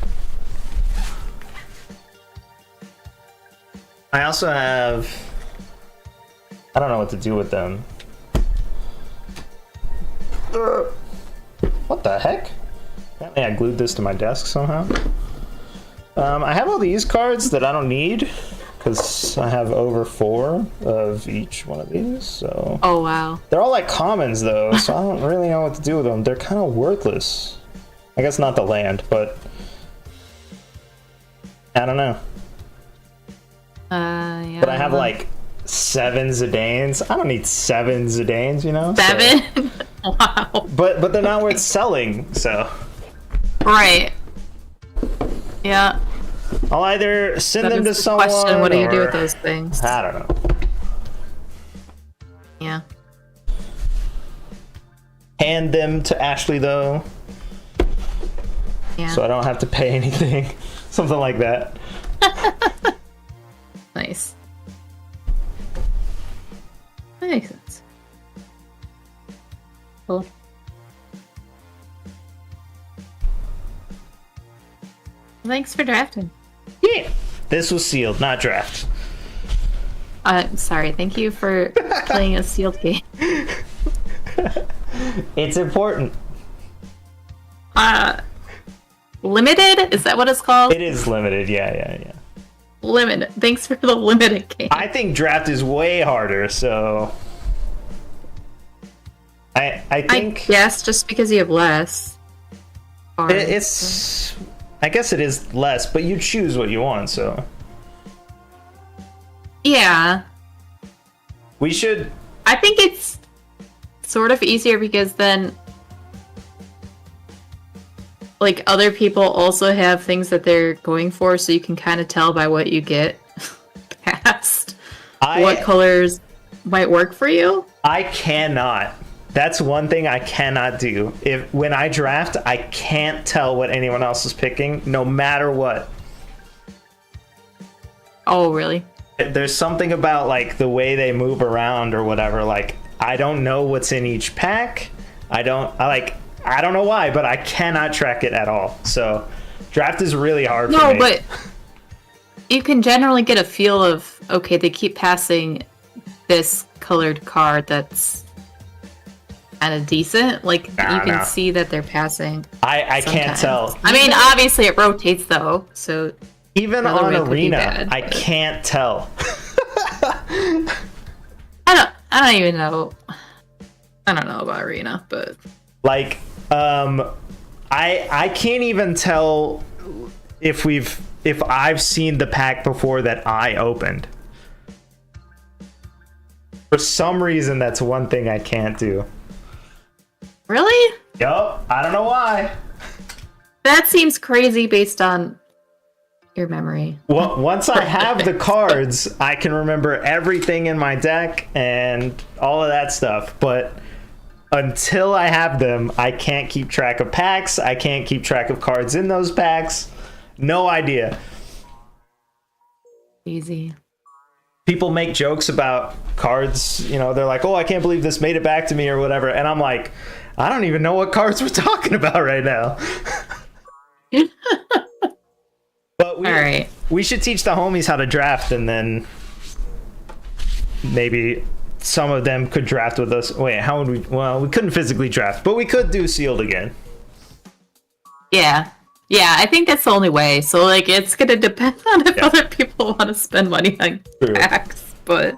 I also have... I don't know what to do with them. What the heck? Apparently I glued this to my desk somehow. I have all these cards that I don't need because I have over 4 of each one of these, so... Oh, wow. They're all like commons though, so I don't really know what to do with them. They're kind of worthless. I guess not the land, but... I don't know. Yeah. But I have like 7 Zidanes. I don't need 7 Zidanes, you know? 7? So. Wow. But they're not worth selling, so... Right. Yeah. I'll either send them to someone, question, what do you do with those things? I don't know. Yeah. Hand them to Ashley, though. Yeah. So I don't have to pay anything. Something like that. Nice. That makes sense. Cool. Thanks for drafting. Yeah. This was sealed, not draft. Sorry. Thank you for playing a sealed game. It's important. Limited? Is that what it's called? It is limited, yeah. Limited. Thanks for the limited game. I think draft is way harder, so... I think... I guess just because you have less. It's... I guess it is less, but you choose what you want, so... Yeah. We should... I think it's sort of easier because then like other people also have things that they're going for, so you can kind of tell by what you get past what colors might work for you. I cannot. That's one thing I cannot do. When I draft, I can't tell what anyone else is picking, no matter what. Oh, really? There's something about like the way they move around or whatever. Like I don't know what's in each pack. I don't know why, but I cannot track it at all. So draft is really hard for me. No, but you can generally get a feel of, okay, they keep passing this colored card that's kind of decent. Like, you can see that they're passing. I can't tell. I mean, obviously it rotates, though, so... Even on Arena, I can't tell. I don't even know. I don't know about Arena, but... Like, I can't even tell if I've seen the pack before that I opened. For some reason, that's one thing I can't do. Really? Yup, I don't know why. That seems crazy based on your memory. Well, once I have the cards, I can remember everything in my deck and all of that stuff, but until I have them, I can't keep track of packs. I can't keep track of cards in those packs. No idea. Easy. People make jokes about cards, you know, they're like, oh, I can't believe this made it back to me or whatever. And I'm like, I don't even know what cards we're talking about right now. But we should teach the homies how to draft, and then maybe some of them could draft with us. Wait, how would we? Well, we couldn't physically draft, but we could do sealed again. Yeah. Yeah, I think that's the only way. So, like, it's going to depend on if other people want to spend money on packs, but...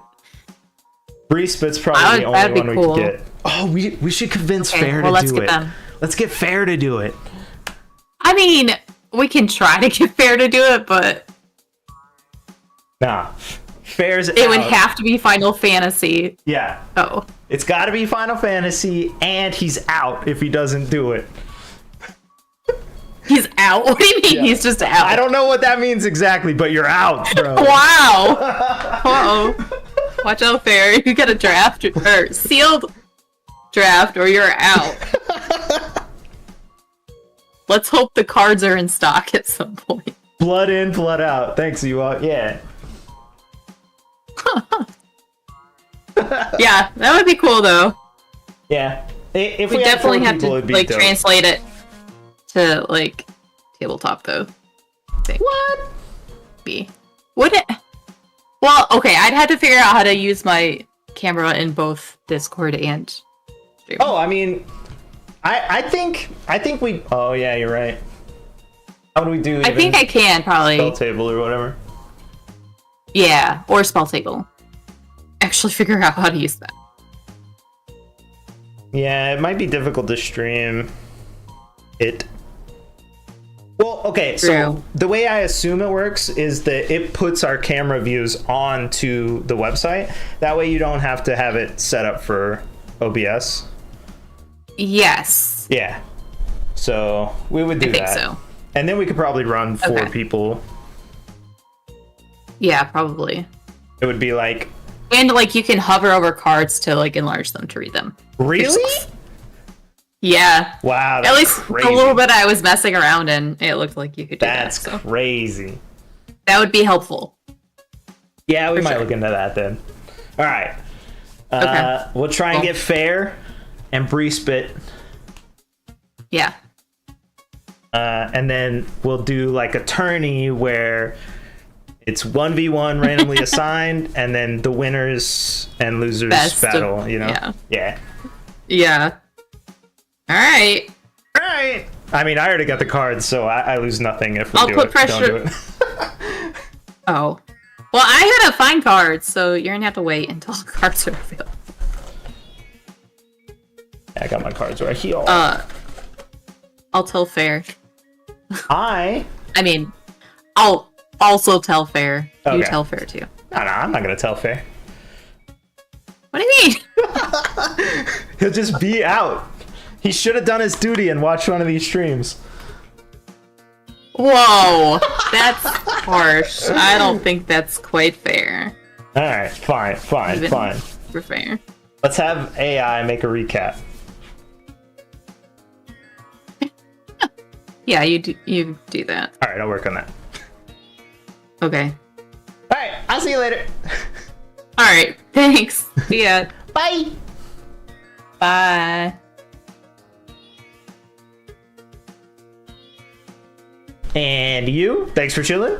Bree Spit's probably the only one we could get. Oh, we should convince Fair to do it. Them. Let's get Fair to do it. I mean, we can try to get Fair to do it, but... Nah. Fair's It would have to be Final Fantasy. Yeah. Oh. It's got to be Final Fantasy, and he's out if he doesn't do it. He's out? What do you mean he's just out? I don't know what that means exactly, but you're out, bro. Wow. Uh-oh. Watch out, Fair. You got a draft or sealed draft, or you're out. Let's hope the cards are in stock at some point. Blood in, blood out. Thanks, you all. Yeah. Yeah, that would be cool, though. Yeah. If we definitely have to like translate it to like tabletop, though. What? Would it? Well, okay, I'd have to figure out how to use my camera in both Discord and stream. Oh, I mean, I think we. Oh yeah, you're right. How do we do? I think I can probably spell table or whatever. Yeah, or spell table. Actually, figure out how to use that. Yeah, it might be difficult to stream it. Well, okay, so the way I assume it works is that it puts our camera views onto the website. That way you don't have to have it set up for OBS. Yes. Yeah. So we would do that. I think so. And then we could probably run 4 people. Yeah, probably. It would be like... And, like, you can hover over cards to, like, enlarge them to read them. Really? Yeah. Wow, that's At least crazy. a little bit I was messing around and it looked like you could do that's that. That's crazy. That would be helpful. Yeah, we might look into that then. All right. Okay. We'll try and get Fair and Bree Spit. Yeah. And then we'll do, like, a tourney where... It's 1v1 randomly assigned, and then the winners and losers battle, you know? Yeah. Yeah. Alright. Alright. I mean, I already got the cards, so I lose nothing if we I'll put pressure. Don't do it. Oh. Well, I had to find cards, so you're gonna have to wait until the cards are available. Yeah, I got my cards right here. I'll tell Fair. I mean, I'll also tell Fair. Okay. You tell Fair too. No, I'm not gonna tell Fair. What do you mean? He'll just be out. He should have done his duty and watched one of these streams. Whoa, that's harsh. I don't think that's quite fair. All right, fine. For fair. Let's have AI make a recap. Yeah, you do that. All right, I'll work on that. Okay. All right, I'll see you later. All right. Thanks. See ya. Bye. Bye. And you, thanks for chilling.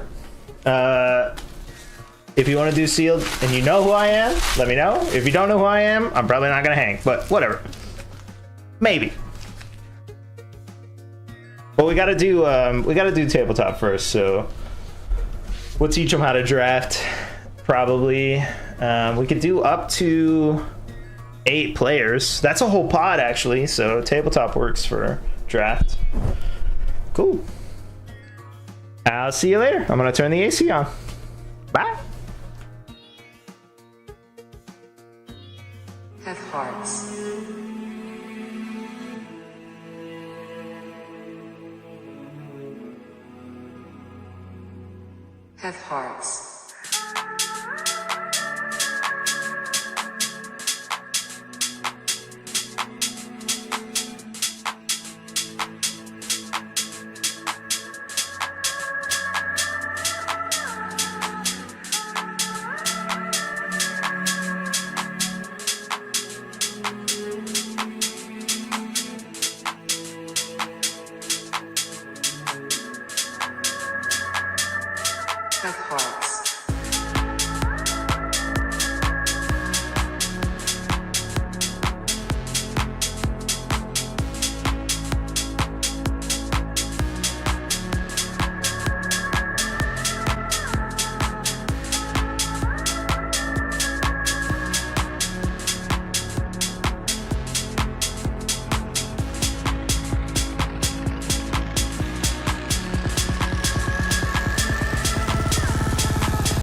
If you want to do sealed and you know who I am, let me know. If you don't know who I am, I'm probably not gonna hang, but whatever. Maybe. But we gotta do tabletop first. So we'll teach them how to draft. Probably we could do up to 8 players. That's a whole pod actually. So tabletop works for draft. Cool. I'll see you later. I'm gonna turn the AC on. Bye. Have hearts. Have hearts. Have hearts.